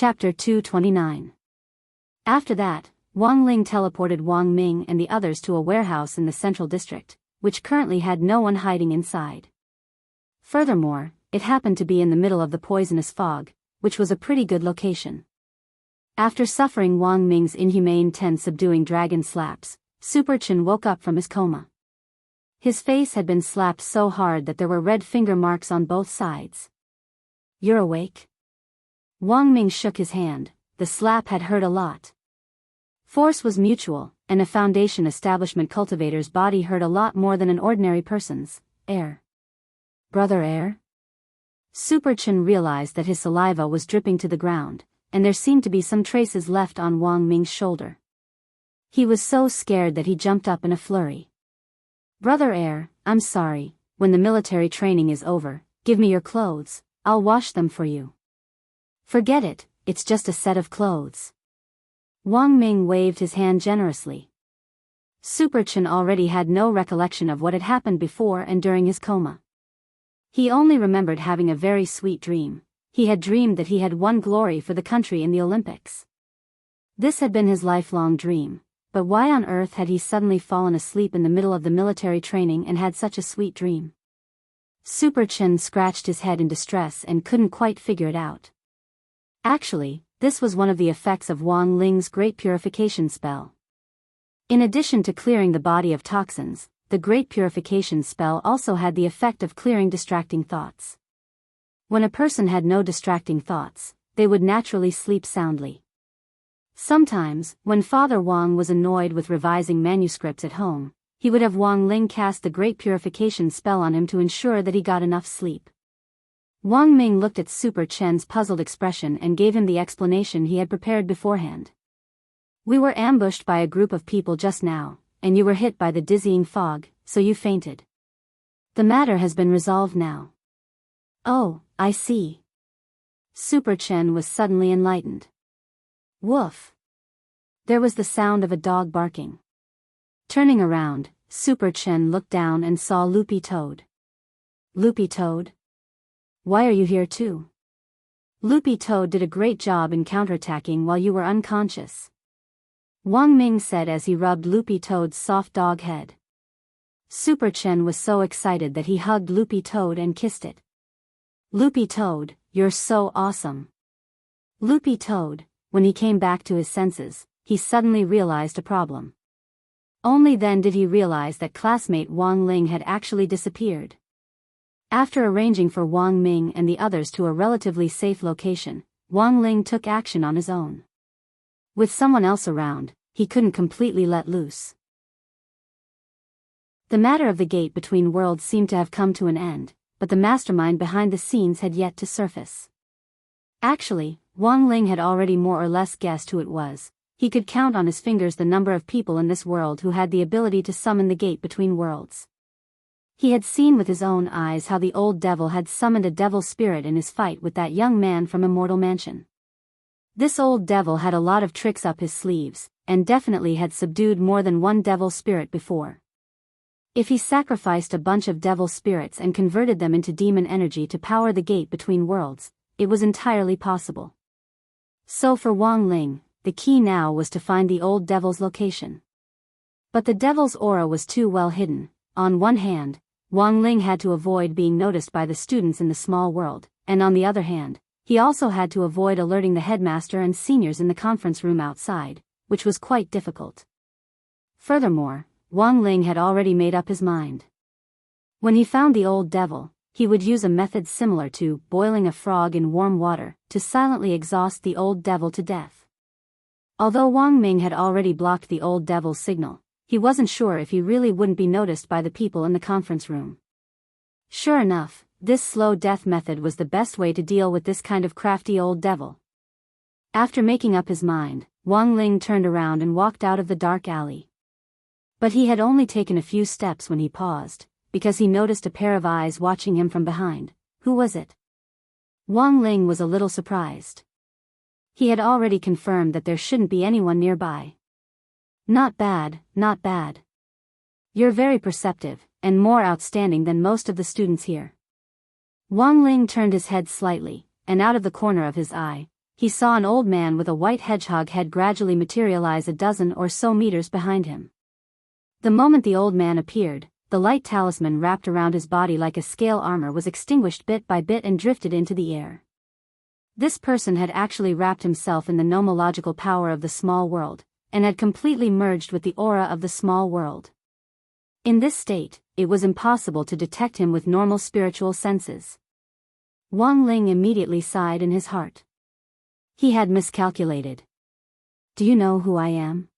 Chapter 229. After that, Wang Ling teleported Wang Ming and the others to a warehouse in the central district, which currently had no one hiding inside. Furthermore, it happened to be in the middle of the poisonous fog, which was a pretty good location. After suffering Wang Ming's inhumane 10 subduing dragon slaps, Super Chen woke up from his coma. His face had been slapped so hard that there were red finger marks on both sides. "You're awake?" Wang Ming shook his hand. The slap had hurt a lot. Force was mutual, and a Foundation establishment cultivator's body hurt a lot more than an ordinary person's. Air. Brother Air? Super Chen realized that his saliva was dripping to the ground, and there seemed to be some traces left on Wang Ming's shoulder. He was so scared that he jumped up in a flurry. "Brother Air, I'm sorry, when the military training is over, give me your clothes, I'll wash them for you." "Forget it, it's just a set of clothes." Wang Ming waved his hand generously. Super Chen already had no recollection of what had happened before and during his coma. He only remembered having a very sweet dream. He had dreamed that he had won glory for the country in the Olympics. This had been his lifelong dream, but why on earth had he suddenly fallen asleep in the middle of the military training and had such a sweet dream? Super Chen scratched his head in distress and couldn't quite figure it out. Actually, this was one of the effects of Wang Ling's great purification spell. In addition to clearing the body of toxins, the great purification spell also had the effect of clearing distracting thoughts. When a person had no distracting thoughts, they would naturally sleep soundly. Sometimes, when Father Wang was annoyed with revising manuscripts at home, he would have Wang Ling cast the great purification spell on him to ensure that he got enough sleep. Wang Ming looked at Super Chen's puzzled expression and gave him the explanation he had prepared beforehand. "We were ambushed by a group of people just now, and you were hit by the dizzying fog, so you fainted. The matter has been resolved now." "Oh, I see." Super Chen was suddenly enlightened. Woof! There was the sound of a dog barking. Turning around, Super Chen looked down and saw Loopy Toad. "Loopy Toad? Why are you here too?" "Loopy Toad did a great job in counterattacking while you were unconscious," Wang Ming said as he rubbed Loopy Toad's soft dog head. Super Chen was so excited that he hugged Loopy Toad and kissed it. "Loopy Toad, you're so awesome." Loopy Toad, when he came back to his senses, he suddenly realized a problem. Only then did he realize that classmate Wang Ling had actually disappeared. After arranging for Wang Ming and the others to a relatively safe location, Wang Ling took action on his own. With someone else around, he couldn't completely let loose. The matter of the gate between worlds seemed to have come to an end, but the mastermind behind the scenes had yet to surface. Actually, Wang Ling had already more or less guessed who it was. He could count on his fingers the number of people in this world who had the ability to summon the gate between worlds. He had seen with his own eyes how the old devil had summoned a devil spirit in his fight with that young man from Immortal Mansion. This old devil had a lot of tricks up his sleeves, and definitely had subdued more than one devil spirit before. If he sacrificed a bunch of devil spirits and converted them into demon energy to power the gate between worlds, it was entirely possible. So for Wang Ling, the key now was to find the old devil's location. But the devil's aura was too well hidden. On one hand, Wang Ling had to avoid being noticed by the students in the small world, and on the other hand, he also had to avoid alerting the headmaster and seniors in the conference room outside, which was quite difficult. Furthermore, Wang Ling had already made up his mind. When he found the old devil, he would use a method similar to boiling a frog in warm water to silently exhaust the old devil to death. Although Wang Ming had already blocked the old devil's signal, he wasn't sure if he really wouldn't be noticed by the people in the conference room. Sure enough, this slow death method was the best way to deal with this kind of crafty old devil. After making up his mind, Wang Ling turned around and walked out of the dark alley. But he had only taken a few steps when he paused, because he noticed a pair of eyes watching him from behind. Who was it? Wang Ling was a little surprised. He had already confirmed that there shouldn't be anyone nearby. "Not bad, not bad. You're very perceptive, and more outstanding than most of the students here." Wang Ling turned his head slightly, and out of the corner of his eye, he saw an old man with a white hedgehog head gradually materialize a dozen or so meters behind him. The moment the old man appeared, the light talisman wrapped around his body like a scale armor was extinguished bit by bit and drifted into the air. This person had actually wrapped himself in the nomological power of the small world, and had completely merged with the aura of the small world. In this state, it was impossible to detect him with normal spiritual senses. Wang Ling immediately sighed in his heart. He had miscalculated. Do you know who I am?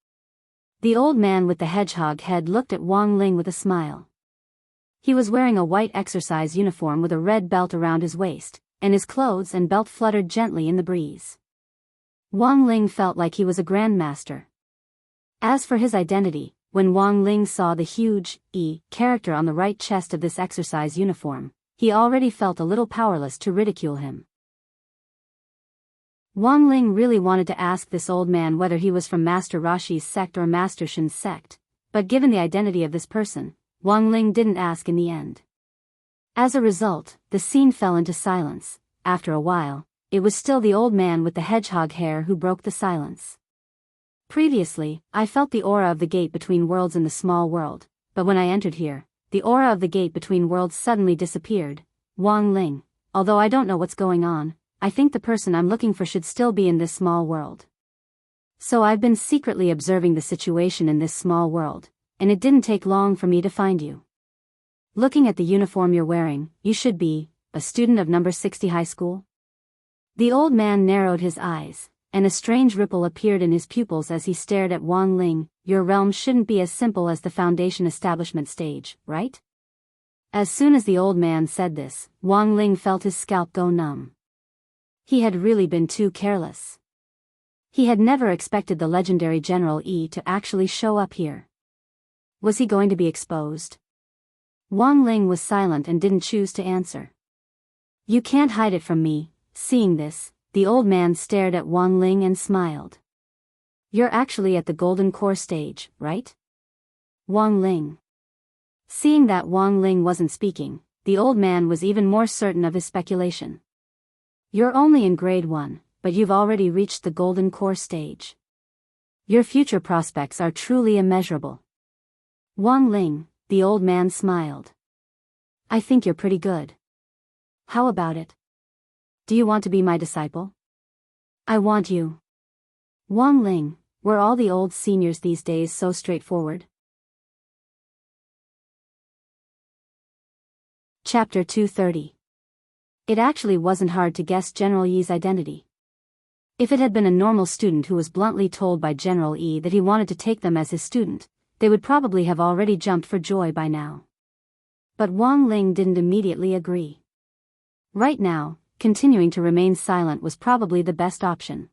The old man with the hedgehog head looked at Wang Ling with a smile. He was wearing a white exercise uniform with a red belt around his waist, and his clothes and belt fluttered gently in the breeze. Wang Ling felt like he was a grandmaster. As for his identity, when Wang Ling saw the huge E character on the right chest of this exercise uniform, he already felt a little powerless to ridicule him. Wang Ling really wanted to ask this old man whether he was from Master Rashi's sect or Master Shin's sect, but given the identity of this person, Wang Ling didn't ask in the end. As a result, the scene fell into silence. After a while, it was still the old man with the hedgehog hair who broke the silence. Previously, I felt the aura of the gate between worlds in the small world, but when I entered here, the aura of the gate between worlds suddenly disappeared. Wang Ling, although I don't know what's going on, I think the person I'm looking for should still be in this small world. So I've been secretly observing the situation in this small world, and it didn't take long for me to find you. Looking at the uniform you're wearing, you should be a student of number 60 high school? The old man narrowed his eyes, and a strange ripple appeared in his pupils as he stared at Wang Ling. Your realm shouldn't be as simple as the foundation establishment stage, right? As soon as the old man said this, Wang Ling felt his scalp go numb. He had really been too careless. He had never expected the legendary General E to actually show up here. Was he going to be exposed? Wang Ling was silent and didn't choose to answer. You can't hide it from me. Seeing this, the old man stared at Wang Ling and smiled. You're actually at the golden core stage, right? Wang Ling. Seeing that Wang Ling wasn't speaking, the old man was even more certain of his speculation. You're only in grade 1, but you've already reached the golden core stage. Your future prospects are truly immeasurable. Wang Ling, the old man smiled. I think you're pretty good. How about it? Do you want to be my disciple? I want you. Wang Ling, were all the old seniors these days so straightforward? Chapter 230. It actually wasn't hard to guess General Yi's identity. If it had been a normal student who was bluntly told by General Yi that he wanted to take them as his student, they would probably have already jumped for joy by now. But Wang Ling didn't immediately agree. Right now, continuing to remain silent was probably the best option.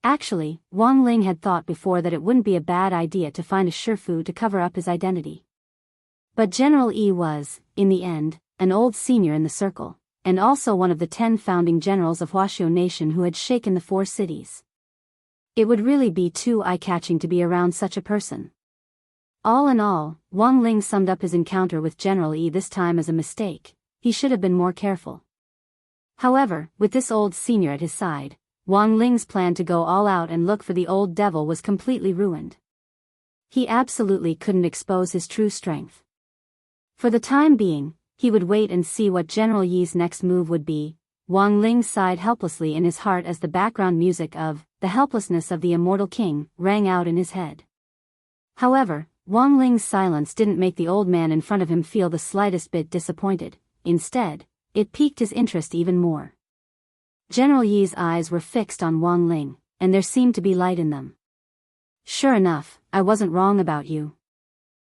Actually, Wang Ling had thought before that it wouldn't be a bad idea to find a shifu to cover up his identity. But General Yi was, in the end, an old senior in the circle, and also one of the 10 founding generals of Huaxiu Nation who had shaken the 4 cities. It would really be too eye-catching to be around such a person. All in all, Wang Ling summed up his encounter with General Yi this time as a mistake. He should have been more careful. However, with this old senior at his side, Wang Ling's plan to go all out and look for the old devil was completely ruined. He absolutely couldn't expose his true strength. For the time being, he would wait and see what General Yi's next move would be. Wang Ling sighed helplessly in his heart as the background music of The Helplessness of the Immortal King rang out in his head. However, Wang Ling's silence didn't make the old man in front of him feel the slightest bit disappointed. Instead, it piqued his interest even more. General Yi's eyes were fixed on Wang Ling, and there seemed to be light in them. Sure enough, I wasn't wrong about you.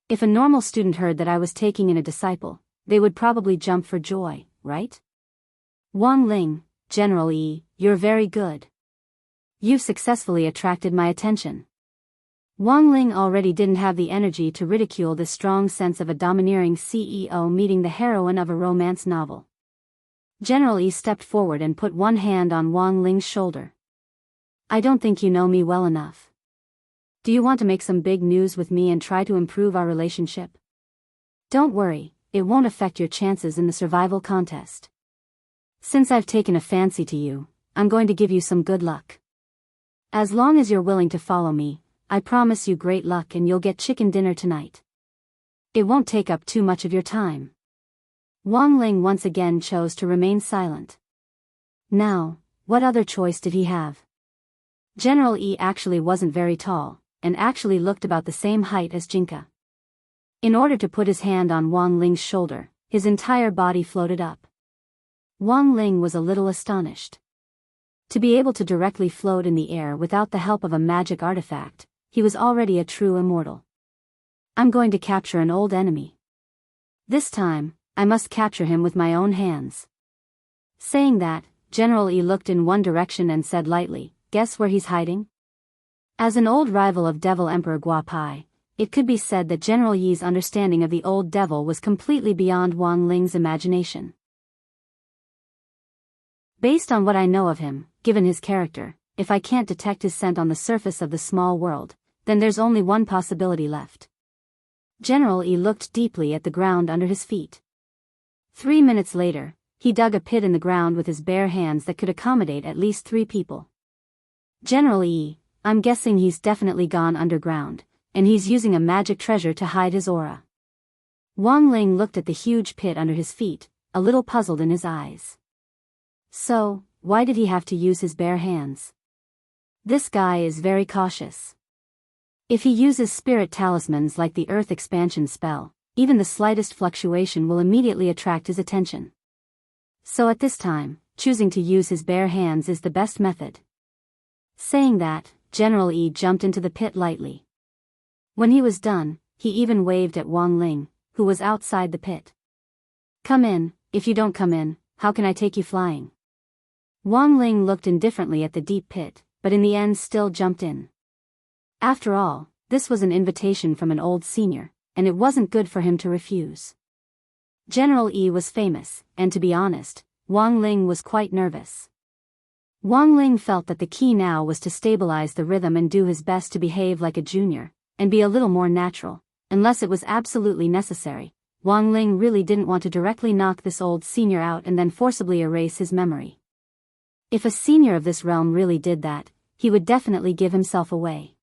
If a normal student heard that I was taking in a disciple, they would probably jump for joy, right? Wang Ling, General Yi, you're very good. You've successfully attracted my attention. Wang Ling already didn't have the energy to ridicule this strong sense of a domineering CEO meeting the heroine of a romance novel. General Yi stepped forward and put one hand on Wang Ling's shoulder. I don't think you know me well enough. Do you want to make some big news with me and try to improve our relationship? Don't worry, it won't affect your chances in the survival contest. Since I've taken a fancy to you, I'm going to give you some good luck. As long as you're willing to follow me, I promise you great luck and you'll get chicken dinner tonight. It won't take up too much of your time." Wang Ling once again chose to remain silent. Now, what other choice did he have? General Yi actually wasn't very tall, and actually looked about the same height as Jinka. In order to put his hand on Wang Ling's shoulder, his entire body floated up. Wang Ling was a little astonished. To be able to directly float in the air without the help of a magic artifact, he was already a true immortal. "I'm going to capture an old enemy. This time, I must capture him with my own hands." Saying that, General Yi looked in one direction and said lightly, "Guess where he's hiding?" As an old rival of Devil Emperor Guapai, it could be said that General Yi's understanding of the old devil was completely beyond Wang Ling's imagination. Based on what I know of him, given his character, if I can't detect his scent on the surface of the small world, then there's only one possibility left. General Yi looked deeply at the ground under his feet. 3 minutes later, he dug a pit in the ground with his bare hands that could accommodate at least 3 people. "General Yi, I'm guessing he's definitely gone underground, and he's using a magic treasure to hide his aura." Wang Ling looked at the huge pit under his feet, a little puzzled in his eyes. So, why did he have to use his bare hands? This guy is very cautious. If he uses spirit talismans like the Earth expansion spell, even the slightest fluctuation will immediately attract his attention. So at this time, choosing to use his bare hands is the best method. Saying that, General Yi jumped into the pit lightly. When he was done, he even waved at Wang Ling, who was outside the pit. "Come in. If you don't come in, how can I take you flying?" Wang Ling looked indifferently at the deep pit, but in the end still jumped in. After all, this was an invitation from an old senior, and it wasn't good for him to refuse. General Yi was famous, and to be honest, Wang Ling was quite nervous. Wang Ling felt that the key now was to stabilize the rhythm and do his best to behave like a junior, and be a little more natural, unless it was absolutely necessary. Wang Ling really didn't want to directly knock this old senior out and then forcibly erase his memory. If a senior of this realm really did that, he would definitely give himself away.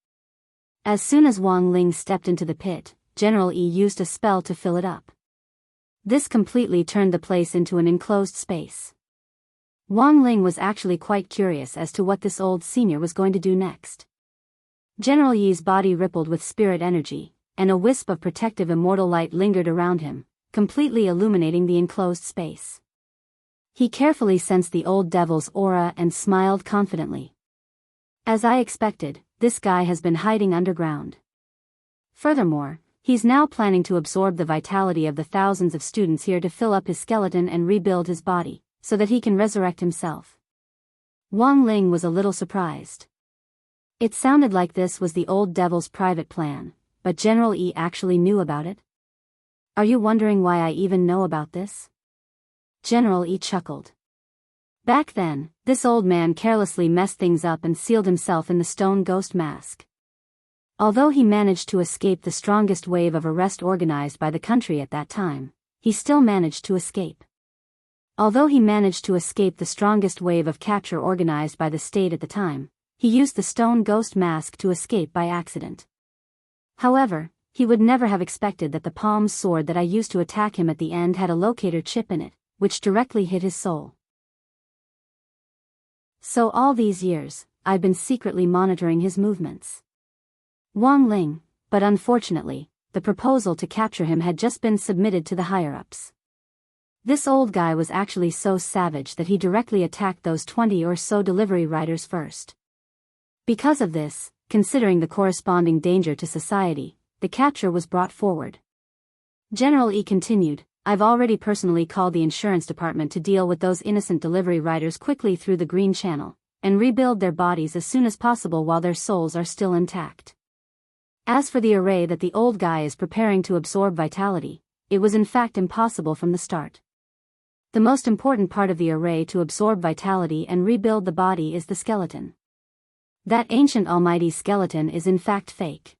As soon as Wang Ling stepped into the pit, General Yi used a spell to fill it up. This completely turned the place into an enclosed space. Wang Ling was actually quite curious as to what this old senior was going to do next. General Yi's body rippled with spirit energy, and a wisp of protective immortal light lingered around him, completely illuminating the enclosed space. He carefully sensed the old devil's aura and smiled confidently. "As I expected, this guy has been hiding underground. Furthermore, he's now planning to absorb the vitality of the thousands of students here to fill up his skeleton and rebuild his body, so that he can resurrect himself." Wang Ling was a little surprised. It sounded like this was the old devil's private plan, but General Yi actually knew about it. "Are you wondering why I even know about this?" General Yi chuckled. Back then, this old man carelessly messed things up and sealed himself in the stone ghost mask. Although he managed to escape the strongest wave of arrest organized by the country at that time, he still managed to escape. Although he managed to escape the strongest wave of capture organized by the state at the time, he used the stone ghost mask to escape by accident. However, he would never have expected that the palm's sword that I used to attack him at the end had a locator chip in it, which directly hit his soul. So all these years, I've been secretly monitoring his movements. Wang Ling, but unfortunately, the proposal to capture him had just been submitted to the higher-ups. This old guy was actually so savage that he directly attacked those 20 or so delivery riders first. Because of this, considering the corresponding danger to society, the capture was brought forward. General Yi continued, "I've already personally called the insurance department to deal with those innocent delivery riders quickly through the Green Channel, and rebuild their bodies as soon as possible while their souls are still intact. As for the array that the old guy is preparing to absorb vitality, it was in fact impossible from the start. The most important part of the array to absorb vitality and rebuild the body is the skeleton. That ancient almighty skeleton is in fact fake.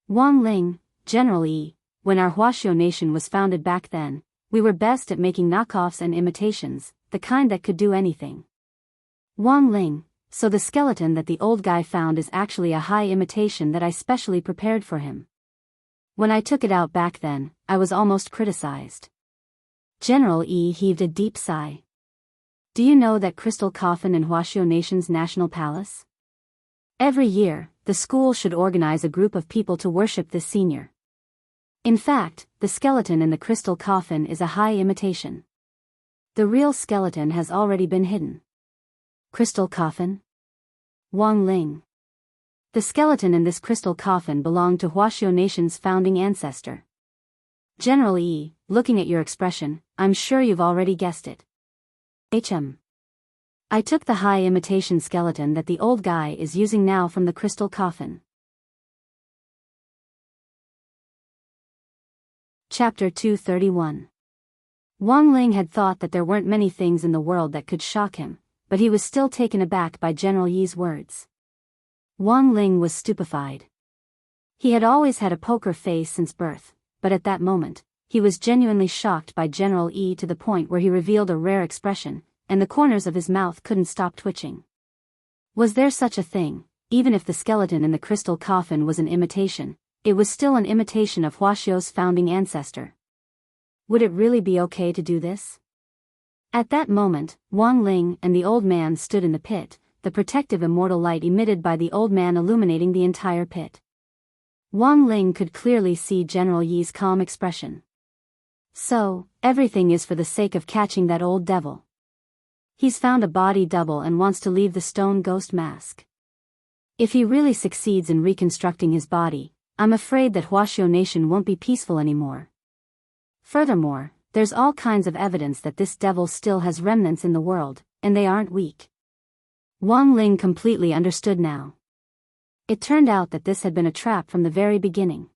Wang Ling, General Yi, when our Huaxiao nation was founded back then, we were best at making knockoffs and imitations, the kind that could do anything. Wang Ling, so the skeleton that the old guy found is actually a high imitation that I specially prepared for him. When I took it out back then, I was almost criticized. General E heaved a deep sigh. Do you know that crystal coffin in Huaxiao Nation's national palace? Every year, the school should organize a group of people to worship this senior. In fact, the skeleton in the crystal coffin is a high imitation. The real skeleton has already been hidden. Crystal coffin? Wang Ling. The skeleton in this crystal coffin belonged to Huaxiao Nation's founding ancestor. General E, looking at your expression, I'm sure you've already guessed it. I took the high imitation skeleton that the old guy is using now from the crystal coffin. Chapter 231. Wang Ling had thought that there weren't many things in the world that could shock him, but he was still taken aback by General Yi's words. Wang Ling was stupefied. He had always had a poker face since birth, but at that moment, he was genuinely shocked by General Yi to the point where he revealed a rare expression, and the corners of his mouth couldn't stop twitching. Was there such a thing? Even if the skeleton in the crystal coffin was an imitation, it was still an imitation of Huaxiao's founding ancestor. Would it really be okay to do this? At that moment, Wang Ling and the old man stood in the pit, the protective immortal light emitted by the old man illuminating the entire pit. Wang Ling could clearly see General Yi's calm expression. So, everything is for the sake of catching that old devil. He's found a body double and wants to leave the stone ghost mask. If he really succeeds in reconstructing his body, I'm afraid that Huaxiao Nation won't be peaceful anymore. Furthermore, there's all kinds of evidence that this devil still has remnants in the world, and they aren't weak. Wang Ling completely understood now. It turned out that this had been a trap from the very beginning.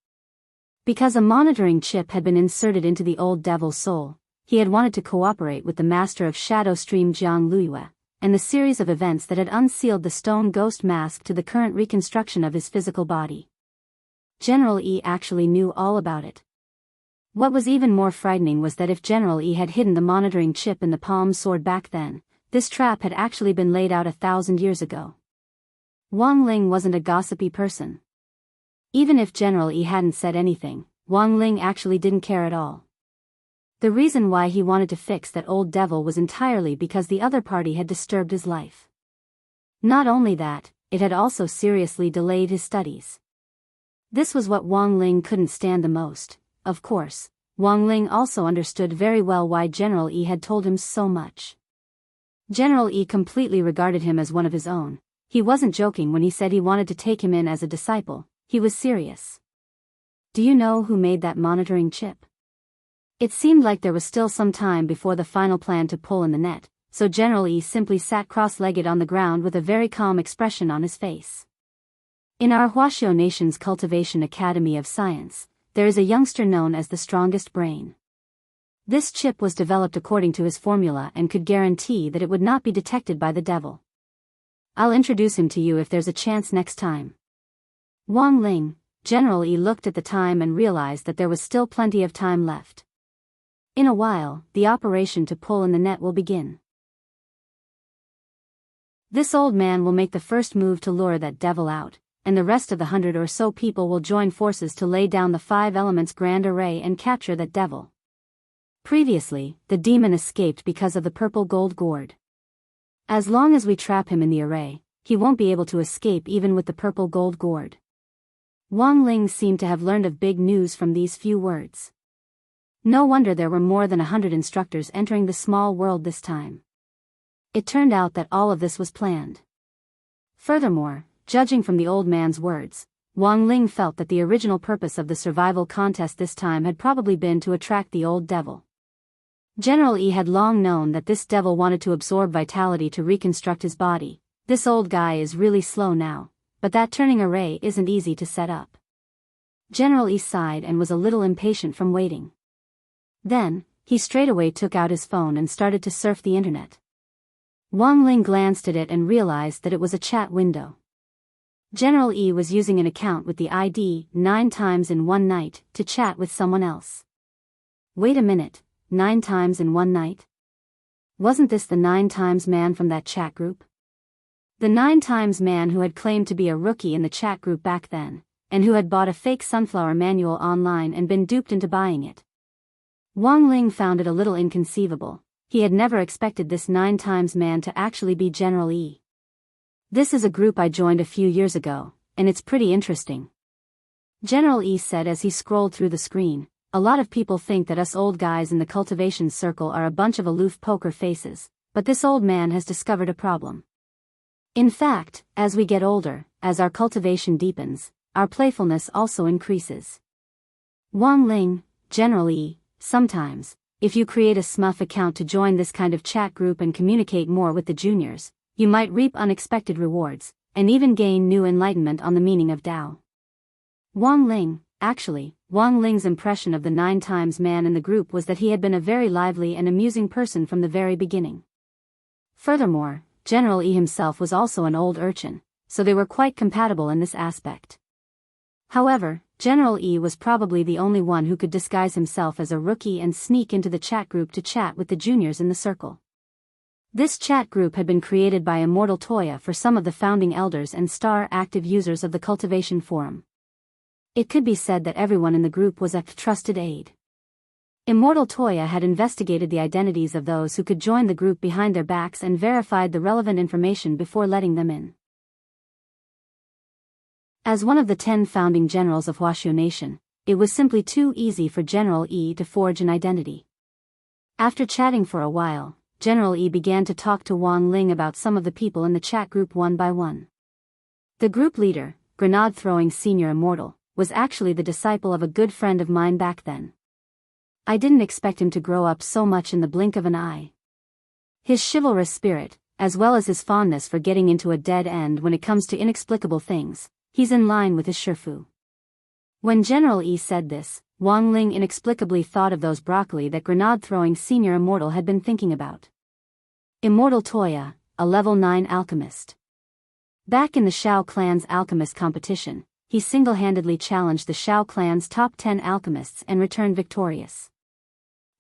Because a monitoring chip had been inserted into the old devil's soul, he had wanted to cooperate with the master of Shadow Stream Jiang Luiyue, and the series of events that had unsealed the stone ghost mask to the current reconstruction of his physical body. General E actually knew all about it. What was even more frightening was that if General E had hidden the monitoring chip in the palm sword back then, this trap had actually been laid out 1,000 years ago. Wang Ling wasn't a gossipy person. Even if General E hadn't said anything, Wang Ling actually didn't care at all. The reason why he wanted to fix that old devil was entirely because the other party had disturbed his life. Not only that, it had also seriously delayed his studies. This was what Wang Ling couldn't stand the most. Of course, Wang Ling also understood very well why General E had told him so much. General E completely regarded him as one of his own. He wasn't joking when he said he wanted to take him in as a disciple, he was serious. Do you know who made that monitoring chip? It seemed like there was still some time before the final plan to pull in the net, so General E simply sat cross-legged on the ground with a very calm expression on his face. In our Huaxiao Nation's Cultivation Academy of Science, there is a youngster known as the strongest brain. This chip was developed according to his formula and could guarantee that it would not be detected by the devil. I'll introduce him to you if there's a chance next time. Wang Ling, General E looked at the time and realized that there was still plenty of time left. In a while, the operation to pull in the net will begin. This old man will make the first move to lure that devil out, and the rest of the 100 or so people will join forces to lay down the 5 elements grand array and capture that devil. Previously, the demon escaped because of the purple gold gourd. As long as we trap him in the array, he won't be able to escape even with the purple gold gourd. Wang Ling seemed to have learned of big news from these few words. No wonder there were more than 100 instructors entering the small world this time. It turned out that all of this was planned. Furthermore, judging from the old man's words, Wang Ling felt that the original purpose of the survival contest this time had probably been to attract the old devil. General E had long known that this devil wanted to absorb vitality to reconstruct his body. This old guy is really slow now, but that turning array isn't easy to set up. General E sighed and was a little impatient from waiting. Then, he straightaway took out his phone and started to surf the internet. Wang Ling glanced at it and realized that it was a chat window. General E was using an account with the ID 9 times in one night to chat with someone else. Wait a minute, 9 times in one night? Wasn't this the 9 times man from that chat group? The 9x man who had claimed to be a rookie in the chat group back then, and who had bought a fake sunflower manual online and been duped into buying it. Wang Ling found it a little inconceivable. He had never expected this 9x man to actually be General E. This is a group I joined a few years ago, and it's pretty interesting. General E said as he scrolled through the screen. A lot of people think that us old guys in the cultivation circle are a bunch of aloof poker faces, but this old man has discovered a problem. In fact, as we get older, as our cultivation deepens, our playfulness also increases. Wang Ling, General E, sometimes, if you create a SMUF account to join this kind of chat group and communicate more with the juniors, you might reap unexpected rewards, and even gain new enlightenment on the meaning of Tao. Wang Ling, actually, Wang Ling's impression of the 9x man in the group was that he had been a very lively and amusing person from the very beginning. Furthermore, General E himself was also an old urchin, so they were quite compatible in this aspect. However, General E was probably the only one who could disguise himself as a rookie and sneak into the chat group to chat with the juniors in the circle. This chat group had been created by Immortal Toya for some of the founding elders and star active users of the cultivation forum. It could be said that everyone in the group was a trusted aide. Immortal Toya had investigated the identities of those who could join the group behind their backs and verified the relevant information before letting them in. As one of the 10 founding generals of Huaxiu Nation, it was simply too easy for General E to forge an identity. After chatting for a while, General E began to talk to Wang Ling about some of the people in the chat group one by one. The group leader, grenade-throwing senior immortal, was actually the disciple of a good friend of mine back then. I didn't expect him to grow up so much in the blink of an eye. His chivalrous spirit, as well as his fondness for getting into a dead end when it comes to inexplicable things, he's in line with his shifu. When General E said this, Wang Ling inexplicably thought of those broccoli that grenade-throwing senior immortal had been thinking about. Immortal Toya, a level 9 alchemist. Back in the Shao clan's alchemist competition, he single-handedly challenged the Shao clan's top 10 alchemists and returned victorious.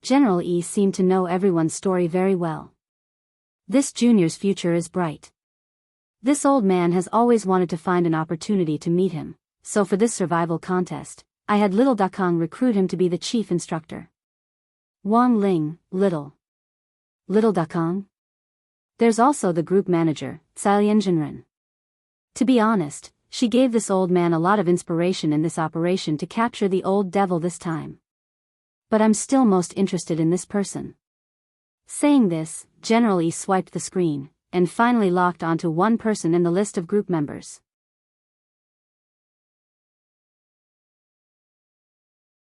General E seemed to know everyone's story very well. This junior's future is bright. This old man has always wanted to find an opportunity to meet him, so for this survival contest, I had Little Dakang recruit him to be the chief instructor. Wang Ling, Little Dakang? There's also the group manager, Cailian Jinren. To be honest, she gave this old man a lot of inspiration in this operation to capture the old devil this time. But I'm still most interested in this person. Saying this, General E swiped the screen, and finally locked onto one person in the list of group members.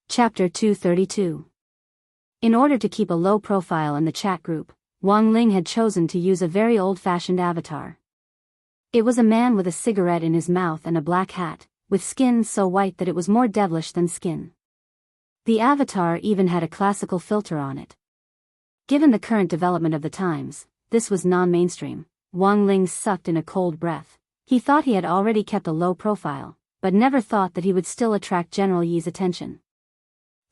Chapter 232. In order to keep a low profile in the chat group, Wang Ling had chosen to use a very old-fashioned avatar. It was a man with a cigarette in his mouth and a black hat, with skin so white that it was more devilish than skin. The avatar even had a classical filter on it. Given the current development of the times, this was non-mainstream. Wang Ling sucked in a cold breath. He thought he had already kept a low profile, but never thought that he would still attract General Yi's attention.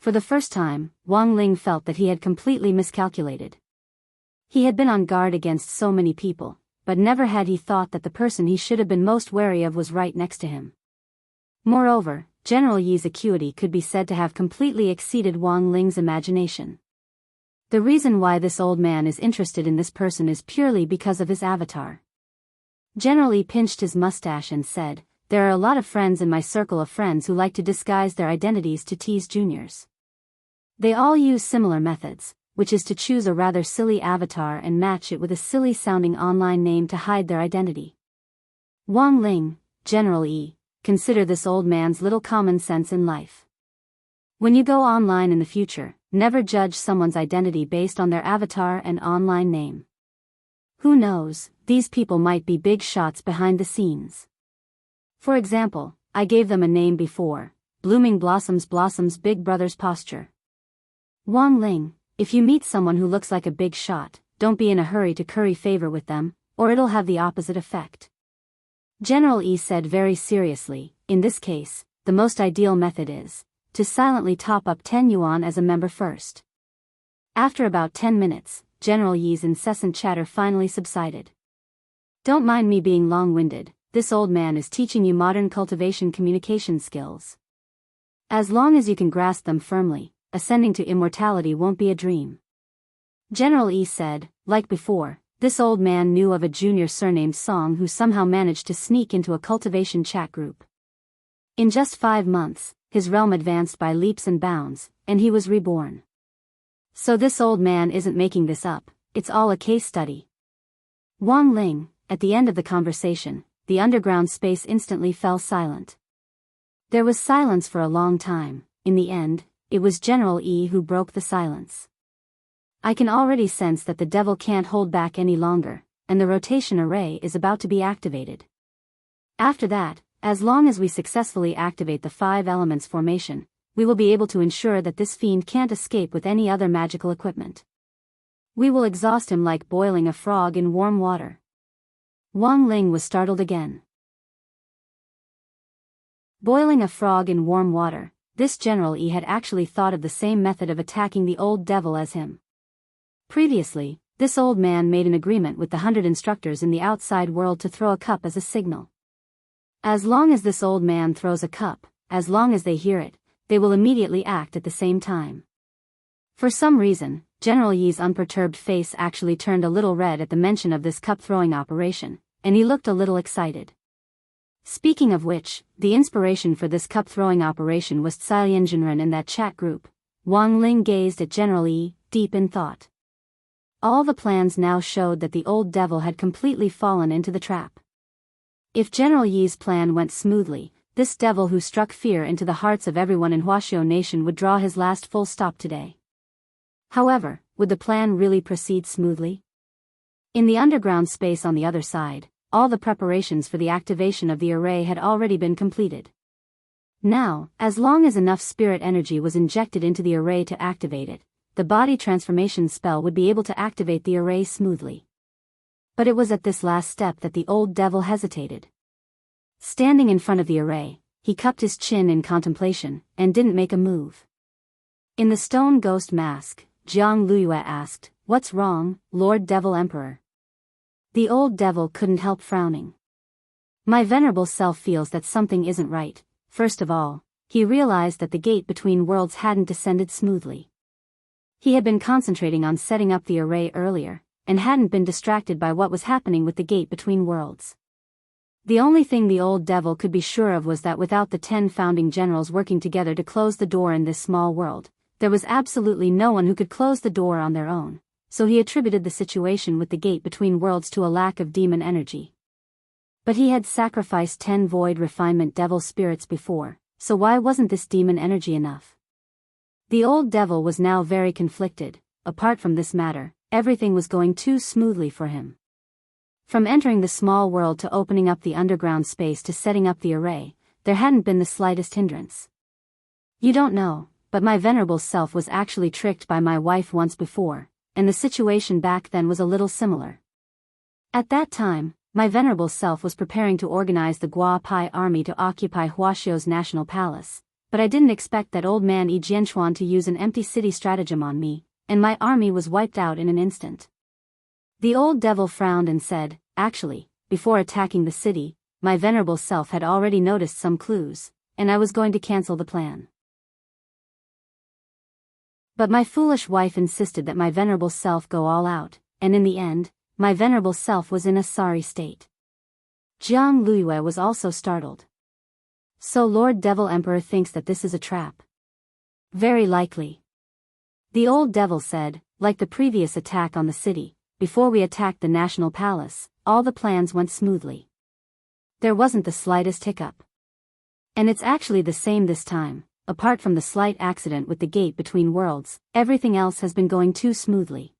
For the first time, Wang Ling felt that he had completely miscalculated. He had been on guard against so many people, but never had he thought that the person he should have been most wary of was right next to him. Moreover, General Yi's acuity could be said to have completely exceeded Wang Ling's imagination. The reason why this old man is interested in this person is purely because of his avatar. General Yi pinched his mustache and said, "There are a lot of friends in my circle of friends who like to disguise their identities to tease juniors. They all use similar methods, which is to choose a rather silly avatar and match it with a silly-sounding online name to hide their identity." Wang Ling, General Yi, consider this old man's little common sense in life. When you go online in the future, never judge someone's identity based on their avatar and online name. Who knows, these people might be big shots behind the scenes. For example, I gave them a name before, Blooming Blossoms Big Brother's Posture. Wang Ling, if you meet someone who looks like a big shot, don't be in a hurry to curry favor with them, or it'll have the opposite effect. General Yi said very seriously, in this case, the most ideal method is to silently top up 10 yuan as a member first. After about 10 minutes, General Yi's incessant chatter finally subsided. Don't mind me being long-winded, this old man is teaching you modern cultivation communication skills. As long as you can grasp them firmly, ascending to immortality won't be a dream. General E said. Like before, this old man knew of a junior surnamed Song who somehow managed to sneak into a cultivation chat group. In just 5 months, his realm advanced by leaps and bounds, and he was reborn. So this old man isn't making this up, it's all a case study. Wang Ling, at the end of the conversation, the underground space instantly fell silent. There was silence for a long time. In the end, it was General E who broke the silence. I can already sense that the devil can't hold back any longer, and the rotation array is about to be activated. After that, as long as we successfully activate the 5 elements formation, we will be able to ensure that this fiend can't escape with any other magical equipment. We will exhaust him like boiling a frog in warm water. Wang Ling was startled again. Boiling a frog in warm water, this General E had actually thought of the same method of attacking the old devil as him. Previously, this old man made an agreement with the 100 instructors in the outside world to throw a cup as a signal. As long as this old man throws a cup, as long as they hear it, they will immediately act at the same time. For some reason, General Yi's unperturbed face actually turned a little red at the mention of this cup-throwing operation, and he looked a little excited. Speaking of which, the inspiration for this cup-throwing operation was Tsai in that chat group. Wang Ling gazed at General Yi, deep in thought. All the plans now showed that the old devil had completely fallen into the trap. If General Yi's plan went smoothly, this devil who struck fear into the hearts of everyone in Huaxiao Nation would draw his last full stop today. However, would the plan really proceed smoothly? In the underground space on the other side, all the preparations for the activation of the array had already been completed. Now, as long as enough spirit energy was injected into the array to activate it, the body transformation spell would be able to activate the array smoothly. But it was at this last step that the old devil hesitated. Standing in front of the array, he cupped his chin in contemplation, and didn't make a move. In the stone ghost mask, Jiang Luyue asked, "What's wrong, Lord Devil Emperor?" The old devil couldn't help frowning. My venerable self feels that something isn't right. First of all, he realized that the gate between worlds hadn't descended smoothly. He had been concentrating on setting up the array earlier, and hadn't been distracted by what was happening with the gate between worlds. The only thing the old devil could be sure of was that without the 10 founding generals working together to close the door in this small world, there was absolutely no one who could close the door on their own, so he attributed the situation with the gate between worlds to a lack of demon energy. But he had sacrificed 10 void refinement devil spirits before, so why wasn't this demon energy enough? The old devil was now very conflicted. Apart from this matter, everything was going too smoothly for him. From entering the small world to opening up the underground space to setting up the array, there hadn't been the slightest hindrance. You don't know, but my venerable self was actually tricked by my wife once before, and the situation back then was a little similar. At that time, my venerable self was preparing to organize the Gua Pai army to occupy Huaxiao's national palace, but I didn't expect that old man Yi Jianchuan to use an empty city stratagem on me, and my army was wiped out in an instant. The old devil frowned and said, "Actually, before attacking the city, my venerable self had already noticed some clues, and I was going to cancel the plan. But my foolish wife insisted that my venerable self go all out, and in the end, my venerable self was in a sorry state." Jiang Luyue was also startled. So Lord Devil Emperor thinks that this is a trap. Very likely. The old devil said, like the previous attack on the city, before we attacked the national palace, all the plans went smoothly. There wasn't the slightest hiccup. And it's actually the same this time. Apart from the slight accident with the gate between worlds, everything else has been going too smoothly.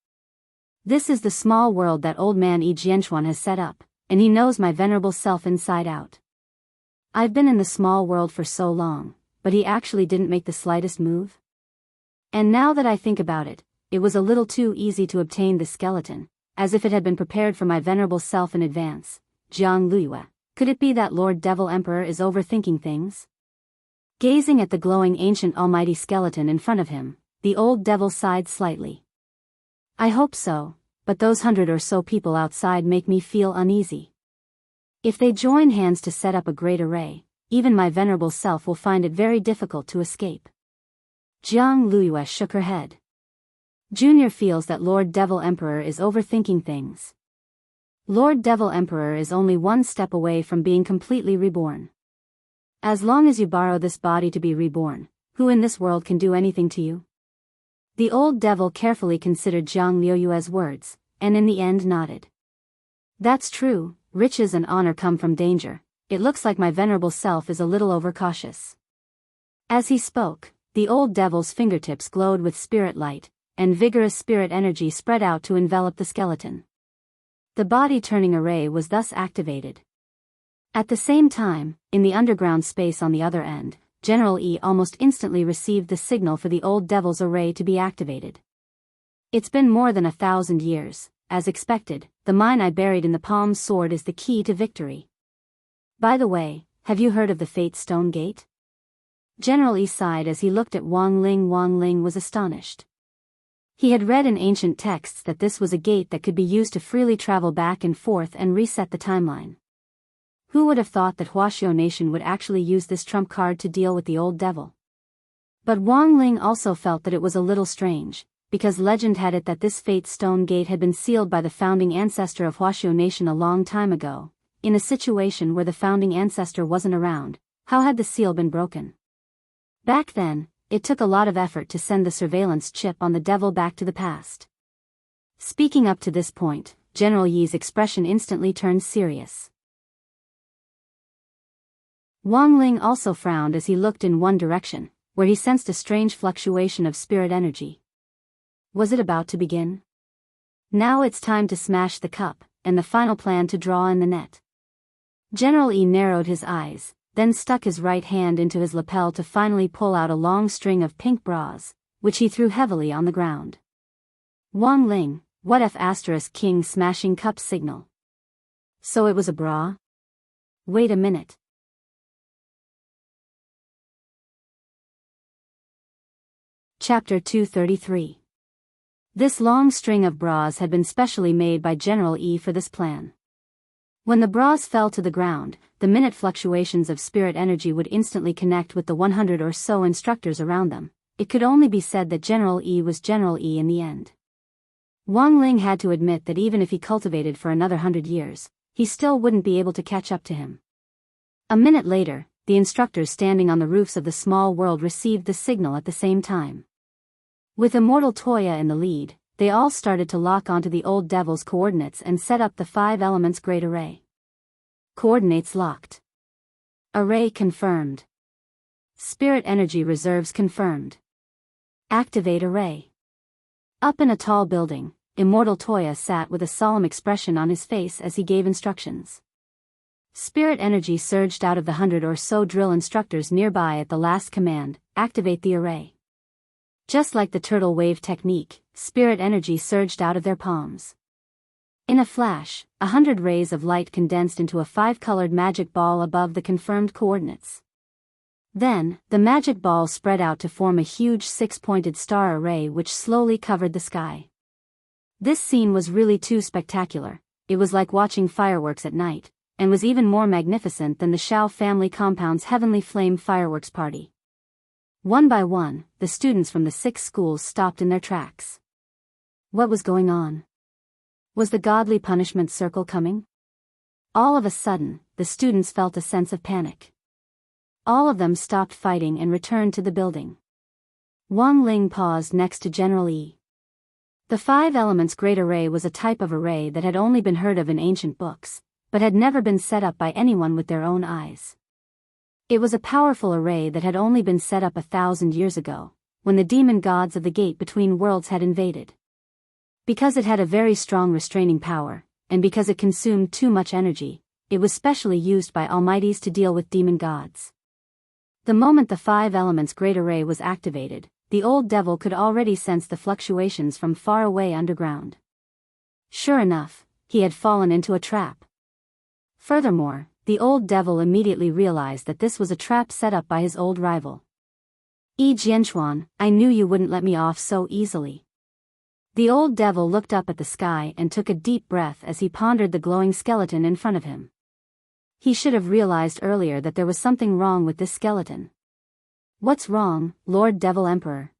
This is the small world that old man Yi Jianchuan has set up, and he knows my venerable self inside out. I've been in the small world for so long, but he actually didn't make the slightest move. And now that I think about it, it was a little too easy to obtain the skeleton, as if it had been prepared for my venerable self in advance. Jiang Luyue, could it be that Lord Devil Emperor is overthinking things? Gazing at the glowing ancient almighty skeleton in front of him, the old devil sighed slightly. I hope so, but those 100 or so people outside make me feel uneasy. If they join hands to set up a great array, even my venerable self will find it very difficult to escape. Jiang Luyue shook her head. Junior feels that Lord Devil Emperor is overthinking things. Lord Devil Emperor is only one step away from being completely reborn. As long as you borrow this body to be reborn, who in this world can do anything to you? The old devil carefully considered Jiang Liyue's words, and in the end nodded. That's true, riches and honor come from danger. It looks like my venerable self is a little overcautious. As he spoke, the old devil's fingertips glowed with spirit light, and vigorous spirit energy spread out to envelop the skeleton. The body-turning array was thus activated. At the same time, in the underground space on the other end, General E almost instantly received the signal for the old devil's array to be activated. It's been more than 1,000 years. As expected, the mine I buried in the palm sword is the key to victory. By the way, have you heard of the Fate Stone Gate? General E sighed as he looked at Wang Ling. Wang Ling was astonished. He had read in ancient texts that this was a gate that could be used to freely travel back and forth and reset the timeline. Who would have thought that Huaxiao Nation would actually use this trump card to deal with the old devil? But Wang Ling also felt that it was a little strange, because legend had it that this Fate Stone Gate had been sealed by the founding ancestor of Huaxiao Nation a long time ago. In a situation where the founding ancestor wasn't around, how had the seal been broken? Back then, it took a lot of effort to send the surveillance chip on the devil back to the past. Speaking up to this point, General Yi's expression instantly turned serious. Wang Ling also frowned as he looked in one direction, where he sensed a strange fluctuation of spirit energy. Was it about to begin? Now it's time to smash the cup, and the final plan to draw in the net. General E narrowed his eyes, then stuck his right hand into his lapel to finally pull out a long string of pink bras, which he threw heavily on the ground. Wang Ling, what F*** king smashing cup signal? So it was a bra? Wait a minute. Chapter 233. This long string of bras had been specially made by General E for this plan. When the bras fell to the ground, the minute fluctuations of spirit energy would instantly connect with the 100 or so instructors around them. It could only be said that General E was General E in the end. Wang Ling had to admit that even if he cultivated for another 100 years, he still wouldn't be able to catch up to him. A minute later, the instructors standing on the roofs of the small world received the signal at the same time. With Immortal Toya in the lead, they all started to lock onto the old devil's coordinates and set up the 5 elements great array. Coordinates locked. Array confirmed. Spirit energy reserves confirmed. Activate array. Up in a tall building, Immortal Toya sat with a solemn expression on his face as he gave instructions. Spirit energy surged out of the 100 or so drill instructors nearby at the last command, activate the array. Just like the turtle wave technique, spirit energy surged out of their palms. In a flash, 100 rays of light condensed into a 5-colored magic ball above the confirmed coordinates. Then, the magic ball spread out to form a huge 6-pointed star array which slowly covered the sky. This scene was really too spectacular. It was like watching fireworks at night, and was even more magnificent than the Shao family compound's heavenly flame fireworks party. One by one, the students from the 6 schools stopped in their tracks. What was going on? Was the godly punishment circle coming? All of a sudden, the students felt a sense of panic. All of them stopped fighting and returned to the building. Wang Ling paused next to General E. The 5 elements great array was a type of array that had only been heard of in ancient books, but had never been set up by anyone with their own eyes. It was a powerful array that had only been set up 1,000 years ago, when the demon gods of the gate between worlds had invaded. Because it had a very strong restraining power, and because it consumed too much energy, it was specially used by almighties to deal with demon gods. The moment the 5 elements great array was activated, the old devil could already sense the fluctuations from far away underground. Sure enough, he had fallen into a trap. Furthermore, the old devil immediately realized that this was a trap set up by his old rival. Jianchuan, I knew you wouldn't let me off so easily. The old devil looked up at the sky and took a deep breath as he pondered the glowing skeleton in front of him. He should have realized earlier that there was something wrong with this skeleton. What's wrong, Lord Devil Emperor?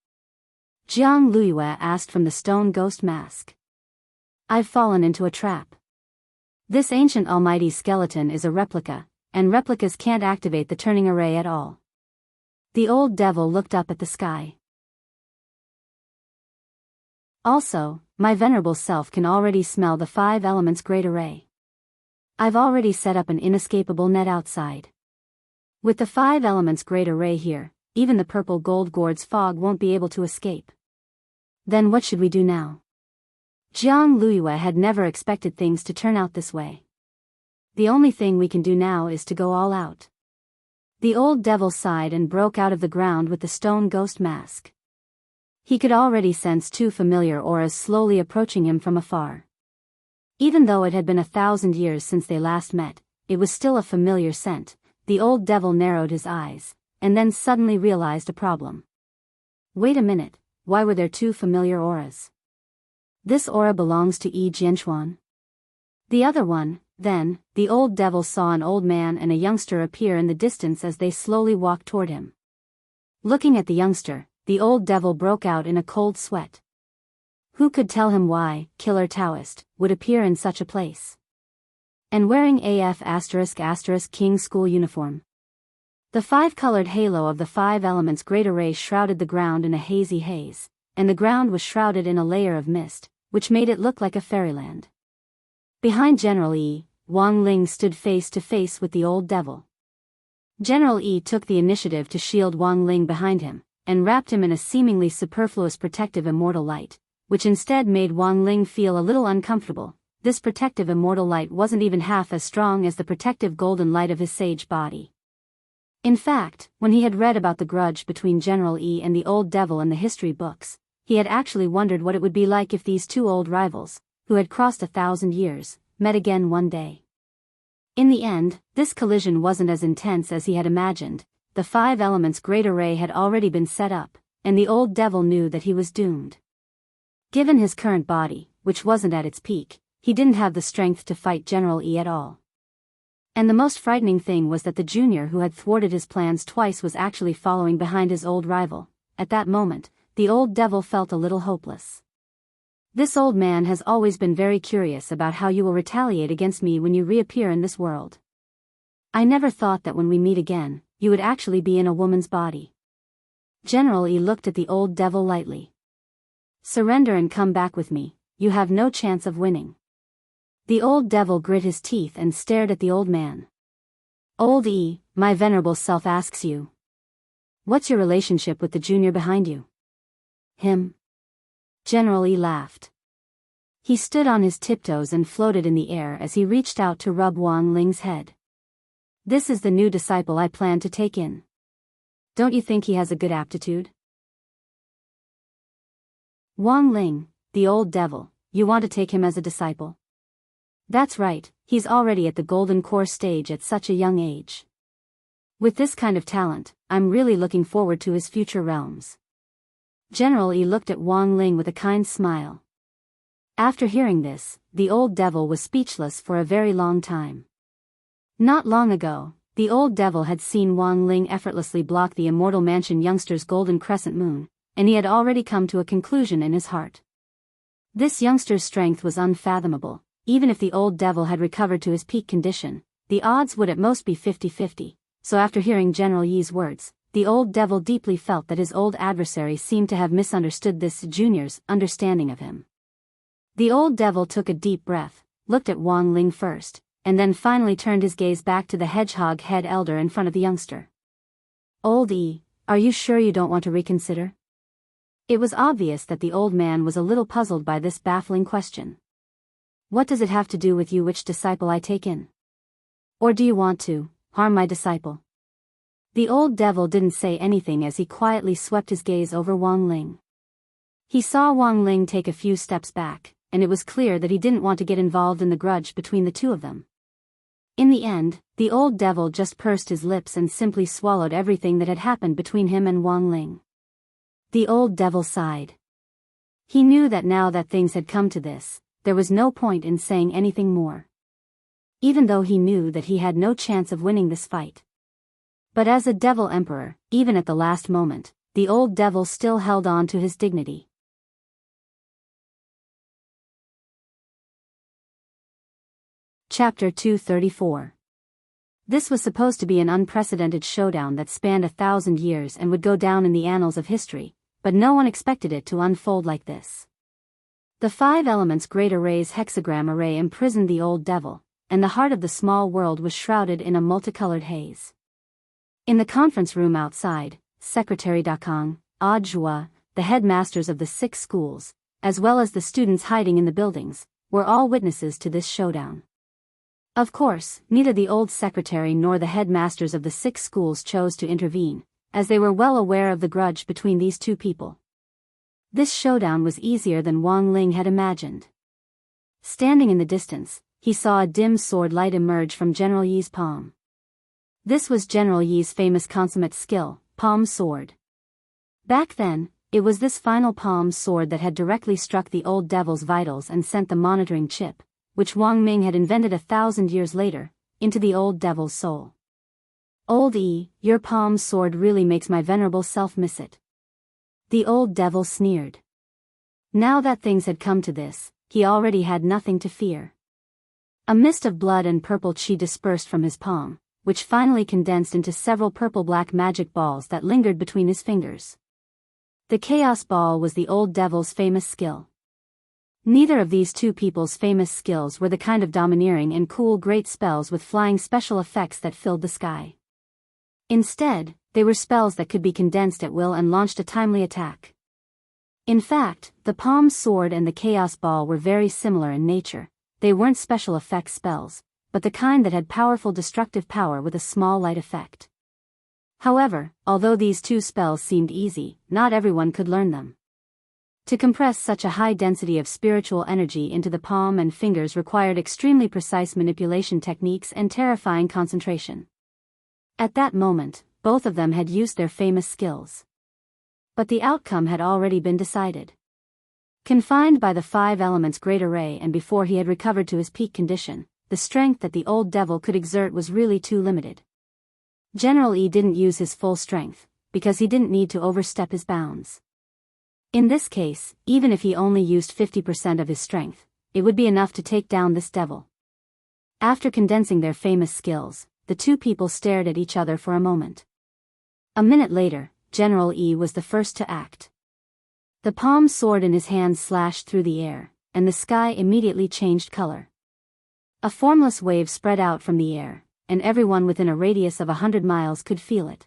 Jiang Luiyue asked from the stone ghost mask. I've fallen into a trap. This ancient almighty skeleton is a replica, and replicas can't activate the turning array at all. The old devil looked up at the sky. Also, my venerable self can already smell the 5 elements great array. I've already set up an inescapable net outside. With the 5 elements great array here, even the purple gold gourd's fog won't be able to escape. Then what should we do now? Jiang Luiyue had never expected things to turn out this way. The only thing we can do now is to go all out. The old devil sighed and broke out of the ground with the stone ghost mask. He could already sense 2 familiar auras slowly approaching him from afar. Even though it had been 1,000 years since they last met, it was still a familiar scent. The old devil narrowed his eyes, and then suddenly realized a problem. Wait a minute, why were there 2 familiar auras? This aura belongs to Yi Jianchuan. The other one, then, the old devil saw an old man and a youngster appear in the distance as they slowly walked toward him. Looking at the youngster, the old devil broke out in a cold sweat. Who could tell him why, Killer Taoist, would appear in such a place? And wearing AF*** King school uniform. The 5-colored halo of the 5 elements great array shrouded the ground in a hazy haze, and the ground was shrouded in a layer of mist, which made it look like a fairyland. Behind General Yi, Wang Ling stood face to face with the old devil. General Yi took the initiative to shield Wang Ling behind him, and wrapped him in a seemingly superfluous protective immortal light, which instead made Wang Ling feel a little uncomfortable. This protective immortal light wasn't even half as strong as the protective golden light of his sage body. In fact, when he had read about the grudge between General Yi and the old devil in the history books, he had actually wondered what it would be like if these 2 old rivals, who had crossed 1,000 years, met again one day. In the end, this collision wasn't as intense as he had imagined. The 5 elements great array had already been set up, and the old devil knew that he was doomed. Given his current body, which wasn't at its peak, he didn't have the strength to fight General Yi at all. And the most frightening thing was that the junior who had thwarted his plans twice was actually following behind his old rival. At that moment, the old devil felt a little hopeless. This old man has always been very curious about how you will retaliate against me when you reappear in this world. I never thought that when we meet again, you would actually be in a woman's body. General Yi looked at the old devil lightly. Surrender and come back with me, you have no chance of winning. The old devil grit his teeth and stared at the old man. Old Yi, my venerable self asks you. What's your relationship with the junior behind you? Him. General Yi laughed. He stood on his tiptoes and floated in the air as he reached out to rub Wang Ling's head. This is the new disciple I plan to take in. Don't you think he has a good aptitude? Wang Ling, the old devil, you want to take him as a disciple? That's right, he's already at the golden core stage at such a young age. With this kind of talent, I'm really looking forward to his future realms. General Yi looked at Wang Ling with a kind smile. After hearing this, the old devil was speechless for a very long time. Not long ago, the old devil had seen Wang Ling effortlessly block the immortal mansion youngster's golden crescent moon, and he had already come to a conclusion in his heart. This youngster's strength was unfathomable. Even if the old devil had recovered to his peak condition, the odds would at most be 50-50, so after hearing General Yi's words, the old devil deeply felt that his old adversary seemed to have misunderstood this junior's understanding of him. The old devil took a deep breath, looked at Wang Ling first, and then finally turned his gaze back to the hedgehog head elder in front of the youngster. Old Yi, are you sure you don't want to reconsider? It was obvious that the old man was a little puzzled by this baffling question. What does it have to do with you which disciple I take in? Or do you want to harm my disciple? The old devil didn't say anything as he quietly swept his gaze over Wang Ling. He saw Wang Ling take a few steps back, and it was clear that he didn't want to get involved in the grudge between the 2 of them. In the end, the old devil just pursed his lips and simply swallowed everything that had happened between him and Wang Ling. The old devil sighed. He knew that now that things had come to this, there was no point in saying anything more. even though he knew that he had no chance of winning this fight. But as a devil emperor, even at the last moment, the old devil still held on to his dignity. Chapter 234. This was supposed to be an unprecedented showdown that spanned 1,000 years and would go down in the annals of history, but no one expected it to unfold like this. The 5 elements great array's hexagram array imprisoned the old devil, and the heart of the small world was shrouded in a multicolored haze. In the conference room outside, Secretary Dakang, Adjua, the headmasters of the 6 schools, as well as the students hiding in the buildings, were all witnesses to this showdown. Of course, neither the old secretary nor the headmasters of the 6 schools chose to intervene, as they were well aware of the grudge between these two people. This showdown was easier than Wang Ling had imagined. Standing in the distance, he saw a dim sword light emerge from General Yi's palm. This was General Yi's famous consummate skill, palm sword. Back then, it was this final palm sword that had directly struck the old devil's vitals and sent the monitoring chip, which Wang Ming had invented 1,000 years later, into the old devil's soul. Old E, your palm sword really makes my venerable self miss it. The old devil sneered. Now that things had come to this, he already had nothing to fear. A mist of blood and purple chi dispersed from his palm, which finally condensed into several purple-black magic balls that lingered between his fingers. The chaos ball was the old devil's famous skill. Neither of these two people's famous skills were the kind of domineering and cool great spells with flying special effects that filled the sky. Instead, they were spells that could be condensed at will and launched a timely attack. In fact, the palm sword and the chaos ball were very similar in nature. They weren't special effects spells, but the kind that had powerful destructive power with a small light effect. However, although these two spells seemed easy, not everyone could learn them. To compress such a high density of spiritual energy into the palm and fingers required extremely precise manipulation techniques and terrifying concentration. At that moment, both of them had used their famous skills. But the outcome had already been decided. Confined by the 5 elements great array and before he had recovered to his peak condition, the strength that the old devil could exert was really too limited. General E didn't use his full strength, because he didn't need to overstep his bounds. In this case, even if he only used 50% of his strength, it would be enough to take down this devil. After condensing their famous skills, the two people stared at each other for a moment. A minute later, General E was the first to act. The palm sword in his hand slashed through the air, and the sky immediately changed color. A formless wave spread out from the air, and everyone within a radius of 100 miles could feel it.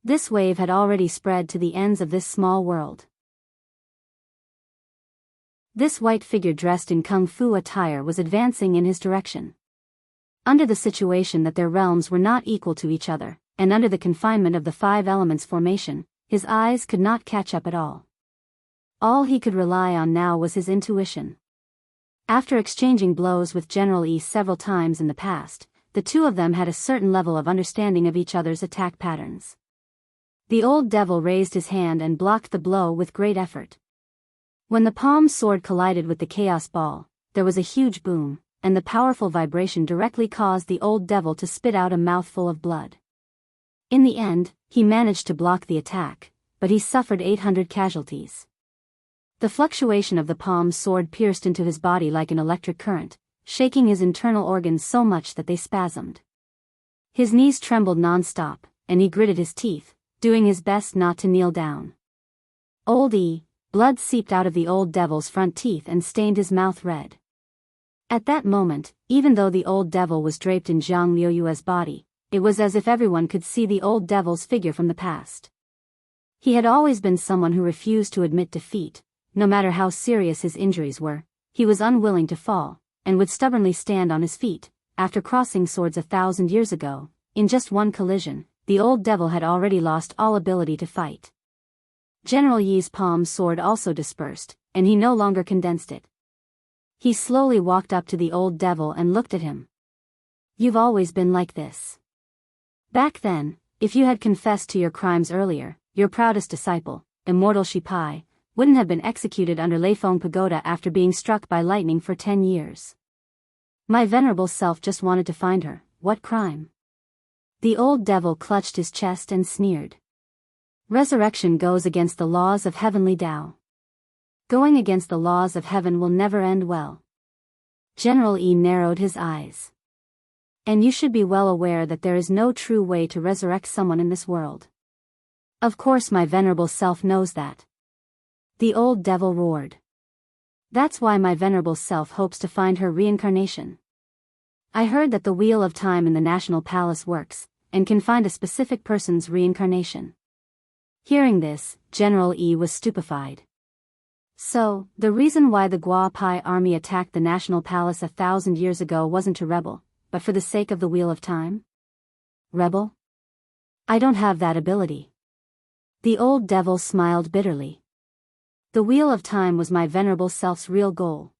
This wave had already spread to the ends of this small world. This white figure dressed in kung fu attire was advancing in his direction. Under the situation that their realms were not equal to each other, and under the confinement of the 5 elements formation, his eyes could not catch up at all. All he could rely on now was his intuition. After exchanging blows with General E several times in the past, the two of them had a certain level of understanding of each other's attack patterns. The old devil raised his hand and blocked the blow with great effort. When the palm sword collided with the chaos ball, there was a huge boom, and the powerful vibration directly caused the old devil to spit out a mouthful of blood. In the end, he managed to block the attack, but he suffered 800 casualties. The fluctuation of the palm sword pierced into his body like an electric current, shaking his internal organs so much that they spasmed. His knees trembled non-stop, and he gritted his teeth, doing his best not to kneel down. Old E, blood seeped out of the old devil's front teeth and stained his mouth red. At that moment, even though the old devil was draped in Zhang Liuyue's body, it was as if everyone could see the old devil's figure from the past. He had always been someone who refused to admit defeat. No matter how serious his injuries were, he was unwilling to fall, and would stubbornly stand on his feet. After crossing swords 1,000 years ago, in just one collision, the old devil had already lost all ability to fight. General Yi's palm sword also dispersed, and he no longer condensed it. He slowly walked up to the old devil and looked at him. "You've always been like this. Back then, if you had confessed to your crimes earlier, your proudest disciple, Immortal Shipai, wouldn't have been executed under Leifeng Pagoda after being struck by lightning for 10 years. My venerable self just wanted to find her. What crime? The old devil clutched his chest and sneered. Resurrection goes against the laws of heavenly Tao. Going against the laws of heaven will never end well. General E narrowed his eyes. And you should be well aware that there is no true way to resurrect someone in this world. Of course my venerable self knows that. The old devil roared. That's why my venerable self hopes to find her reincarnation. I heard that the wheel of time in the National Palace works, and can find a specific person's reincarnation. Hearing this, General E was stupefied. So, the reason why the Gua Pai army attacked the National Palace 1,000 years ago wasn't to rebel, but for the sake of the Wheel of Time? Rebel? I don't have that ability. The old devil smiled bitterly. The Wheel of Time was my venerable self's real goal.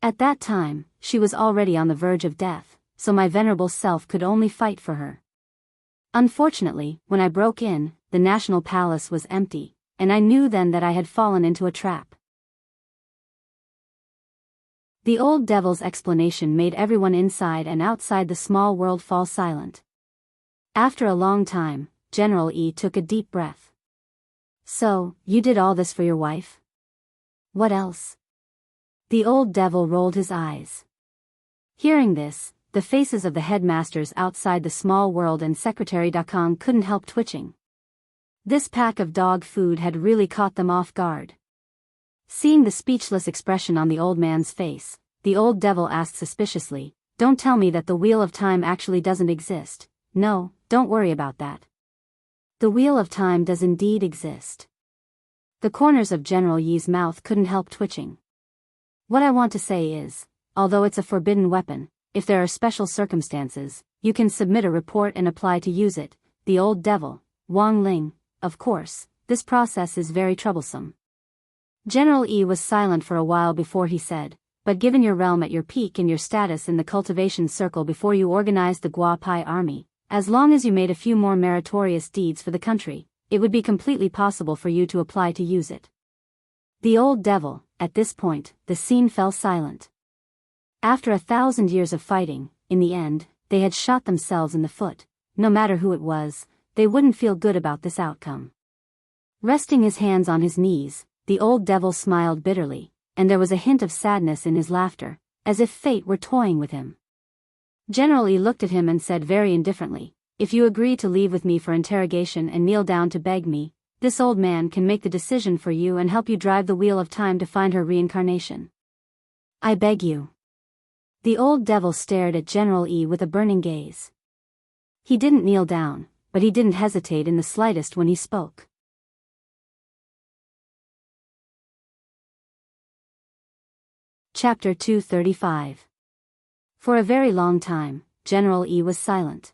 At that time, she was already on the verge of death, so my venerable self could only fight for her. Unfortunately, when I broke in, the National Palace was empty, and I knew then that I had fallen into a trap. The old devil's explanation made everyone inside and outside the small world fall silent. After a long time, General E took a deep breath. So, you did all this for your wife? What else? The old devil rolled his eyes. Hearing this, the faces of the headmasters outside the small world and Secretary Dakong couldn't help twitching. This pack of dog food had really caught them off guard. Seeing the speechless expression on the old man's face, the old devil asked suspiciously, "Don't tell me that the Wheel of Time actually doesn't exist." "No, don't worry about that. The Wheel of Time does indeed exist." The corners of General Yi's mouth couldn't help twitching. "What I want to say is, although it's a forbidden weapon, if there are special circumstances, you can submit a report and apply to use it." The old devil, Wang Ling. "Of course, this process is very troublesome." General E was silent for a while before he said, "But given your realm at your peak and your status in the cultivation circle before you organized the Gua Pai army, as long as you made a few more meritorious deeds for the country, it would be completely possible for you to apply to use it." The old devil, at this point, the scene fell silent. After 1,000 years of fighting, in the end, they had shot themselves in the foot. No matter who it was, they wouldn't feel good about this outcome. Resting his hands on his knees, the old devil smiled bitterly, and there was a hint of sadness in his laughter, as if fate were toying with him. General E looked at him and said very indifferently, "If you agree to leave with me for interrogation and kneel down to beg me, this old man can make the decision for you and help you drive the Wheel of Time to find her reincarnation." "I beg you." The old devil stared at General E with a burning gaze. He didn't kneel down, but he didn't hesitate in the slightest when he spoke. Chapter 235. For a very long time, General E was silent.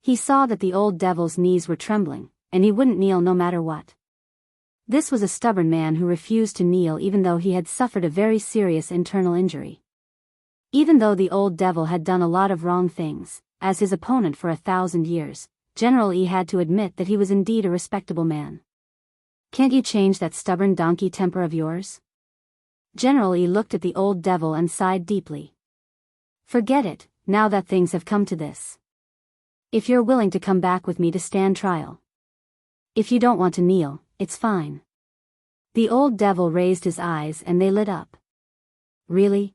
He saw that the old devil's knees were trembling, and he wouldn't kneel no matter what. This was a stubborn man who refused to kneel even though he had suffered a very serious internal injury. Even though the old devil had done a lot of wrong things, as his opponent for 1,000 years, General E had to admit that he was indeed a respectable man. "Can't you change that stubborn donkey temper of yours?" General E looked at the old devil and sighed deeply. "Forget it, now that things have come to this. If you're willing to come back with me to stand trial. If you don't want to kneel, it's fine." The old devil raised his eyes and they lit up. "Really?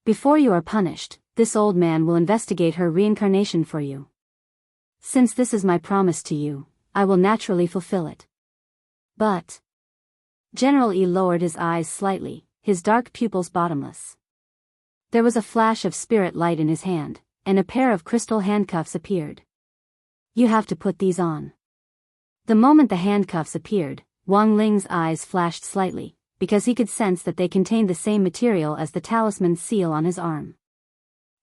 Before you are punished, this old man will investigate her reincarnation for you. Since this is my promise to you, I will naturally fulfill it. But..." General E lowered his eyes slightly, his dark pupils bottomless. There was a flash of spirit light in his hand, and a pair of crystal handcuffs appeared. "You have to put these on." The moment the handcuffs appeared, Wang Ling's eyes flashed slightly, because he could sense that they contained the same material as the talisman seal on his arm.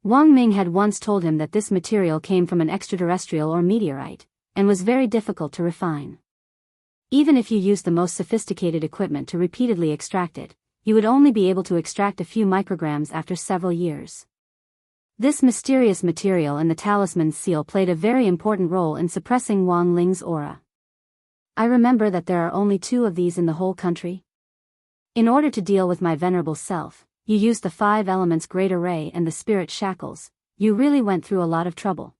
Wang Ming had once told him that this material came from an extraterrestrial or meteorite, and was very difficult to refine. Even if you used the most sophisticated equipment to repeatedly extract it, you would only be able to extract a few micrograms after several years. This mysterious material and the talisman's seal played a very important role in suppressing Wang Ling's aura. "I remember that there are only 2 of these in the whole country. In order to deal with my venerable self, you used the 5 elements great array and the spirit shackles. You really went through a lot of trouble.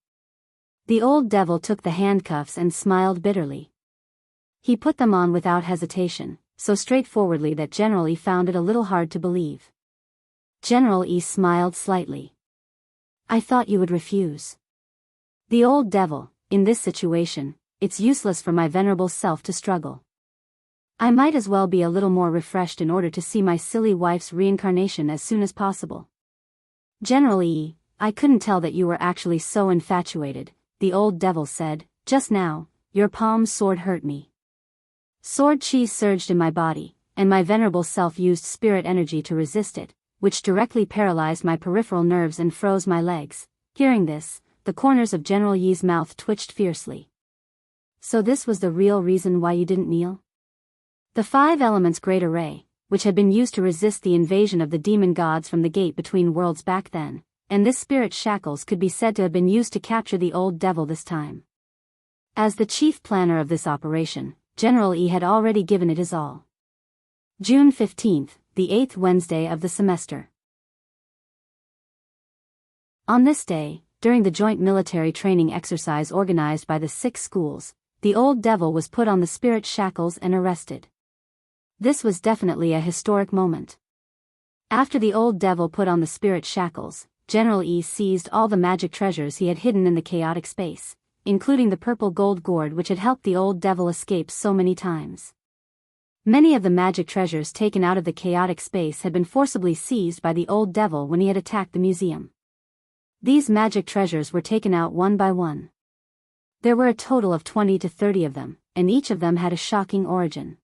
The old devil took the handcuffs and smiled bitterly. He put them on without hesitation, so straightforwardly that General E found it a little hard to believe. General E smiled slightly. I thought you would refuse. The old devil, in this situation, it's useless for my venerable self to struggle. I might as well be a little more refreshed in order to see my silly wife's reincarnation as soon as possible. General E, I couldn't tell that you were actually so infatuated, the old devil said. Just now, your palm's sword hurt me. Sword chi surged in my body, and my venerable self used spirit energy to resist it, which directly paralyzed my peripheral nerves and froze my legs. Hearing this, the corners of General Yi's mouth twitched fiercely. So this was the real reason why you didn't kneel? The 5 elements great array, which had been used to resist the invasion of the demon gods from the gate between worlds back then, and this spirit shackles could be said to have been used to capture the old devil this time. As the chief planner of this operation, General E had already given it his all. June 15th, the 8th Wednesday of the semester. On this day, during the joint military training exercise organized by the 6 schools, the old devil was put on the spirit shackles and arrested. This was definitely a historic moment. After the old devil put on the spirit shackles, General E seized all the magic treasures he had hidden in the chaotic space, including the purple gold gourd which had helped the old devil escape so many times. Many of the magic treasures taken out of the chaotic space had been forcibly seized by the old devil when he had attacked the museum. These magic treasures were taken out one by one. There were a total of 20 to 30 of them, and each of them had a shocking origin.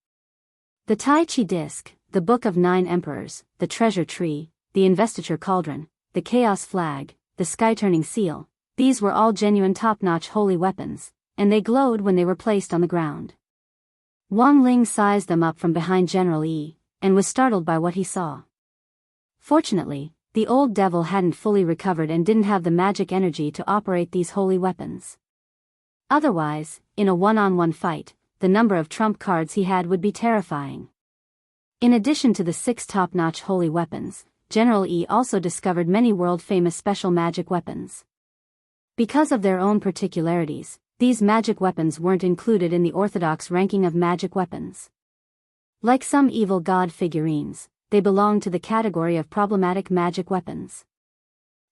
The Tai Chi disc, the Book of 9 Emperors, the Treasure Tree, the Investiture Cauldron, the Chaos Flag, the Sky-Turning Seal, these were all genuine top-notch holy weapons, and they glowed when they were placed on the ground. Wang Ling sized them up from behind General E, and was startled by what he saw. Fortunately, the old devil hadn't fully recovered and didn't have the magic energy to operate these holy weapons. Otherwise, in a one-on-one fight, the number of trump cards he had would be terrifying. In addition to the 6 top-notch holy weapons, General E also discovered many world-famous special magic weapons. Because of their own particularities, these magic weapons weren't included in the orthodox ranking of magic weapons. Like some evil god figurines, they belonged to the category of problematic magic weapons.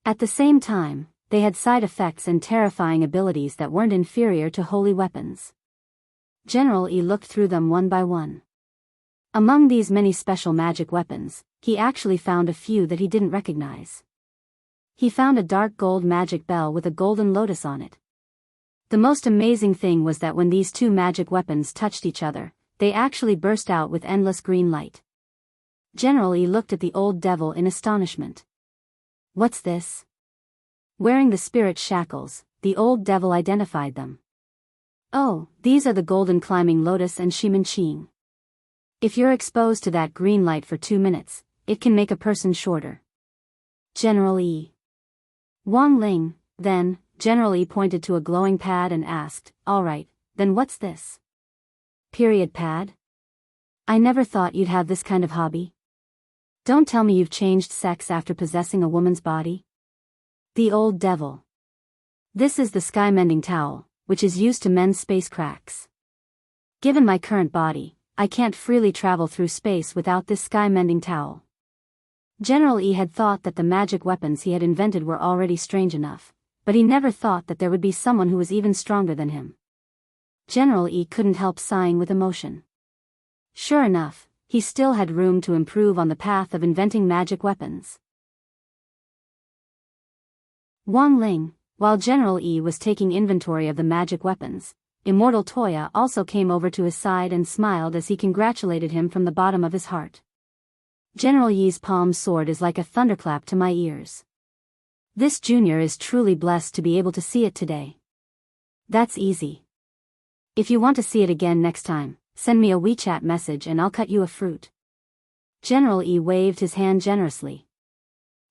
At the same time, they had side effects and terrifying abilities that weren't inferior to holy weapons. General E looked through them one by one. Among these many special magic weapons, he actually found a few that he didn't recognize. He found a dark gold magic bell with a golden lotus on it. The most amazing thing was that when these 2 magic weapons touched each other, they actually burst out with endless green light. General E looked at the old devil in astonishment. What's this? Wearing the spirit shackles, the old devil identified them. Oh, these are the golden climbing lotus and Shimen Qing. If you're exposed to that green light for 2 minutes, it can make a person shorter. General E. Wang Ling, then, General E pointed to a glowing pad and asked, alright, then what's this? Period pad? I never thought you'd have this kind of hobby. Don't tell me you've changed sex after possessing a woman's body. The old devil. This is the sky mending towel, which is used to mend space cracks. Given my current body, I can't freely travel through space without this sky-mending towel. General E had thought that the magic weapons he had invented were already strange enough, but he never thought that there would be someone who was even stronger than him. General E couldn't help sighing with emotion. Sure enough, he still had room to improve on the path of inventing magic weapons. Wang Ling, while General E was taking inventory of the magic weapons, Immortal Toya also came over to his side and smiled as he congratulated him from the bottom of his heart. General Yi's palm sword is like a thunderclap to my ears. This junior is truly blessed to be able to see it today. That's easy. If you want to see it again next time, send me a WeChat message and I'll cut you a fruit. General E waved his hand generously.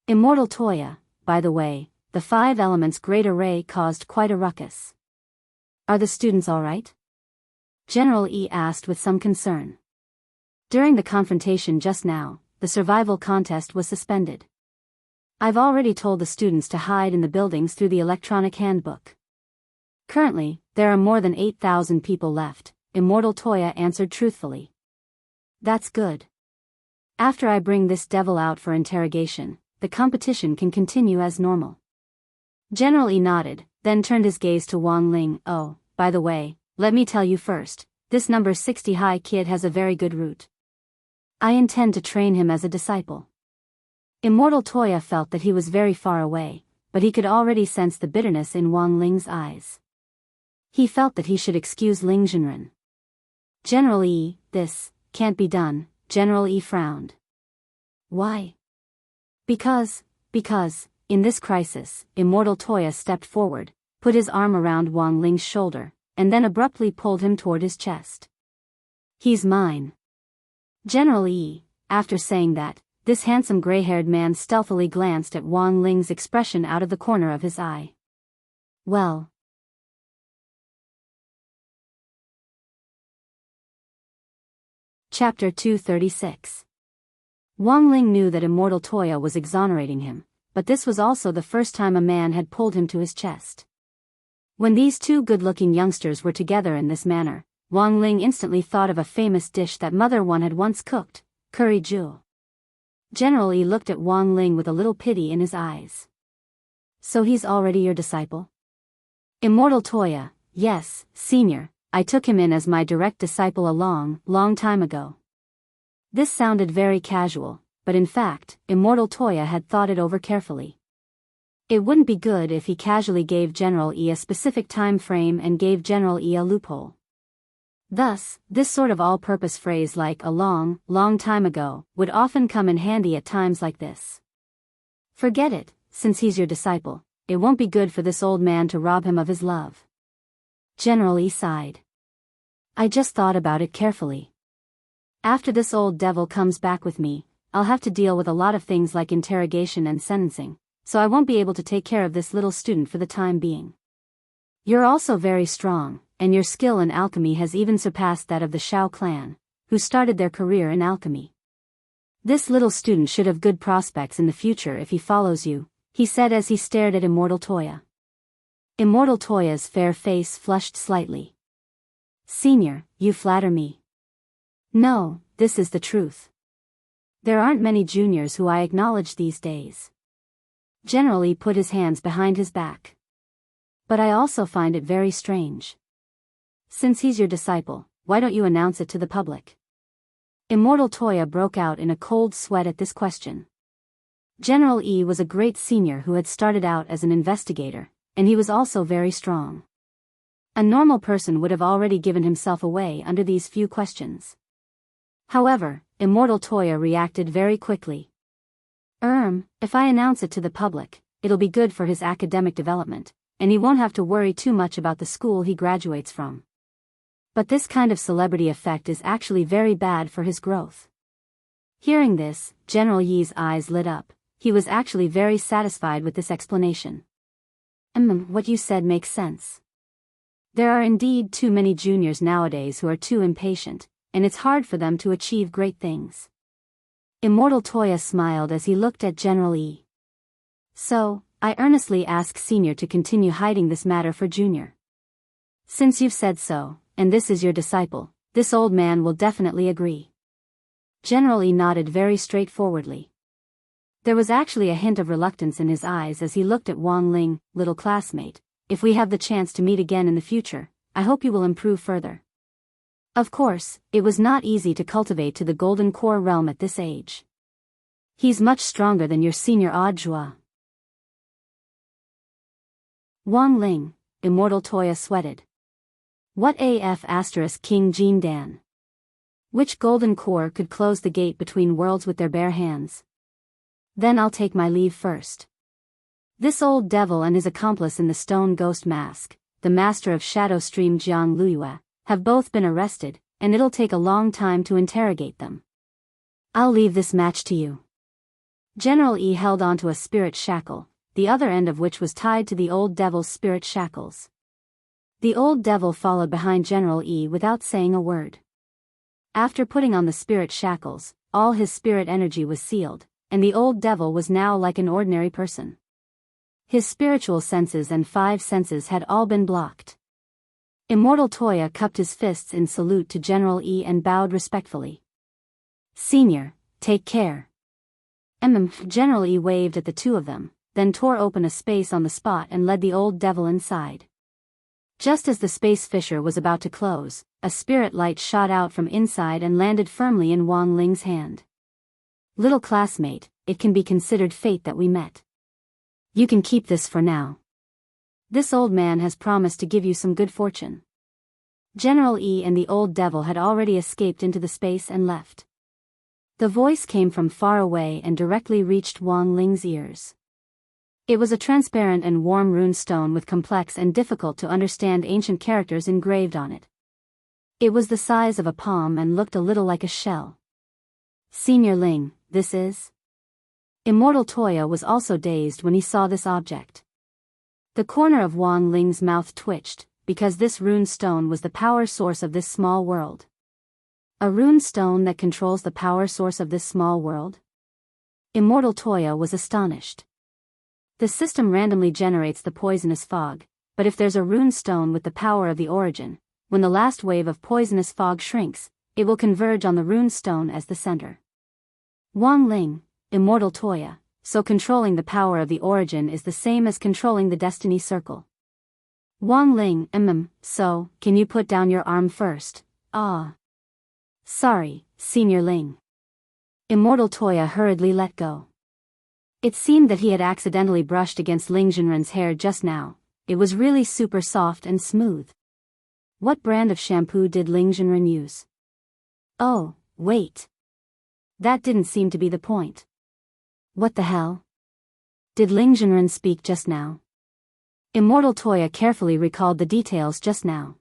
Immortal Toya, by the way, the 5 elements great array caused quite a ruckus. Are the students all right? General E asked with some concern. During the confrontation just now, the survival contest was suspended. I've already told the students to hide in the buildings through the electronic handbook. Currently, there are more than 8,000 people left, Immortal Toya answered truthfully. That's good. After I bring this devil out for interrogation, the competition can continue as normal. General E nodded, then turned his gaze to Wang Ling. Oh, by the way, let me tell you first, this number 60 high kid has a very good route. I intend to train him as a disciple. Immortal Toya felt that he was very far away, but he could already sense the bitterness in Wang Ling's eyes. He felt that he should excuse Ling Jinren. General E, this can't be done, General E frowned. Why? Because, in this crisis, Immortal Toya stepped forward, put his arm around Wang Ling's shoulder, and then abruptly pulled him toward his chest. He's mine. General E, after saying that, this handsome gray-haired man stealthily glanced at Wang Ling's expression out of the corner of his eye. Well. Chapter 236. Wang Ling knew that Immortal Toya was exonerating him, but this was also the first time a man had pulled him to his chest. When these two good-looking youngsters were together in this manner, Wang Ling instantly thought of a famous dish that Mother One had once cooked, curry jewel. General E looked at Wang Ling with a little pity in his eyes. So he's already your disciple? Immortal Toya, yes, senior, I took him in as my direct disciple a long time ago. This sounded very casual, but in fact, Immortal Toya had thought it over carefully. It wouldn't be good if he casually gave General E a specific time frame and gave General E a loophole. Thus, this sort of all-purpose phrase like a long time ago would often come in handy at times like this. Forget it, since he's your disciple, it won't be good for this old man to rob him of his love. General E sighed. I just thought about it carefully. After this old devil comes back with me, I'll have to deal with a lot of things like interrogation and sentencing, so I won't be able to take care of this little student for the time being. You're also very strong, and your skill in alchemy has even surpassed that of the Shao clan, who started their career in alchemy. This little student should have good prospects in the future if he follows you, he said as he stared at Immortal Toya. Immortal Toya's fair face flushed slightly. Senior, you flatter me. No, this is the truth. There aren't many juniors who I acknowledge these days. General E put his hands behind his back. But I also find it very strange. Since he's your disciple, why don't you announce it to the public? Immortal Toya broke out in a cold sweat at this question. General E was a great senior who had started out as an investigator, and he was also very strong. A normal person would have already given himself away under these few questions. However, Immortal Toya reacted very quickly. If I announce it to the public, it'll be good for his academic development, and he won't have to worry too much about the school he graduates from. But this kind of celebrity effect is actually very bad for his growth. Hearing this, General Yi's eyes lit up. He was actually very satisfied with this explanation. What you said makes sense. There are indeed too many juniors nowadays who are too impatient, and it's hard for them to achieve great things. Immortal Toya smiled as he looked at General E. So, I earnestly ask Senior to continue hiding this matter for Junior. Since you've said so, and this is your disciple, this old man will definitely agree. General E nodded very straightforwardly. There was actually a hint of reluctance in his eyes as he looked at Wang Ling. Little classmate, if we have the chance to meet again in the future, I hope you will improve further. Of course, it was not easy to cultivate to the Golden Core realm at this age. He's much stronger than your senior Audiobook. Wang Ling, Immortal Toya sweated. What AF * King Jin Dan? Which Golden Core could close the gate between worlds with their bare hands? Then I'll take my leave first. This old devil and his accomplice in the stone ghost mask, the master of Shadow Stream Jiang Luyue, have both been arrested, and it'll take a long time to interrogate them. I'll leave this match to you. General E held onto a spirit shackle, the other end of which was tied to the old devil's spirit shackles. The old devil followed behind General E without saying a word. After putting on the spirit shackles, all his spirit energy was sealed, and the old devil was now like an ordinary person. His spiritual senses and 5 senses had all been blocked. Immortal Toya cupped his fists in salute to General E and bowed respectfully. "Senior, take care." General E waved at the two of them, then tore open a space on the spot and led the old devil inside. Just as the space fissure was about to close, a spirit light shot out from inside and landed firmly in Wang Ling's hand. "Little classmate, it can be considered fate that we met. You can keep this for now. This old man has promised to give you some good fortune." General E and the old devil had already escaped into the space and left. The voice came from far away and directly reached Wang Ling's ears. It was a transparent and warm rune stone with complex and difficult to understand ancient characters engraved on it. It was the size of a palm and looked a little like a shell. "Senior Ling, this is?" Immortal Toya was also dazed when he saw this object. The corner of Wang Ling's mouth twitched, because this rune stone was the power source of this small world. A rune stone that controls the power source of this small world? Immortal Toya was astonished. The system randomly generates the poisonous fog, but if there's a rune stone with the power of the origin, when the last wave of poisonous fog shrinks, it will converge on the rune stone as the center. Wang Ling, Immortal Toya, so controlling the power of the origin is the same as controlling the destiny circle. Wang Ling, so, can you put down your arm first? Ah. Sorry, Senior Ling. Immortal Toya hurriedly let go. It seemed that he had accidentally brushed against Ling Jinren's hair just now. It was really super soft and smooth. What brand of shampoo did Ling Jinren use? Oh, wait. That didn't seem to be the point. What the hell? Did Ling Jinren speak just now? Immortal Toya carefully recalled the details just now.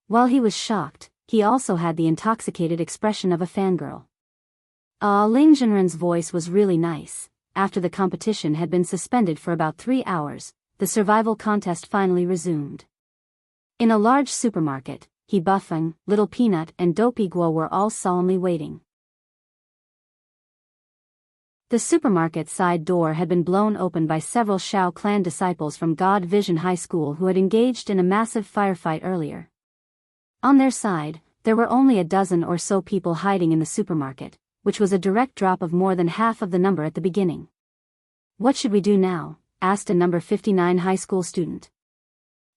While he was shocked, he also had the intoxicated expression of a fangirl. Ling Jinren's voice was really nice. After the competition had been suspended for about 3 hours, the survival contest finally resumed. In a large supermarket, He Buffing, Little Peanut and Dopey Guo were all solemnly waiting. The supermarket side door had been blown open by several Shao clan disciples from God Vision High School who had engaged in a massive firefight earlier. On their side, there were only a dozen or so people hiding in the supermarket, which was a direct drop of more than half of the number at the beginning. "What should we do now?" asked a number 59 high school student.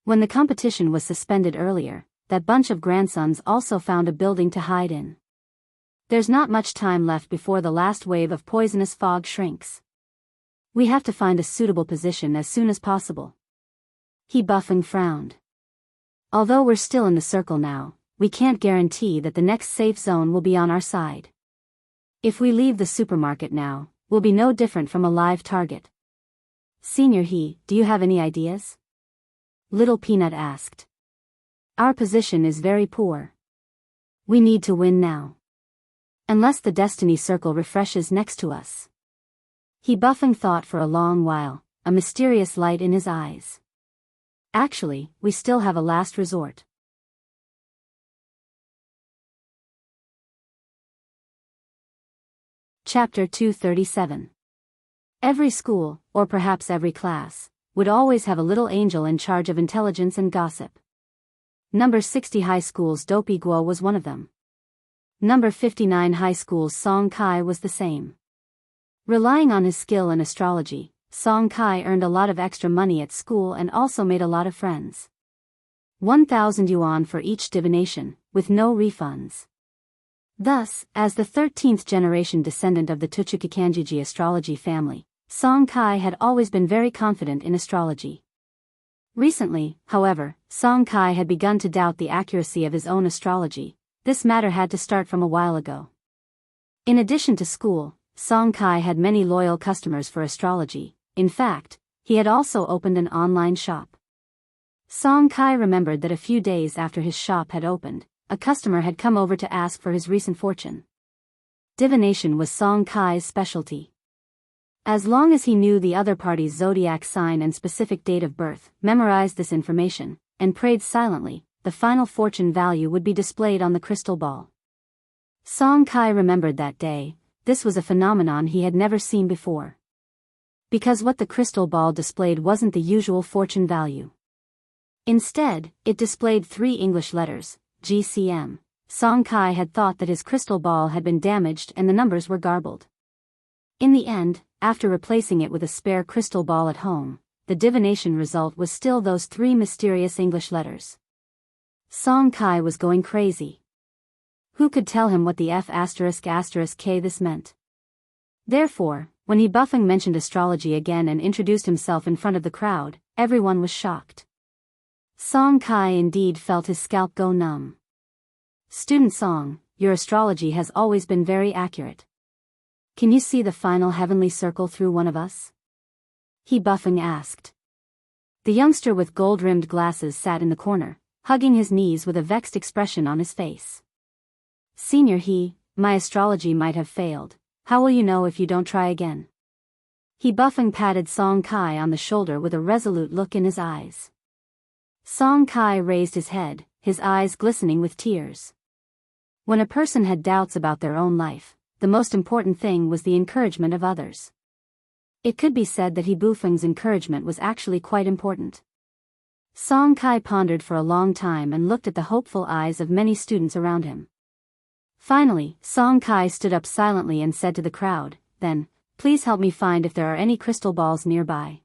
When the competition was suspended earlier, that bunch of grandsons also found a building to hide in. There's not much time left before the last wave of poisonous fog shrinks. We have to find a suitable position as soon as possible. He Buffing frowned. Although we're still in the circle now, we can't guarantee that the next safe zone will be on our side. If we leave the supermarket now, we'll be no different from a live target. Senior He, do you have any ideas? Little Peanut asked. Our position is very poor. We need to win now. Unless the destiny circle refreshes next to us. He Buffing thought for a long while, a mysterious light in his eyes. Actually, we still have a last resort. Chapter 237. Every school, or perhaps every class, would always have a little angel in charge of intelligence and gossip. Number 60 High School's Dopey Guo was one of them. Number 59 High School's Song Kai was the same. Relying on his skill in astrology, Song Kai earned a lot of extra money at school and also made a lot of friends. 1,000 yuan for each divination, with no refunds. Thus, as the 13th generation descendant of the Tuchukikanjiji astrology family, Song Kai had always been very confident in astrology. Recently, however, Song Kai had begun to doubt the accuracy of his own astrology. This matter had to start from a while ago. In addition to school, Song Kai had many loyal customers for astrology. In fact, he had also opened an online shop. Song Kai remembered that a few days after his shop had opened, a customer had come over to ask for his recent fortune. Divination was Song Kai's specialty. As long as he knew the other party's zodiac sign and specific date of birth, memorized this information, and prayed silently, the final fortune value would be displayed on the crystal ball. Song Kai remembered that day. This was a phenomenon he had never seen before. Because what the crystal ball displayed wasn't the usual fortune value. Instead, it displayed 3 English letters, GCM. Song Kai had thought that his crystal ball had been damaged and the numbers were garbled. In the end, after replacing it with a spare crystal ball at home, the divination result was still those 3 mysterious English letters. Song Kai was going crazy. Who could tell him what the F***K this meant? Therefore, when he Buffing mentioned astrology again and introduced himself in front of the crowd, everyone was shocked. Song Kai indeed felt his scalp go numb. Student Song, your astrology has always been very accurate. Can you see the final heavenly circle through one of us? He Buffing asked. The youngster with gold-rimmed glasses sat in the corner, hugging his knees with a vexed expression on his face. Senior my astrology might have failed. How will you know if you don't try again? He Buffing patted Song Kai on the shoulder with a resolute look in his eyes. Song Kai raised his head, his eyes glistening with tears. When a person had doubts about their own life, the most important thing was the encouragement of others. It could be said that he Buffing's encouragement was actually quite important. Song Kai pondered for a long time and looked at the hopeful eyes of many students around him. Finally, Song Kai stood up silently and said to the crowd, "Then, please help me find if there are any crystal balls nearby.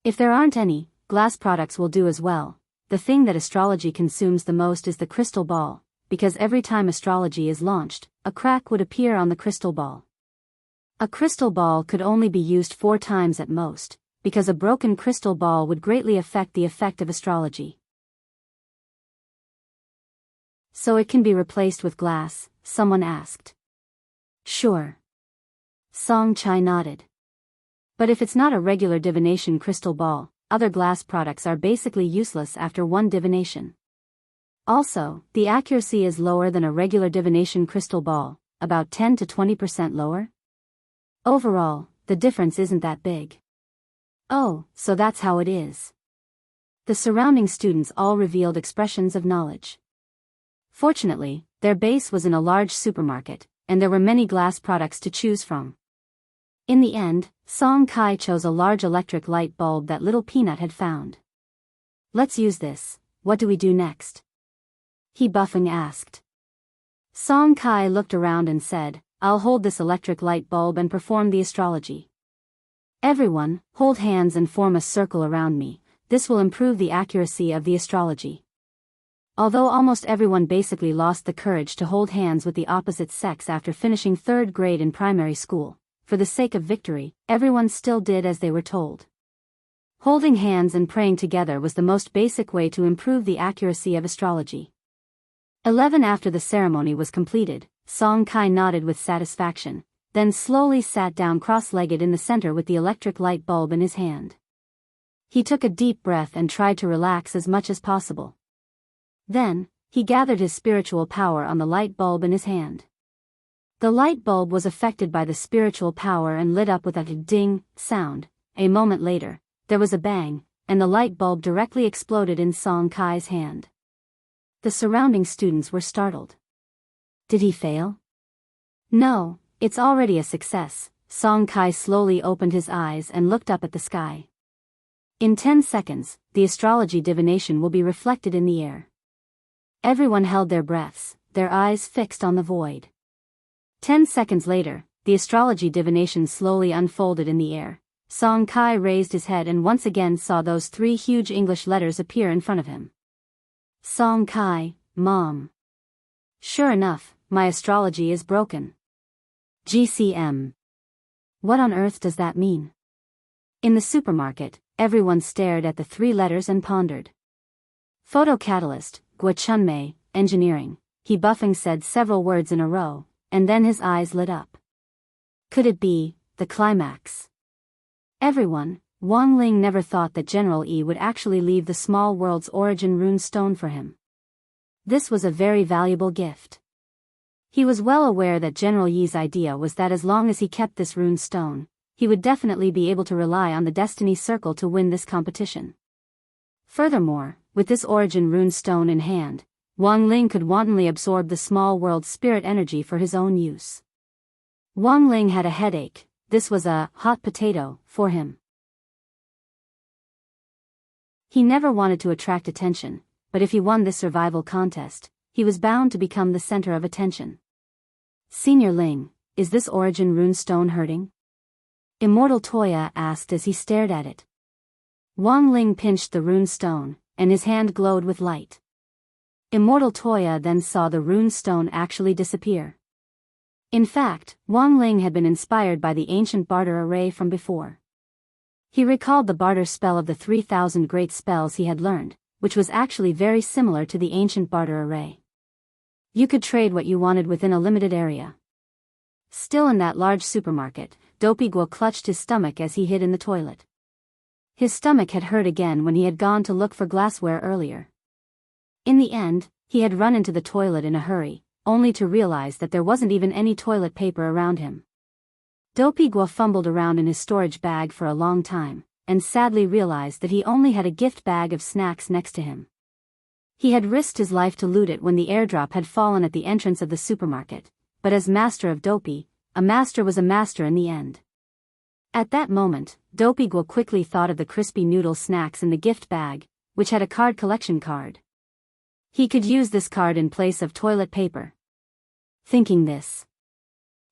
If there aren't any, glass products will do as well. The thing that astrology consumes the most is the crystal ball, because every time astrology is launched, a crack would appear on the crystal ball. A crystal ball could only be used 4 times at most, because a broken crystal ball would greatly affect the effect of astrology. So it can be replaced with glass?" someone asked. "Sure." Song Kai nodded. "But if it's not a regular divination crystal ball, other glass products are basically useless after one divination. Also, the accuracy is lower than a regular divination crystal ball, about 10 to 20% lower. Overall, the difference isn't that big." "Oh, so that's how it is." The surrounding students all revealed expressions of knowledge. Fortunately, their base was in a large supermarket, and there were many glass products to choose from. In the end, Song Kai chose a large electric light bulb that Little Peanut had found. "Let's use this. What do we do next?" he Buffing asked. Song Kai looked around and said, "I'll hold this electric light bulb and perform the astrology. Everyone, hold hands and form a circle around me. This will improve the accuracy of the astrology." Although almost everyone basically lost the courage to hold hands with the opposite sex after finishing 3rd grade in primary school, for the sake of victory, everyone still did as they were told. Holding hands and praying together was the most basic way to improve the accuracy of astrology. 11 After the ceremony was completed, Song Kai nodded with satisfaction, then slowly sat down cross-legged in the center with the electric light bulb in his hand. He took a deep breath and tried to relax as much as possible. Then, he gathered his spiritual power on the light bulb in his hand. The light bulb was affected by the spiritual power and lit up with a ding sound. A moment later, there was a bang, and the light bulb directly exploded in Song Kai's hand. The surrounding students were startled. Did he fail? No, it's already a success. Song Kai slowly opened his eyes and looked up at the sky. In 10 seconds, the astrology divination will be reflected in the air. Everyone held their breaths, their eyes fixed on the void. 10 seconds later, the astrology divination slowly unfolded in the air. Song Kai raised his head and once again saw those 3 huge English letters appear in front of him. Song Kai, Mom. Sure enough, my astrology is broken. GCM. What on earth does that mean? In the supermarket, everyone stared at the 3 letters and pondered. Photocatalyst, Guachunmei, engineering, he Buffing said several words in a row, and then his eyes lit up. Could it be the climax? Everyone, Wang Ling never thought that General Yi would actually leave the small world's origin rune stone for him. This was a very valuable gift. He was well aware that General Yi's idea was that as long as he kept this rune stone, he would definitely be able to rely on the Destiny Circle to win this competition. Furthermore, with this origin rune stone in hand, Wang Ling could wantonly absorb the small world's spirit energy for his own use. Wang Ling had a headache. This was a hot potato for him. He never wanted to attract attention, but if he won this survival contest, he was bound to become the center of attention. Senior Ling, is this origin rune stone hurting? Immortal Toya asked as he stared at it. Wang Ling pinched the rune stone, and his hand glowed with light. Immortal Toya then saw the rune stone actually disappear. In fact, Wang Ling had been inspired by the ancient barter array from before. He recalled the barter spell of the 3,000 great spells he had learned, which was actually very similar to the ancient barter array. You could trade what you wanted within a limited area. Still in that large supermarket, Dopey Guo clutched his stomach as he hid in the toilet. His stomach had hurt again when he had gone to look for glassware earlier. In the end, he had run into the toilet in a hurry, only to realize that there wasn't even any toilet paper around him. Dopey Guo fumbled around in his storage bag for a long time, and sadly realized that he only had a gift bag of snacks next to him. He had risked his life to loot it when the airdrop had fallen at the entrance of the supermarket, but as master of Dopey, a master was a master in the end. At that moment, Dopey Guo quickly thought of the crispy noodle snacks in the gift bag, which had a card collection card. He could use this card in place of toilet paper. Thinking this,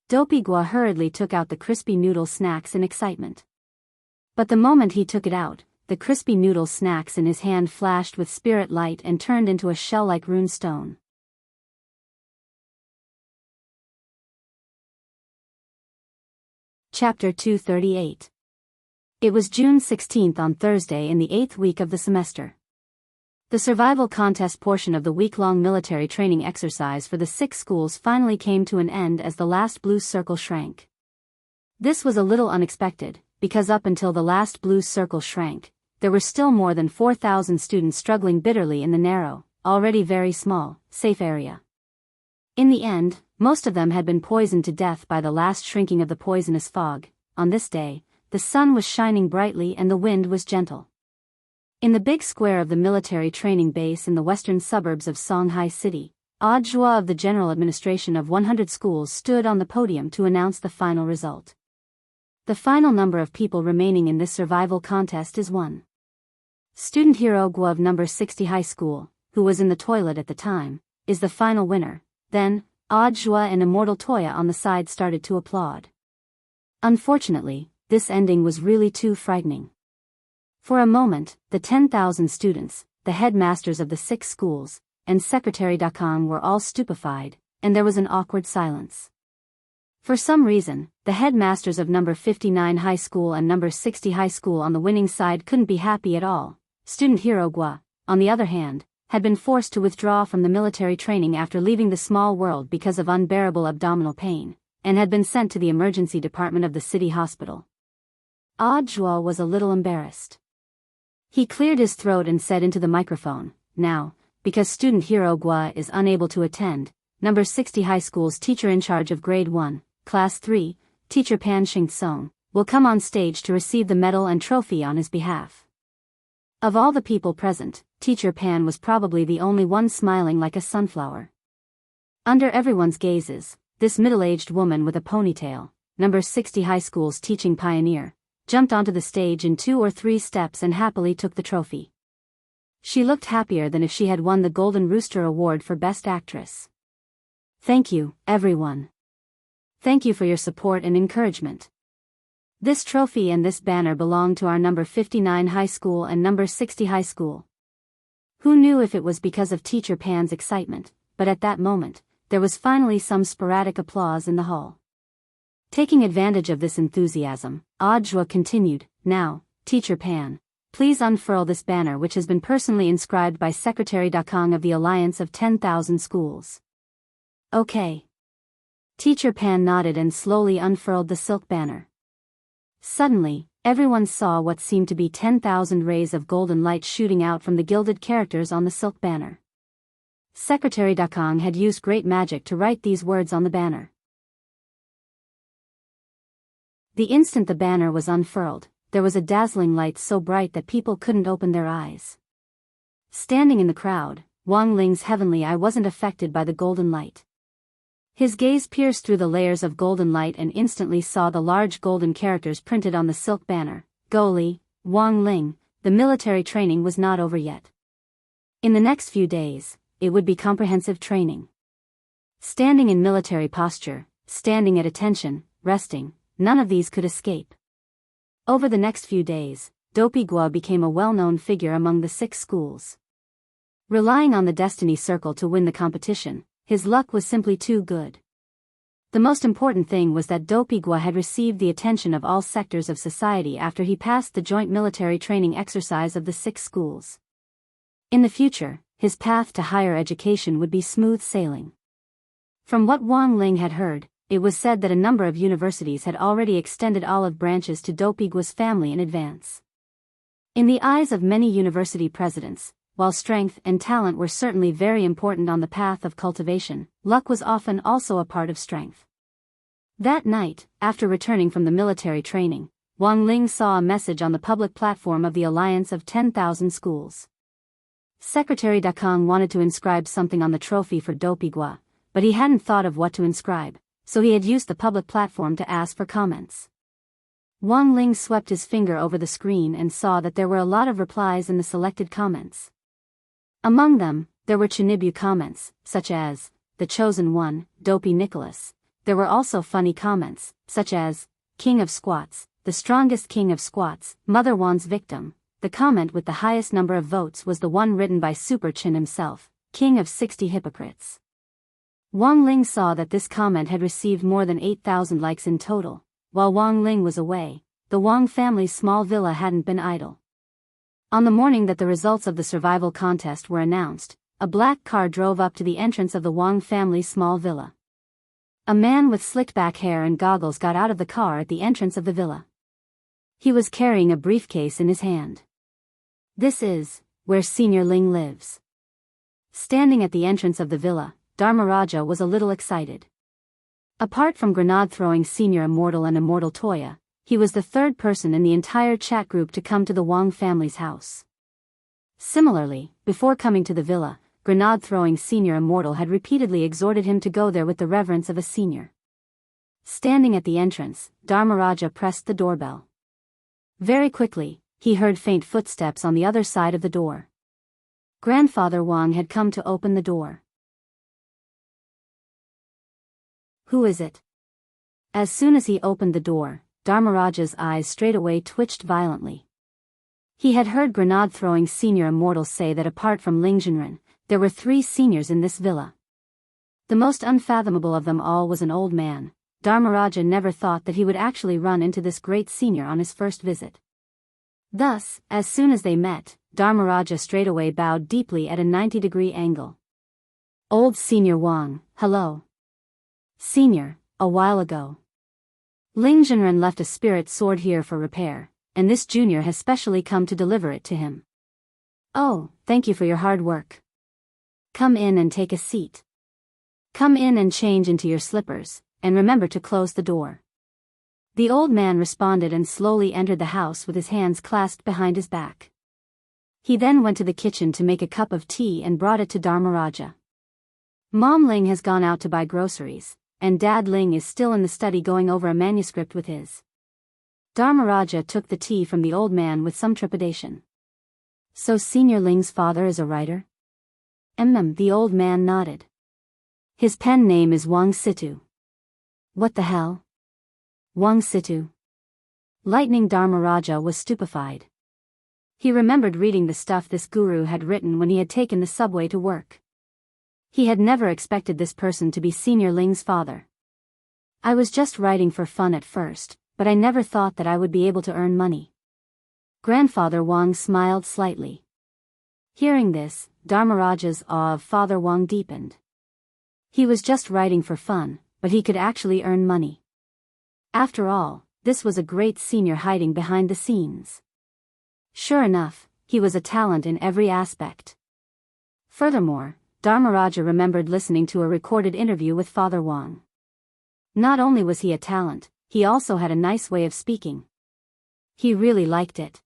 Dopey Guo hurriedly took out the crispy noodle snacks in excitement. But the moment he took it out, the crispy noodle snacks in his hand flashed with spirit light and turned into a shell-like rune stone. Chapter 238. It was June 16th on Thursday in the 8th week of the semester. The survival contest portion of the week-long military training exercise for the 6 schools finally came to an end as the last blue circle shrank. This was a little unexpected, because up until the last blue circle shrank, there were still more than 4,000 students struggling bitterly in the narrow, already very small, safe area. In the end, most of them had been poisoned to death by the last shrinking of the poisonous fog. On this day, the sun was shining brightly and the wind was gentle. In the big square of the military training base in the western suburbs of Songhai City, Audiobook of the General Administration of 100 schools stood on the podium to announce the final result. The final number of people remaining in this survival contest is 1. Student Hero Guo of number 60 high school, who was in the toilet at the time, is the final winner. Then, Audiobook and Immortal Toya on the side started to applaud. Unfortunately, this ending was really too frightening. For a moment, the 10,000 students, the headmasters of the 6 schools, and Secretary Dakan were all stupefied, and there was an awkward silence. For some reason, the headmasters of number 59 high school and number 60 high school on the winning side couldn't be happy at all. Student Hero Guo, on the other hand, had been forced to withdraw from the military training after leaving the small world because of unbearable abdominal pain, and had been sent to the emergency department of the city hospital. Audiobook was a little embarrassed. He cleared his throat and said into the microphone, "Now, because student Hero Guo is unable to attend, number 60 high school's teacher in charge of grade 1, class 3, teacher Pan Xing-song, will come on stage to receive the medal and trophy on his behalf." Of all the people present, teacher Pan was probably the only one smiling like a sunflower. Under everyone's gazes, this middle-aged woman with a ponytail, number 60 high school's teaching pioneer, jumped onto the stage in 2 or 3 steps and happily took the trophy. She looked happier than if she had won the Golden Rooster Award for Best Actress. "Thank you, everyone. Thank you for your support and encouragement. This trophy and this banner belong to our number 59 high school and number 60 high school." Who knew if it was because of teacher Pan's excitement, but at that moment, there was finally some sporadic applause in the hall. Taking advantage of this enthusiasm, Audiobook continued, "Now, teacher Pan, please unfurl this banner which has been personally inscribed by Secretary Dakang of the Alliance of 10,000 Schools." "Okay." Teacher Pan nodded and slowly unfurled the silk banner. Suddenly, everyone saw what seemed to be 10,000 rays of golden light shooting out from the gilded characters on the silk banner. Secretary Dakang had used great magic to write these words on the banner. The instant the banner was unfurled, there was a dazzling light so bright that people couldn't open their eyes. Standing in the crowd, Wang Ling's heavenly eye wasn't affected by the golden light. His gaze pierced through the layers of golden light and instantly saw the large golden characters printed on the silk banner. Goli, Wang Ling, the military training was not over yet. In the next few days, it would be comprehensive training. Standing in military posture, standing at attention, resting, none of these could escape. Over the next few days, Dopey Gua became a well-known figure among the 6 schools. Relying on the destiny circle to win the competition, his luck was simply too good. The most important thing was that Dopey Gua had received the attention of all sectors of society after he passed the joint military training exercise of the 6 schools. In the future, his path to higher education would be smooth sailing. From what Wang Ling had heard, it was said that a number of universities had already extended olive branches to Dopey Gua's family in advance. In the eyes of many university presidents, while strength and talent were certainly very important on the path of cultivation, luck was often also a part of strength. That night, after returning from the military training, Wang Ling saw a message on the public platform of the Alliance of 10,000 Schools. Secretary Dakang wanted to inscribe something on the trophy for Dopey Gua, but he hadn't thought of what to inscribe, so he had used the public platform to ask for comments. Wang Ling swept his finger over the screen and saw that there were a lot of replies in the selected comments. Among them, there were Chinibu comments, such as, "The Chosen One, Dopey Nicholas." There were also funny comments, such as, "King of Squats, the strongest king of squats, Mother Wan's victim." The comment with the highest number of votes was the one written by Super Chin himself, "King of 60 Hypocrites." Wang Ling saw that this comment had received more than 8,000 likes in total. While Wang Ling was away, the Wang family's small villa hadn't been idle. On the morning that the results of the survival contest were announced, a black car drove up to the entrance of the Wang family's small villa. A man with slicked back hair and goggles got out of the car at the entrance of the villa. He was carrying a briefcase in his hand. "This is where Senior Ling lives." Standing at the entrance of the villa, Dharmaraja was a little excited. Apart from grenade-throwing Senior Immortal and Immortal Toya, he was the 3rd person in the entire chat group to come to the Wang family's house. Similarly, before coming to the villa, grenade-throwing Senior Immortal had repeatedly exhorted him to go there with the reverence of a senior. Standing at the entrance, Dharmaraja pressed the doorbell. Very quickly, he heard faint footsteps on the other side of the door. Grandfather Wang had come to open the door. "Who is it?" As soon as he opened the door, Dharmaraja's eyes straightaway twitched violently. He had heard grenade-throwing Senior Immortal say that apart from Ling Jinren, there were 3 seniors in this villa. The most unfathomable of them all was an old man. Dharmaraja never thought that he would actually run into this great senior on his first visit. Thus, as soon as they met, Dharmaraja straightaway bowed deeply at a 90-degree angle. "Old Senior Wang, hello." "Senior, a while ago. Ling Jinren left a spirit sword here for repair, and this junior has specially come to deliver it to him." "Oh, thank you for your hard work. Come in and take a seat. Come in and change into your slippers, and remember to close the door." The old man responded and slowly entered the house with his hands clasped behind his back. He then went to the kitchen to make a cup of tea and brought it to Dharmaraja. Mom Ling has gone out to buy groceries, and Dad Ling is still in the study going over a manuscript with his. Dharmaraja took the tea from the old man with some trepidation. "So Senior Ling's father is a writer?" The old man nodded. "His pen name is Wang Situ." "What the hell? Wang Situ?" Lightning Dharmaraja was stupefied. He remembered reading the stuff this guru had written when he had taken the subway to work. He had never expected this person to be Senior Ling's father. "I was just writing for fun at first, but I never thought that I would be able to earn money." Grandfather Wang smiled slightly. Hearing this, Dharmaraja's awe of Father Wang deepened. He was just writing for fun, but he could actually earn money. After all, this was a great senior hiding behind the scenes. Sure enough, he was a talent in every aspect. Furthermore, Dharmaraja remembered listening to a recorded interview with Father Wang. Not only was he a talent, he also had a nice way of speaking. He really liked it.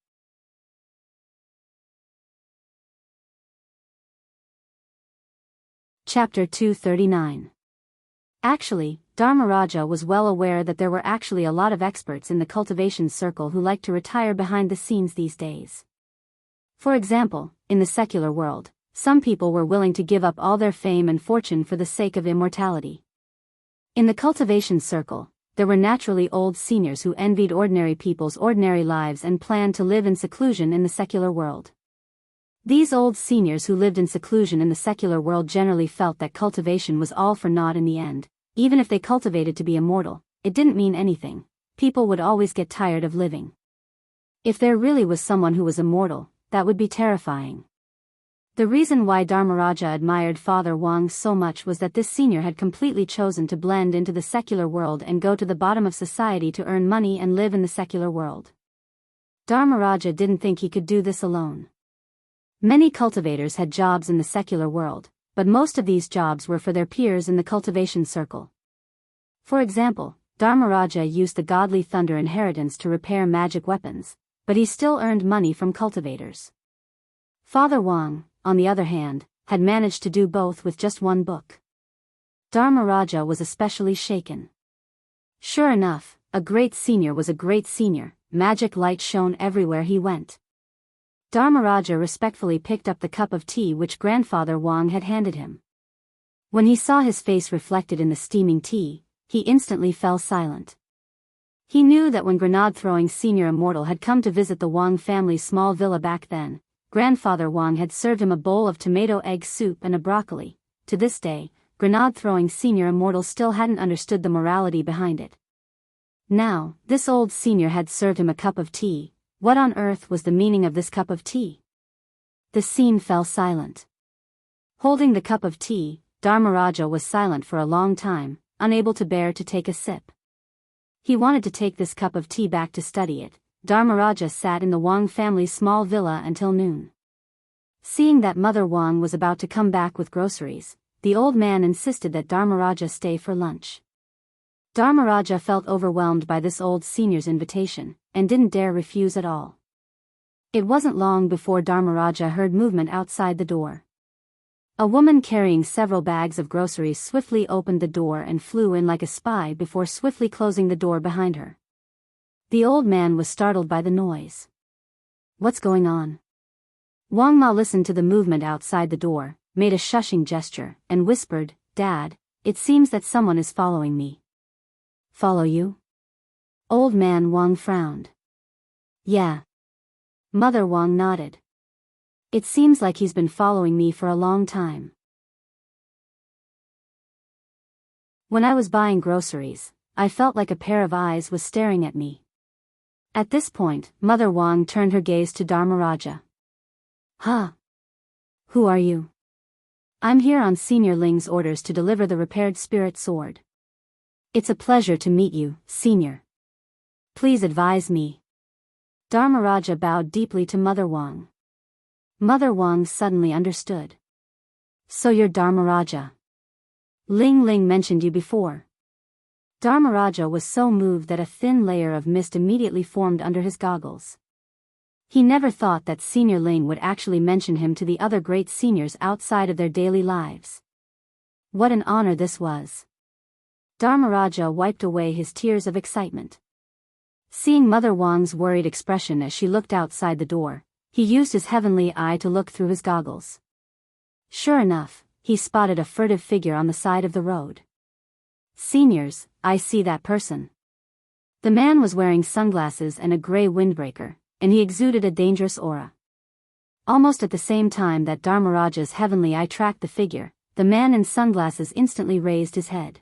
Chapter 239. Actually, Dharmaraja was well aware that there were actually a lot of experts in the cultivation circle who liked to retire behind the scenes these days. For example, in the secular world, some people were willing to give up all their fame and fortune for the sake of immortality. In the cultivation circle, there were naturally old seniors who envied ordinary people's ordinary lives and planned to live in seclusion in the secular world. These old seniors who lived in seclusion in the secular world generally felt that cultivation was all for naught in the end. Even if they cultivated to be immortal, it didn't mean anything. People would always get tired of living. If there really was someone who was immortal, that would be terrifying. The reason why Dharmaraja admired Father Wang so much was that this senior had completely chosen to blend into the secular world and go to the bottom of society to earn money and live in the secular world. Dharmaraja didn't think he could do this alone. Many cultivators had jobs in the secular world, but most of these jobs were for their peers in the cultivation circle. For example, Dharmaraja used the godly thunder inheritance to repair magic weapons, but he still earned money from cultivators. Father Wang, on the other hand, had managed to do both with just one book. Dharmaraja was especially shaken. Sure enough, a great senior was a great senior. Magic light shone everywhere he went. Dharmaraja respectfully picked up the cup of tea which Grandfather Wang had handed him. When he saw his face reflected in the steaming tea, he instantly fell silent. He knew that when grenade-throwing senior immortal had come to visit the Wang family's small villa back then, Grandfather Wang had served him a bowl of tomato egg soup and a broccoli. To this day, grenade-throwing senior immortal still hadn't understood the morality behind it. Now, this old senior had served him a cup of tea. What on earth was the meaning of this cup of tea? The scene fell silent. Holding the cup of tea, Dharmaraja was silent for a long time, unable to bear to take a sip. He wanted to take this cup of tea back to study it. Dharmaraja sat in the Wang family's small villa until noon. Seeing that Mother Wang was about to come back with groceries, the old man insisted that Dharmaraja stay for lunch. Dharmaraja felt overwhelmed by this old senior's invitation, and didn't dare refuse at all. It wasn't long before Dharmaraja heard movement outside the door. A woman carrying several bags of groceries swiftly opened the door and flew in like a spy before swiftly closing the door behind her. The old man was startled by the noise. What's going on? Wang Ma listened to the movement outside the door, made a shushing gesture, and whispered, "Dad, it seems that someone is following me." "Follow you?" Old man Wang frowned. "Yeah." Mother Wang nodded. "It seems like he's been following me for a long time. When I was buying groceries, I felt like a pair of eyes was staring at me." At this point, Mother Wang turned her gaze to Dharmaraja. "Huh? Who are you?" "I'm here on Senior Ling's orders to deliver the repaired spirit sword." "It's a pleasure to meet you, Senior. Please advise me." Dharmaraja bowed deeply to Mother Wang. Mother Wang suddenly understood. "So you're Dharmaraja. Ling mentioned you before." Dharmaraja was so moved that a thin layer of mist immediately formed under his goggles. He never thought that Senior Ling would actually mention him to the other great seniors outside of their daily lives. What an honor this was. Dharmaraja wiped away his tears of excitement. Seeing Mother Wang's worried expression as she looked outside the door, he used his heavenly eye to look through his goggles. Sure enough, he spotted a furtive figure on the side of the road. "Seniors, I see that person." The man was wearing sunglasses and a gray windbreaker, and he exuded a dangerous aura. Almost at the same time that Dharmaraja's heavenly eye tracked the figure, the man in sunglasses instantly raised his head.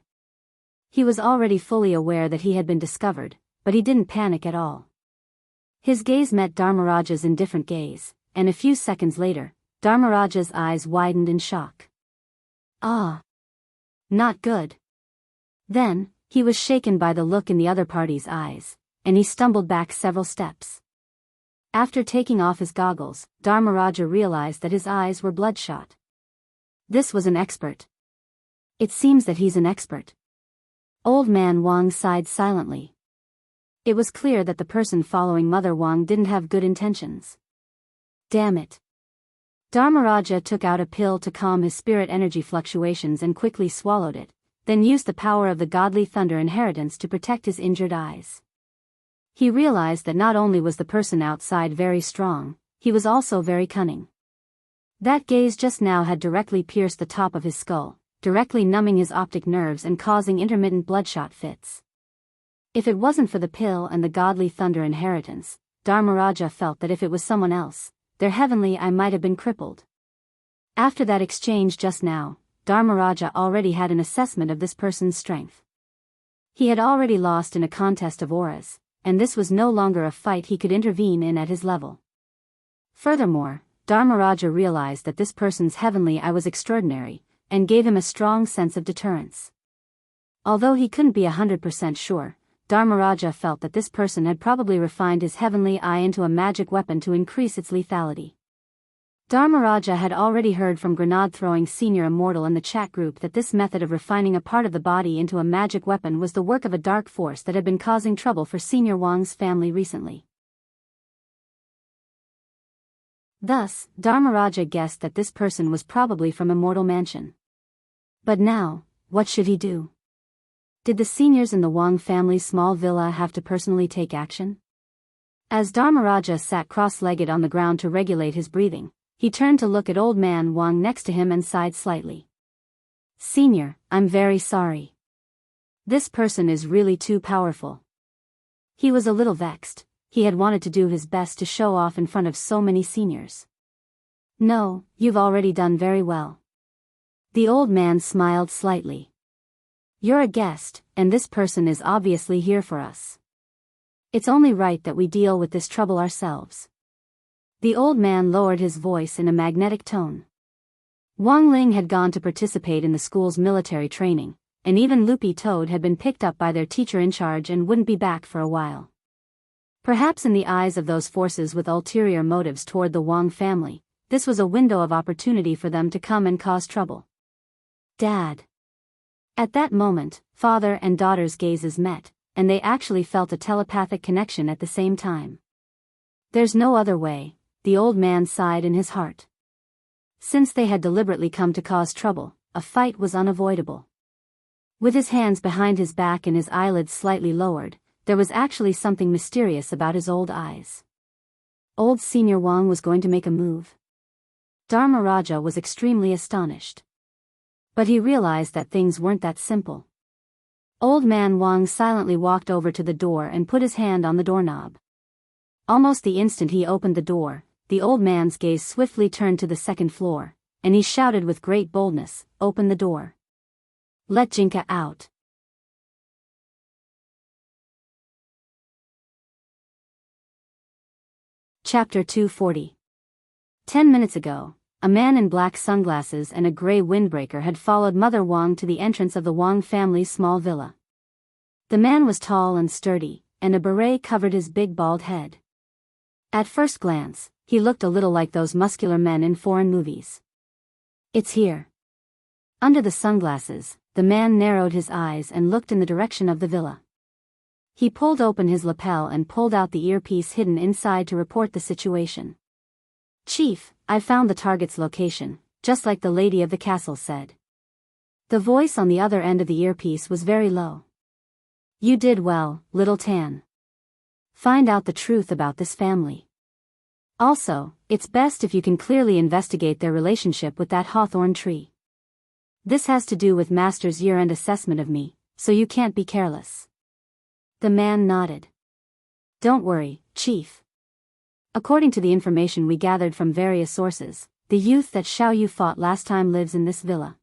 He was already fully aware that he had been discovered, but he didn't panic at all. His gaze met Dharmaraja's indifferent gaze, and a few seconds later, Dharmaraja's eyes widened in shock. "Ah. Not good." Then, he was shaken by the look in the other party's eyes, and he stumbled back several steps. After taking off his goggles, Dharmaraja realized that his eyes were bloodshot. This was an expert. It seems that he's an expert. Old man Wang sighed silently. It was clear that the person following Mother Wang didn't have good intentions. Damn it. Dharmaraja took out a pill to calm his spirit energy fluctuations and quickly swallowed it, then used the power of the godly thunder inheritance to protect his injured eyes. He realized that not only was the person outside very strong, he was also very cunning. That gaze just now had directly pierced the top of his skull, directly numbing his optic nerves and causing intermittent bloodshot fits. If it wasn't for the pill and the godly thunder inheritance, Dharmaraja felt that if it was someone else, their heavenly eye might have been crippled. After that exchange just now, Dharmaraja already had an assessment of this person's strength. He had already lost in a contest of auras, and this was no longer a fight he could intervene in at his level. Furthermore, Dharmaraja realized that this person's heavenly eye was extraordinary, and gave him a strong sense of deterrence. Although he couldn't be 100% sure, Dharmaraja felt that this person had probably refined his heavenly eye into a magic weapon to increase its lethality. Dharmaraja had already heard from grenade-throwing senior immortal in the chat group that this method of refining a part of the body into a magic weapon was the work of a dark force that had been causing trouble for Senior Wang's family recently. Thus, Dharmaraja guessed that this person was probably from Immortal Mansion. But now, what should he do? Did the seniors in the Wang family's small villa have to personally take action? As Dharmaraja sat cross-legged on the ground to regulate his breathing, he turned to look at old man Wang next to him and sighed slightly. "Senior, I'm very sorry. This person is really too powerful." He was a little vexed. He had wanted to do his best to show off in front of so many seniors. "No, you've already done very well." The old man smiled slightly. "You're a guest, and this person is obviously here for us. It's only right that we deal with this trouble ourselves." The old man lowered his voice in a magnetic tone. Wang Ling had gone to participate in the school's military training, and even Loopy Toad had been picked up by their teacher in charge and wouldn't be back for a while. Perhaps in the eyes of those forces with ulterior motives toward the Wang family, this was a window of opportunity for them to come and cause trouble. "Dad." At that moment, father and daughter's gazes met, and they actually felt a telepathic connection at the same time. "There's no other way," the old man sighed in his heart. Since they had deliberately come to cause trouble, a fight was unavoidable. With his hands behind his back and his eyelids slightly lowered, there was actually something mysterious about his old eyes. Old Senior Wang was going to make a move. Dharmaraja was extremely astonished. But he realized that things weren't that simple. Old man Wang silently walked over to the door and put his hand on the doorknob. Almost the instant he opened the door, the old man's gaze swiftly turned to the second floor, and he shouted with great boldness, "Open the door. Let Jinka out." Chapter 240. 10 minutes ago, a man in black sunglasses and a gray windbreaker had followed Mother Wang to the entrance of the Wang family's small villa. The man was tall and sturdy, and a beret covered his big bald head. At first glance, he looked a little like those muscular men in foreign movies. "It's here." Under the sunglasses, the man narrowed his eyes and looked in the direction of the villa. He pulled open his lapel and pulled out the earpiece hidden inside to report the situation. "Chief, I found the target's location, just like the lady of the castle said." The voice on the other end of the earpiece was very low. "You did well, Little Tan. Find out the truth about this family. Also, it's best if you can clearly investigate their relationship with that hawthorn tree. This has to do with Master's year-end assessment of me, so you can't be careless." The man nodded. "Don't worry, Chief. According to the information we gathered from various sources, the youth that Xiao Yu fought last time lives in this villa.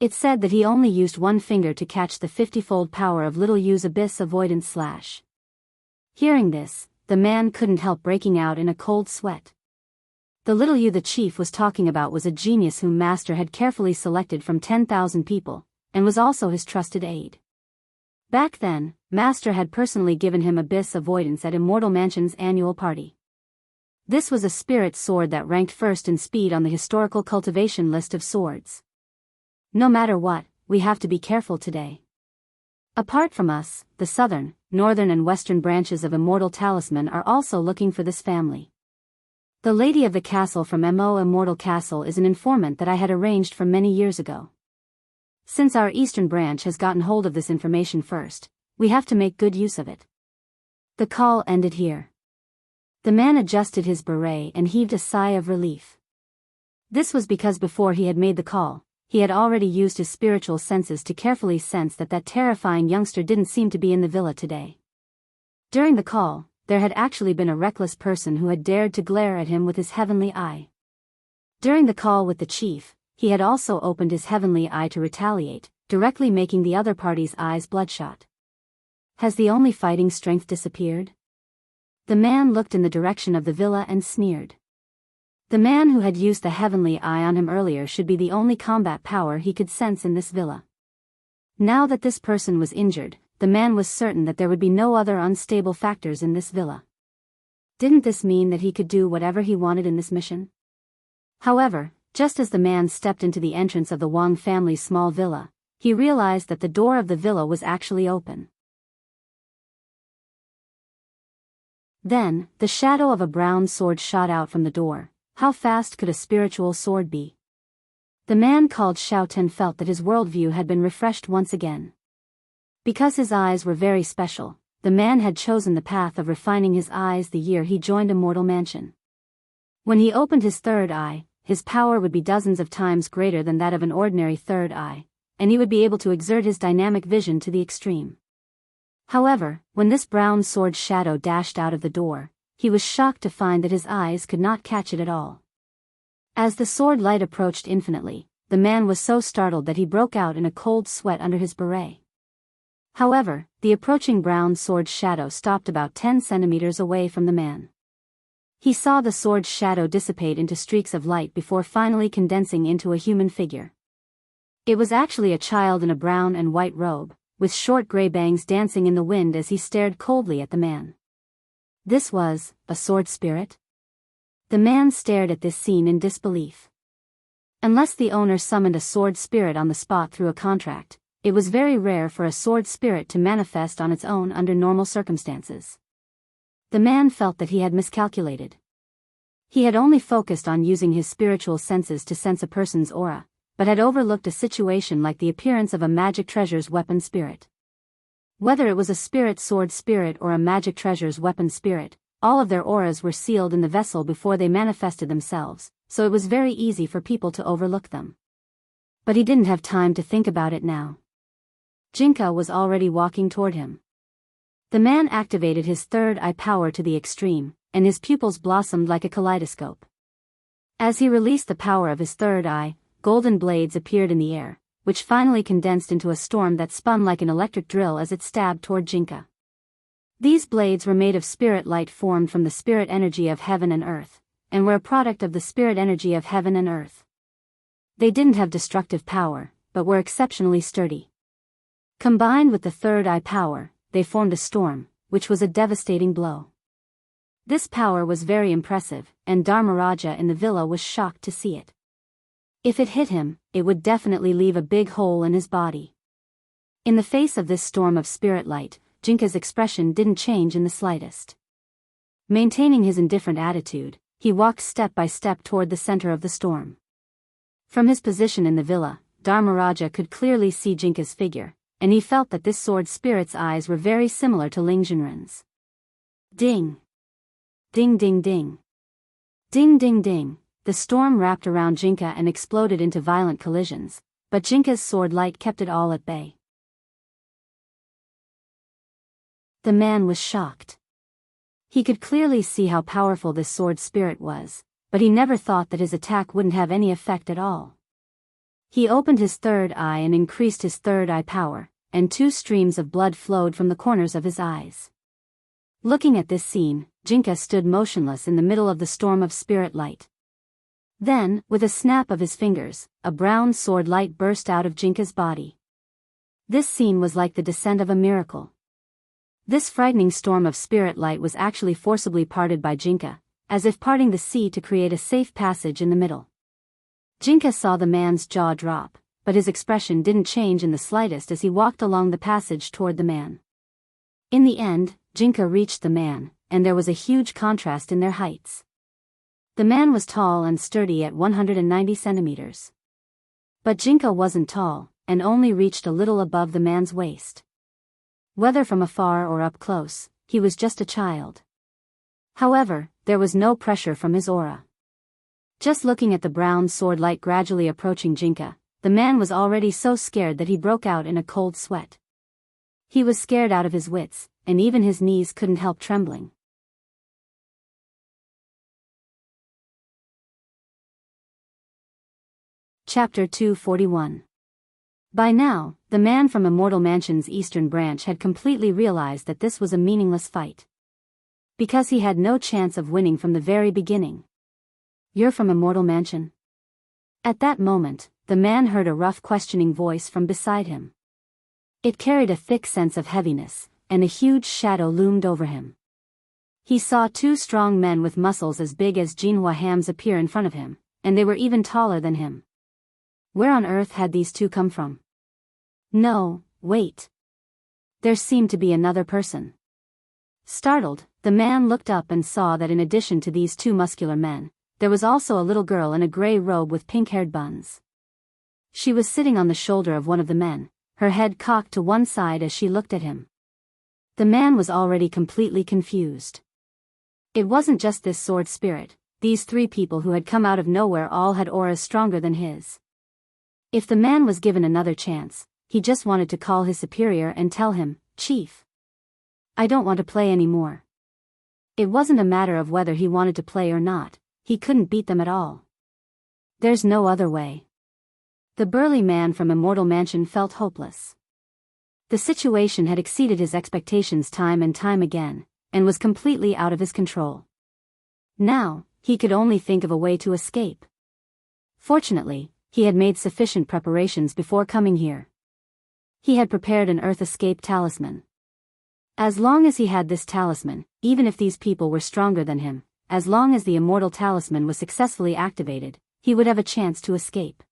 It's said that he only used one finger to catch the 50-fold power of Little Yu's abyss avoidance slash." Hearing this, the man couldn't help breaking out in a cold sweat. The Little Yu the chief was talking about was a genius whom Master had carefully selected from 10,000 people, and was also his trusted aide. Back then, Master had personally given him abyss avoidance at Immortal Mansion's annual party. This was a spirit sword that ranked first in speed on the historical cultivation list of swords. No matter what, we have to be careful today. Apart from us, the southern, northern and western branches of Immortal Talisman are also looking for this family. The lady of the castle from Mo Immortal Castle is an informant that I had arranged for many years ago. Since our eastern branch has gotten hold of this information first, we have to make good use of it. The call ended here. The man adjusted his beret and heaved a sigh of relief. This was because before he had made the call, he had already used his spiritual senses to carefully sense that terrifying youngster didn't seem to be in the villa today. During the call, there had actually been a reckless person who had dared to glare at him with his heavenly eye. During the call with the chief, he had also opened his heavenly eye to retaliate, directly making the other party's eyes bloodshot. Has the only fighting strength disappeared? The man looked in the direction of the villa and sneered. The man who had used the heavenly eye on him earlier should be the only combat power he could sense in this villa. Now that this person was injured, the man was certain that there would be no other unstable factors in this villa. Didn't this mean that he could do whatever he wanted in this mission? However, just as the man stepped into the entrance of the Wang family's small villa, he realized that the door of the villa was actually open. Then, the shadow of a brown sword shot out from the door. How fast could a spiritual sword be? The man called Xiaoten felt that his worldview had been refreshed once again. Because his eyes were very special, the man had chosen the path of refining his eyes the year he joined Immortal Mansion. When he opened his third eye, his power would be dozens of times greater than that of an ordinary third eye, and he would be able to exert his dynamic vision to the extreme. However, when this brown sword shadow dashed out of the door, he was shocked to find that his eyes could not catch it at all. As the sword light approached infinitely, the man was so startled that he broke out in a cold sweat under his beret. However, the approaching brown sword shadow stopped about 10 centimeters away from the man. He saw the sword's shadow dissipate into streaks of light before finally condensing into a human figure. It was actually a child in a brown and white robe, with short gray bangs dancing in the wind as he stared coldly at the man. This was a sword spirit? The man stared at this scene in disbelief. Unless the owner summoned a sword spirit on the spot through a contract, it was very rare for a sword spirit to manifest on its own under normal circumstances. The man felt that he had miscalculated. He had only focused on using his spiritual senses to sense a person's aura, but had overlooked a situation like the appearance of a magic treasure's weapon spirit. Whether it was a spirit sword spirit or a magic treasure's weapon spirit, all of their auras were sealed in the vessel before they manifested themselves, so it was very easy for people to overlook them. But he didn't have time to think about it now. Jinka was already walking toward him. The man activated his third eye power to the extreme, and his pupils blossomed like a kaleidoscope. As he released the power of his third eye, golden blades appeared in the air, which finally condensed into a storm that spun like an electric drill as it stabbed toward Jinka. These blades were made of spirit light formed from the spirit energy of heaven and earth, and were a product of the spirit energy of heaven and earth. They didn't have destructive power, but were exceptionally sturdy. Combined with the third eye power, they formed a storm, which was a devastating blow. This power was very impressive, and Dharmaraja in the villa was shocked to see it. If it hit him, it would definitely leave a big hole in his body. In the face of this storm of spirit light, Jinka's expression didn't change in the slightest. Maintaining his indifferent attitude, he walked step by step toward the center of the storm. From his position in the villa, Dharmaraja could clearly see Jinka's figure, and he felt that this sword spirit's eyes were very similar to Ling Junren's. Ding! Ding ding ding! Ding ding ding! The storm wrapped around Jinka and exploded into violent collisions, but Jinka's sword light kept it all at bay. The man was shocked. He could clearly see how powerful this sword spirit was, but he never thought that his attack wouldn't have any effect at all. He opened his third eye and increased his third eye power, and 2 streams of blood flowed from the corners of his eyes. Looking at this scene, Jinka stood motionless in the middle of the storm of spirit light. Then, with a snap of his fingers, a brown sword light burst out of Jinka's body. This scene was like the descent of a miracle. This frightening storm of spirit light was actually forcibly parted by Jinka, as if parting the sea to create a safe passage in the middle. Jinka saw the man's jaw drop, but his expression didn't change in the slightest as he walked along the passage toward the man. In the end, Jinka reached the man, and there was a huge contrast in their heights. The man was tall and sturdy at 190 centimeters. But Jinka wasn't tall, and only reached a little above the man's waist. Whether from afar or up close, he was just a child. However, there was no pressure from his aura. Just looking at the brown sword light gradually approaching Jinka, the man was already so scared that he broke out in a cold sweat. He was scared out of his wits, and even his knees couldn't help trembling. Chapter 241. By now, the man from Immortal Mansion's eastern branch had completely realized that this was a meaningless fight. Because he had no chance of winning from the very beginning. "You're from Immortal Mansion?" At that moment, the man heard a rough questioning voice from beside him. It carried a thick sense of heaviness, and a huge shadow loomed over him. He saw two strong men with muscles as big as Jinhua hams appear in front of him, and they were even taller than him. Where on earth had these two come from? No, wait. There seemed to be another person. Startled, the man looked up and saw that in addition to these two muscular men, there was also a little girl in a gray robe with pink-haired buns. She was sitting on the shoulder of one of the men, her head cocked to one side as she looked at him. The man was already completely confused. It wasn't just this sword spirit, these three people who had come out of nowhere all had auras stronger than his. If the man was given another chance, he just wanted to call his superior and tell him, "Chief, I don't want to play anymore." It wasn't a matter of whether he wanted to play or not, he couldn't beat them at all. There's no other way. The burly man from Immortal Mansion felt hopeless. The situation had exceeded his expectations time and time again, and was completely out of his control. Now, he could only think of a way to escape. Fortunately, he had made sufficient preparations before coming here. He had prepared an Earth Escape talisman. As long as he had this talisman, even if these people were stronger than him, as long as the immortal talisman was successfully activated, he would have a chance to escape.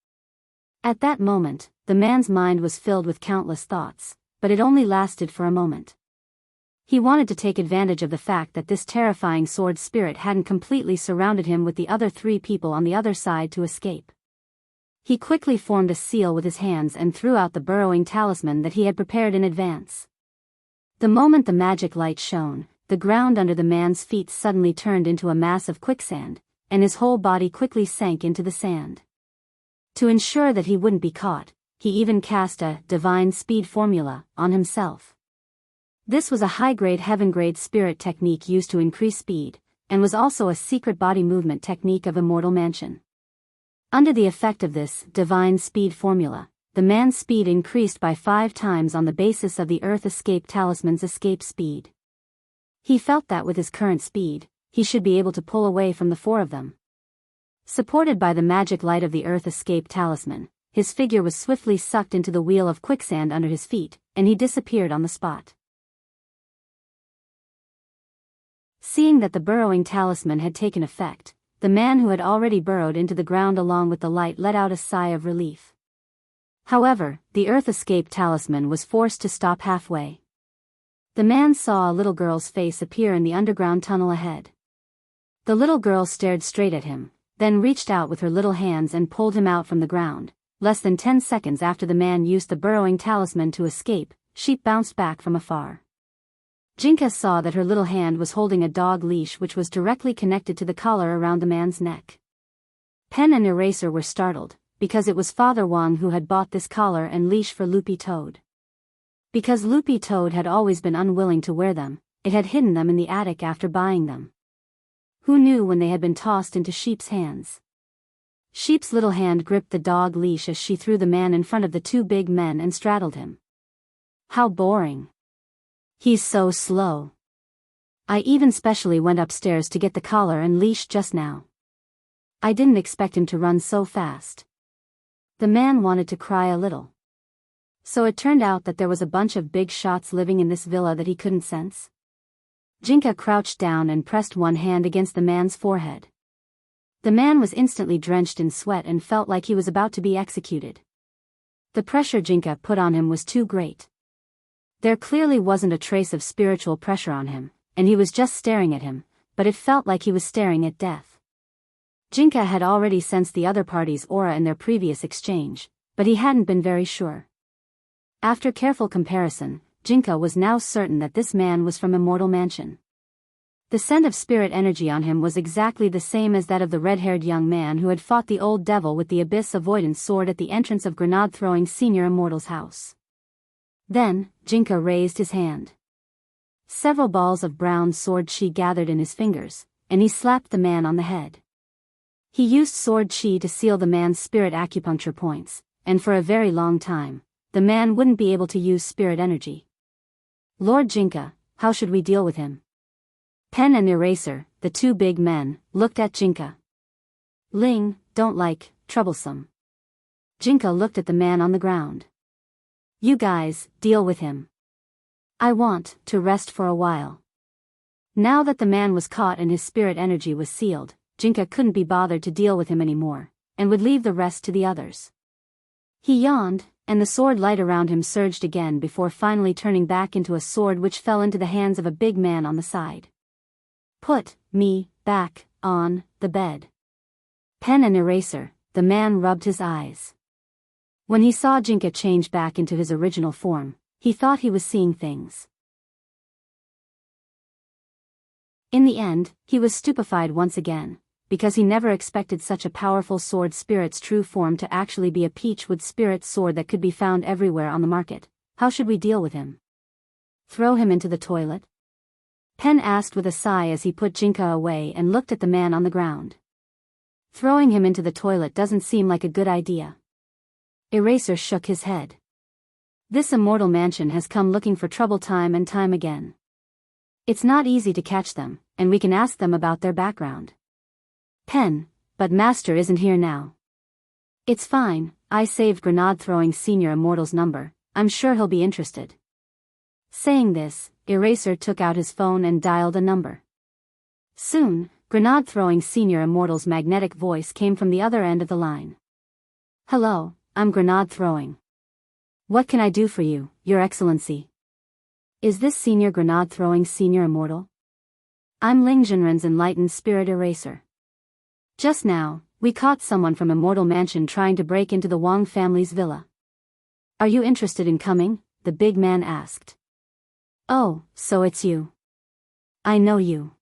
At that moment, the man's mind was filled with countless thoughts, but it only lasted for a moment. He wanted to take advantage of the fact that this terrifying sword spirit hadn't completely surrounded him with the other three people on the other side to escape. He quickly formed a seal with his hands and threw out the burrowing talisman that he had prepared in advance. The moment the magic light shone, the ground under the man's feet suddenly turned into a mass of quicksand, and his whole body quickly sank into the sand. To ensure that he wouldn't be caught, he even cast a divine speed formula on himself. This was a high-grade heaven-grade spirit technique used to increase speed, and was also a secret body movement technique of Immortal Mansion. Under the effect of this divine speed formula, the man's speed increased by 5 times on the basis of the Earth Escape talisman's escape speed. He felt that with his current speed, he should be able to pull away from the 4 of them. Supported by the magic light of the Earth Escape talisman, his figure was swiftly sucked into the wheel of quicksand under his feet, and he disappeared on the spot. Seeing that the burrowing talisman had taken effect, the man who had already burrowed into the ground along with the light let out a sigh of relief. However, the Earth Escape talisman was forced to stop halfway. The man saw a little girl's face appear in the underground tunnel ahead. The little girl stared straight at him, then reached out with her little hands and pulled him out from the ground. Less than 10 seconds after the man used the burrowing talisman to escape, she bounced back from afar. Jinka saw that her little hand was holding a dog leash which was directly connected to the collar around the man's neck. Pen and Eraser were startled, because it was Father Wang who had bought this collar and leash for Loopy Toad. Because Loopy Toad had always been unwilling to wear them, it had hidden them in the attic after buying them. Who knew when they had been tossed into Sheep's hands? Sheep's little hand gripped the dog leash as she threw the man in front of the 2 big men and straddled him. How boring. He's so slow. I even specially went upstairs to get the collar and leash just now. I didn't expect him to run so fast. The man wanted to cry a little. So it turned out that there was a bunch of big shots living in this villa that he couldn't sense. Jinka crouched down and pressed one hand against the man's forehead. The man was instantly drenched in sweat and felt like he was about to be executed. The pressure Jinka put on him was too great. There clearly wasn't a trace of spiritual pressure on him, and he was just staring at him, but it felt like he was staring at death. Jinka had already sensed the other party's aura in their previous exchange, but he hadn't been very sure. After careful comparison, Jinka was now certain that this man was from Immortal Mansion. The scent of spirit energy on him was exactly the same as that of the red-haired young man who had fought the old devil with the abyss avoidance sword at the entrance of grenade-throwing Senior Immortal's house. Then, Jinka raised his hand. Several balls of brown sword chi gathered in his fingers, and he slapped the man on the head. He used sword chi to seal the man's spirit acupuncture points, and for a very long time, the man wouldn't be able to use spirit energy. Lord Jinka, how should we deal with him? Pen and Eraser, the two big men, looked at Jinka. Ling, don't like, troublesome. Jinka looked at the man on the ground. You guys, deal with him. I want to rest for a while. Now that the man was caught and his spirit energy was sealed, Jinka couldn't be bothered to deal with him anymore, and would leave the rest to the others. He yawned, and the sword light around him surged again before finally turning back into a sword which fell into the hands of a big man on the side. Put me back on the bed. Pen and Eraser, the man rubbed his eyes. When he saw Jinka change back into his original form, he thought he was seeing things. In the end, he was stupefied once again, because he never expected such a powerful sword spirit's true form to actually be a peachwood spirit sword that could be found everywhere on the market. How should we deal with him? Throw him into the toilet? Pen asked with a sigh as he put Jinka away and looked at the man on the ground. Throwing him into the toilet doesn't seem like a good idea. Eraser shook his head. This Immortal Mansion has come looking for trouble time and time again. It's not easy to catch them, and we can ask them about their background. Pen, but Master isn't here now. It's fine, I saved grenade-throwing Senior Immortal's number, I'm sure he'll be interested. Saying this, Eraser took out his phone and dialed a number. Soon, grenade-throwing Senior Immortal's magnetic voice came from the other end of the line. Hello, I'm grenade-throwing. What can I do for you, Your Excellency? Is this Senior Grenade-throwing Senior Immortal? I'm Ling Jinren's enlightened spirit Eraser. Just now, we caught someone from Immortal Mansion trying to break into the Wang family's villa. Are you interested in coming? The big man asked. Oh, so it's you. I know you.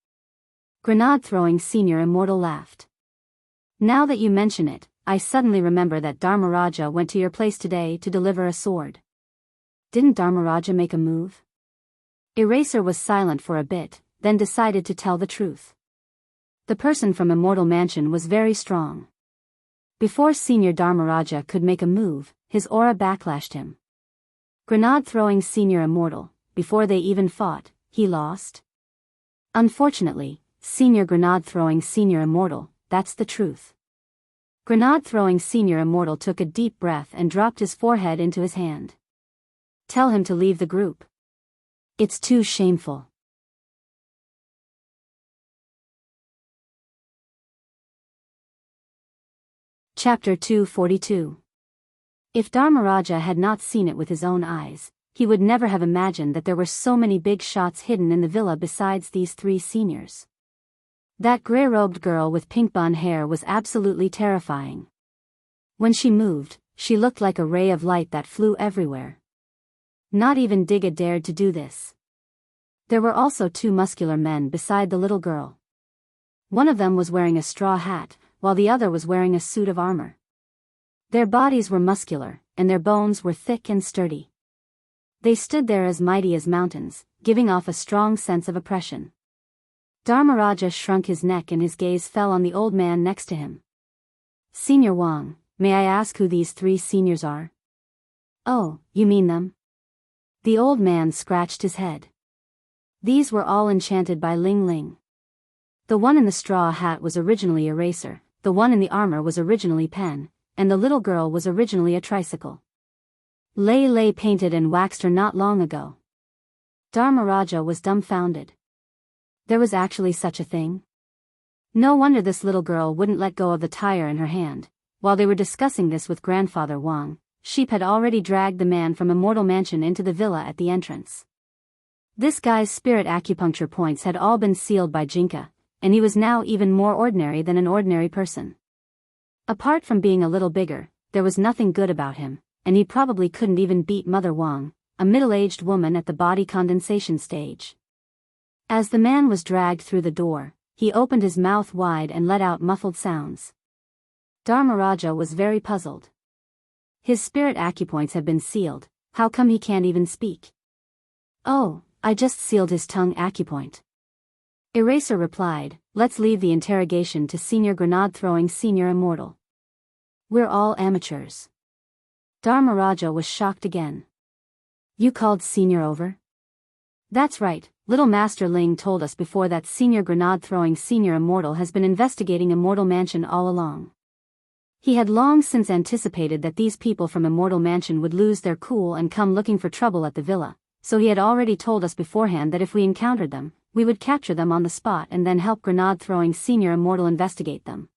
Grenade-throwing Senior Immortal laughed. Now that you mention it, I suddenly remember that Dharmaraja went to your place today to deliver a sword. Didn't Dharmaraja make a move? Eraser was silent for a bit, then decided to tell the truth. The person from Immortal Mansion was very strong. Before Senior Dharmaraja could make a move, his aura backlashed him. Grenade-throwing Senior Immortal, before they even fought, he lost. Unfortunately, Senior Grenade-throwing Senior Immortal, that's the truth. Grenade-throwing Senior Immortal took a deep breath and dropped his forehead into his hand. Tell him to leave the group. It's too shameful. Chapter 242. If Dharmaraja had not seen it with his own eyes, he would never have imagined that there were so many big shots hidden in the villa besides these three seniors. That grey-robed girl with pink bun hair was absolutely terrifying. When she moved, she looked like a ray of light that flew everywhere. Not even Digga dared to do this. There were also two muscular men beside the little girl. One of them was wearing a straw hat, while the other was wearing a suit of armor. Their bodies were muscular, and their bones were thick and sturdy. They stood there as mighty as mountains, giving off a strong sense of oppression. Dharmaraja shrunk his neck and his gaze fell on the old man next to him. Senior Wang, may I ask who these three seniors are? Oh, you mean them? The old man scratched his head. These were all enchanted by Ling Ling. The one in the straw hat was originally Eraser, the one in the armor was originally Pen, and the little girl was originally a tricycle. Lei painted and waxed her not long ago. Dharmaraja was dumbfounded. There was actually such a thing? No wonder this little girl wouldn't let go of the tire in her hand. While they were discussing this with Grandfather Wang, Sheep had already dragged the man from Immortal Mansion into the villa at the entrance. This guy's spirit acupuncture points had all been sealed by Jinka, and he was now even more ordinary than an ordinary person. Apart from being a little bigger, there was nothing good about him, and he probably couldn't even beat Mother Wang, a middle-aged woman at the body condensation stage. As the man was dragged through the door, he opened his mouth wide and let out muffled sounds. Dharmaraja was very puzzled. His spirit acupoints have been sealed, how come he can't even speak? Oh, I just sealed his tongue acupoint. Eraser replied, let's leave the interrogation to Senior Grenade-throwing Senior Immortal. We're all amateurs. Dharmaraja was shocked again. You called Senior over? That's right, Little Master Ling told us before that Senior Grenade-throwing Senior Immortal has been investigating Immortal Mansion all along. He had long since anticipated that these people from Immortal Mansion would lose their cool and come looking for trouble at the villa, so he had already told us beforehand that if we encountered them, we would capture them on the spot and then help Grenade-throwing Senior Immortal investigate them.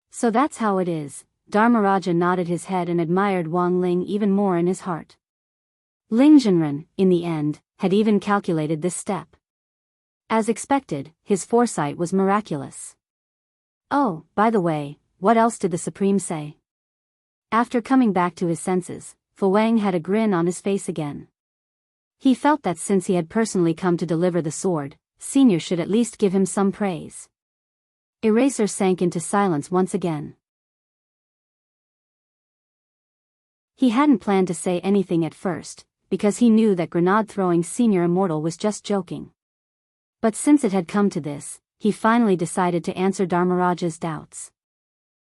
So that's how it is. Dharmaraja nodded his head and admired Wang Ling even more in his heart. Ling Zhenren, in the end, had even calculated this step. As expected, his foresight was miraculous. Oh, by the way, what else did the Supreme say? After coming back to his senses, Fu Wang had a grin on his face again. He felt that since he had personally come to deliver the sword, Senior should at least give him some praise. Eraser sank into silence once again. He hadn't planned to say anything at first, because he knew that Grenade-throwing Senior Immortal was just joking. But since it had come to this, he finally decided to answer Dharmaraja's doubts.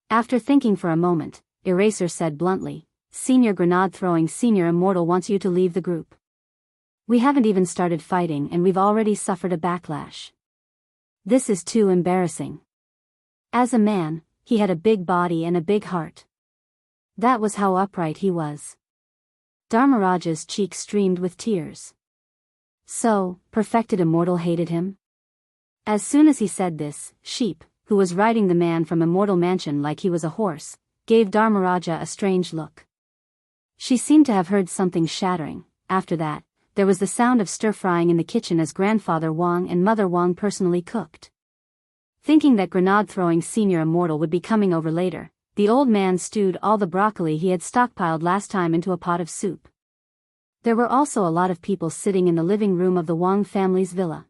After thinking for a moment, Eraser said bluntly, Senior Grenade-throwing Senior Immortal wants you to leave the group. We haven't even started fighting and we've already suffered a backlash. This is too embarrassing. As a man, he had a big body and a big heart. That was how upright he was. Dharmaraja's cheeks streamed with tears. So, Perfected Immortal hated him? As soon as he said this, Sheep, who was riding the man from Immortal Mansion like he was a horse, gave Dharmaraja a strange look. She seemed to have heard something shattering. After that, there was the sound of stir-frying in the kitchen as Grandfather Wang and Mother Wang personally cooked. Thinking that Grenade-throwing Senior Immortal would be coming over later, the old man stewed all the broccoli he had stockpiled last time into a pot of soup. There were also a lot of people sitting in the living room of the Wang family's villa.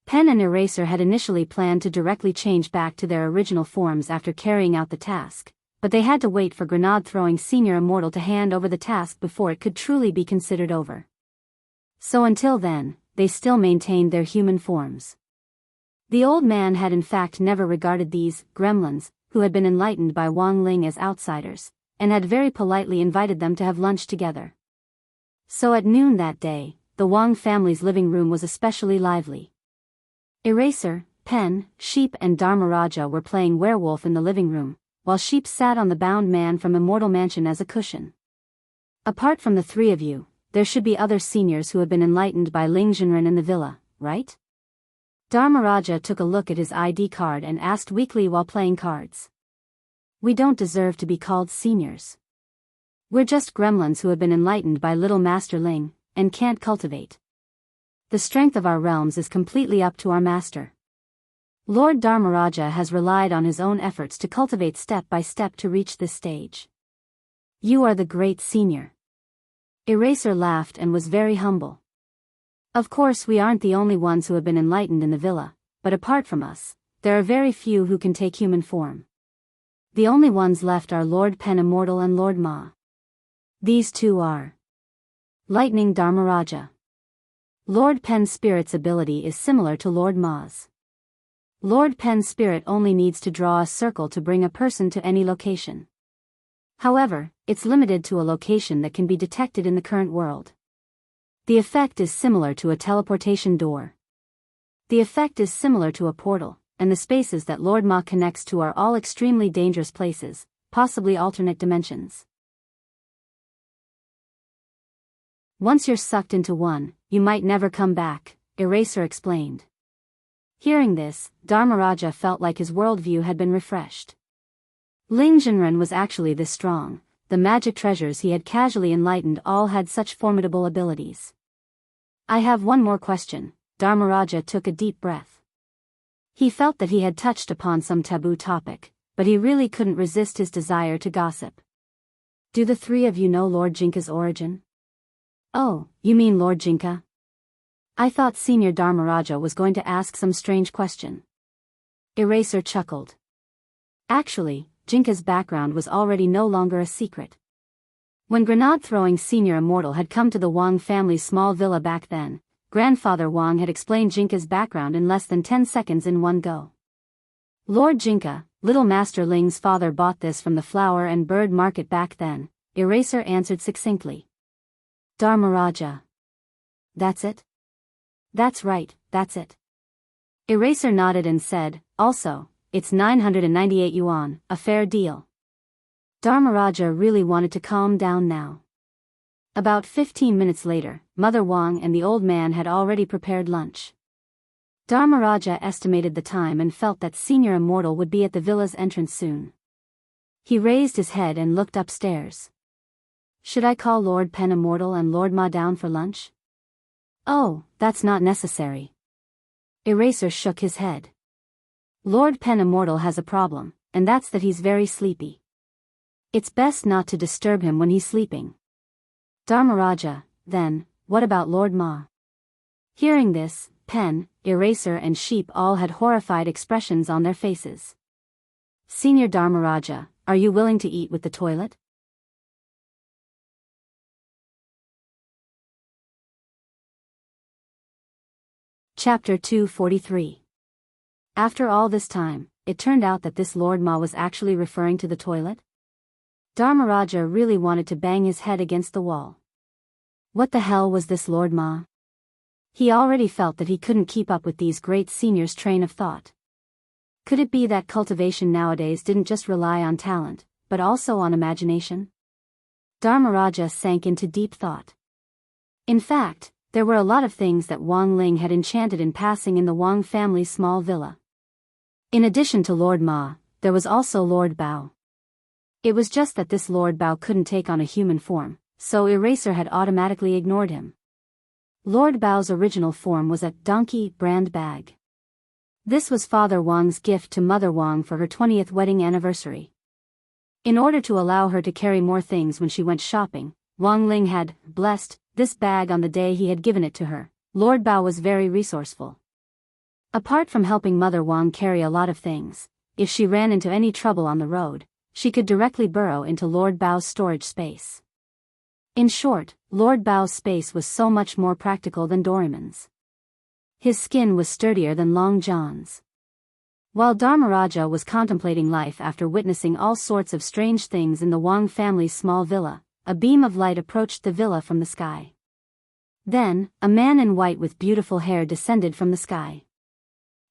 Pen and Eraser had initially planned to directly change back to their original forms after carrying out the task, but they had to wait for Grenade-throwing Senior Immortal to hand over the task before it could truly be considered over. So until then, they still maintained their human forms. The old man had in fact never regarded these gremlins, who had been enlightened by Wang Ling as outsiders, and had very politely invited them to have lunch together. So at noon that day, the Wang family's living room was especially lively. Eraser, Pen, Sheep and Dharmaraja were playing werewolf in the living room, while Sheep sat on the bound man from Immortal Mansion as a cushion. Apart from the three of you, there should be other seniors who have been enlightened by Ling Zhenren in the villa, right? Dharmaraja took a look at his ID card and asked weakly while playing cards. We don't deserve to be called seniors. We're just gremlins who have been enlightened by Little Master Ling, and can't cultivate. The strength of our realms is completely up to our master. Lord Dharmaraja has relied on his own efforts to cultivate step by step to reach this stage. You are the great senior. Eraser laughed and was very humble. Of course we aren't the only ones who have been enlightened in the villa, but apart from us, there are very few who can take human form. The only ones left are Lord Pen Immortal and Lord Ma. These two are Lightning Dharmaraja. Lord Pen's spirit's ability is similar to Lord Ma's. Lord Pen's spirit only needs to draw a circle to bring a person to any location. However, it's limited to a location that can be detected in the current world. The effect is similar to a teleportation door. The effect is similar to a portal, and the spaces that Lord Ma connects to are all extremely dangerous places, possibly alternate dimensions. Once you're sucked into one, you might never come back, Eraser explained. Hearing this, Dharmaraja felt like his worldview had been refreshed. Ling Zhenren was actually this strong. The magic treasures he had casually enlightened all had such formidable abilities. I have one more question. Dharmaraja took a deep breath. He felt that he had touched upon some taboo topic, but he really couldn't resist his desire to gossip. Do the three of you know Lord Jinka's origin? Oh, you mean Lord Jinka? I thought Senior Dharmaraja was going to ask some strange question. Eraser chuckled. Actually, Jinka's background was already no longer a secret. When grenade-throwing Senior Immortal had come to the Wang family's small villa back then, Grandfather Wang had explained Jinka's background in less than 10 seconds in one go. Lord Jinka, Little Master Ling's father, bought this from the flower and bird market back then, Eraser answered succinctly. Dharmaraja. That's it? That's right, that's it. Eraser nodded and said, also, it's 998 yuan, a fair deal. Dharmaraja really wanted to calm down now. About 15 minutes later, Mother Wang and the old man had already prepared lunch. Dharmaraja estimated the time and felt that Senior Immortal would be at the villa's entrance soon. He raised his head and looked upstairs. Should I call Lord Pen Immortal and Lord Ma down for lunch? Oh, that's not necessary. Eraser shook his head. Lord Pen Immortal has a problem, and that's that he's very sleepy. It's best not to disturb him when he's sleeping. Dharmaraja, then, what about Lord Ma? Hearing this, Pen, Eraser and Sheep all had horrified expressions on their faces. Senior Dharmaraja, are you willing to eat with the toilet? Chapter 243. After all this time, it turned out that this Lord Ma was actually referring to the toilet. Dharmaraja really wanted to bang his head against the wall. What the hell was this Lord Ma? He already felt that he couldn't keep up with these great seniors' train of thought. Could it be that cultivation nowadays didn't just rely on talent, but also on imagination? Dharmaraja sank into deep thought. In fact, there were a lot of things that Wang Ling had enchanted in passing in the Wang family's small villa. In addition to Lord Ma, there was also Lord Bao. It was just that this Lord Bao couldn't take on a human form, so Eraser had automatically ignored him. Lord Bao's original form was a donkey brand bag. This was Father Wang's gift to Mother Wang for her 20th wedding anniversary. In order to allow her to carry more things when she went shopping, Wang Ling had blessed this bag on the day he had given it to her. Lord Bao was very resourceful. Apart from helping Mother Wang carry a lot of things, if she ran into any trouble on the road, she could directly burrow into Lord Bao's storage space. In short, Lord Bao's space was so much more practical than Doraemon's. His skin was sturdier than Long John's. While Dharmaraja was contemplating life after witnessing all sorts of strange things in the Wang family's small villa, a beam of light approached the villa from the sky. Then, a man in white with beautiful hair descended from the sky.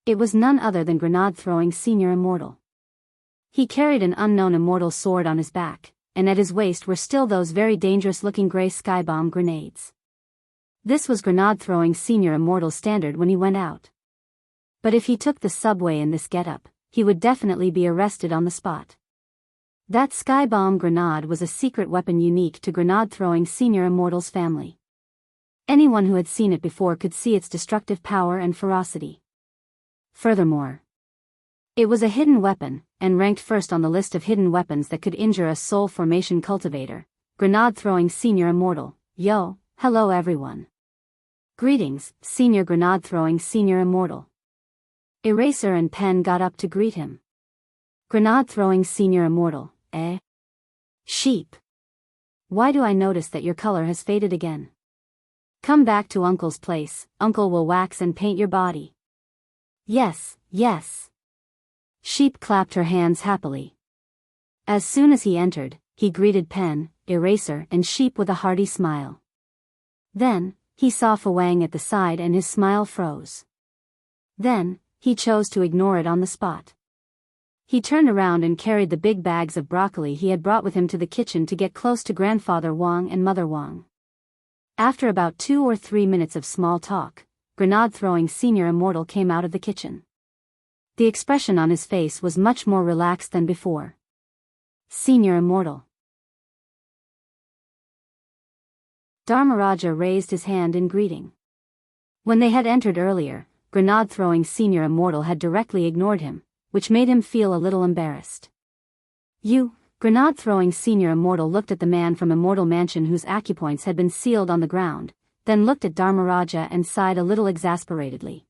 It was none other than grenade-throwing Senior Immortal. He carried an unknown immortal sword on his back, and at his waist were still those very dangerous-looking gray skybomb grenades. This was grenade-throwing Senior Immortal's standard when he went out. But if he took the subway in this getup, he would definitely be arrested on the spot. That skybomb grenade was a secret weapon unique to grenade-throwing Senior Immortal's family. Anyone who had seen it before could see its destructive power and ferocity. Furthermore, it was a hidden weapon, and ranked first on the list of hidden weapons that could injure a soul formation cultivator. Grenade-throwing Senior Immortal. Yo, hello everyone. Greetings, Senior Grenade-throwing Senior Immortal. Eraser and Pen got up to greet him. Grenade-throwing Senior Immortal, eh? Sheep. Why do I notice that your color has faded again? Come back to Uncle's place, Uncle will wax and paint your body. Yes, yes. Sheep clapped her hands happily. As soon as he entered, he greeted Pen, Eraser and Sheep with a hearty smile. Then, he saw Fawang at the side and his smile froze. Then, he chose to ignore it on the spot. He turned around and carried the big bags of broccoli he had brought with him to the kitchen to get close to Grandfather Wang and Mother Wang. After about 2 or 3 minutes of small talk, grenade-throwing Senior Immortal came out of the kitchen. The expression on his face was much more relaxed than before. Senior Immortal. Dharmaraja raised his hand in greeting. When they had entered earlier, grenade-throwing senior immortal had directly ignored him, which made him feel a little embarrassed. "You," grenade-throwing senior immortal looked at the man from Immortal Mansion whose acupoints had been sealed on the ground, then looked at Dharmaraja and sighed a little exasperatedly.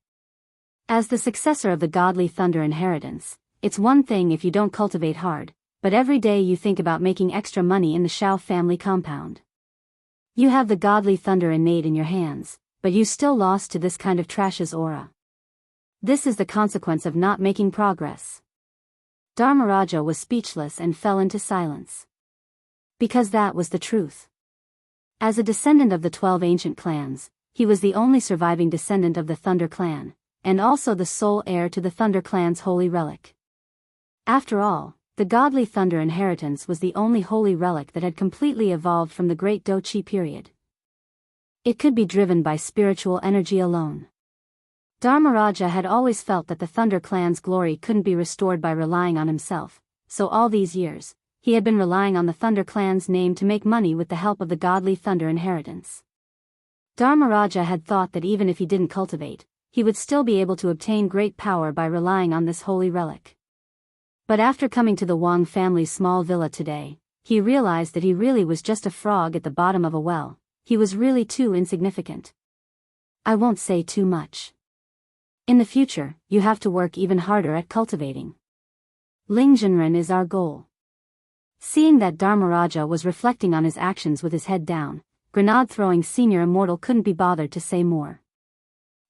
As the successor of the godly thunder inheritance, it's one thing if you don't cultivate hard, but every day you think about making extra money in the Shao family compound. You have the godly thunder innate in your hands, but you still lost to this kind of trash's aura. This is the consequence of not making progress." Dharmaraja was speechless and fell into silence. Because that was the truth. As a descendant of the 12 ancient clans, he was the only surviving descendant of the Thunder clan, and also the sole heir to the Thunder clan's holy relic. After all, the godly Thunder inheritance was the only holy relic that had completely evolved from the Great Dochi period. It could be driven by spiritual energy alone. Dharmaraja had always felt that the Thunder clan's glory couldn't be restored by relying on himself, so all these years, he had been relying on the Thunder clan's name to make money with the help of the godly Thunder inheritance. Dharmaraja had thought that even if he didn't cultivate, he would still be able to obtain great power by relying on this holy relic. But after coming to the Wang family's small villa today, he realized that he really was just a frog at the bottom of a well. He was really too insignificant. I won't say too much. In the future, you have to work even harder at cultivating. Lingzhenren is our goal. Seeing that Dharmaraja was reflecting on his actions with his head down, grenade-throwing senior immortal couldn't be bothered to say more.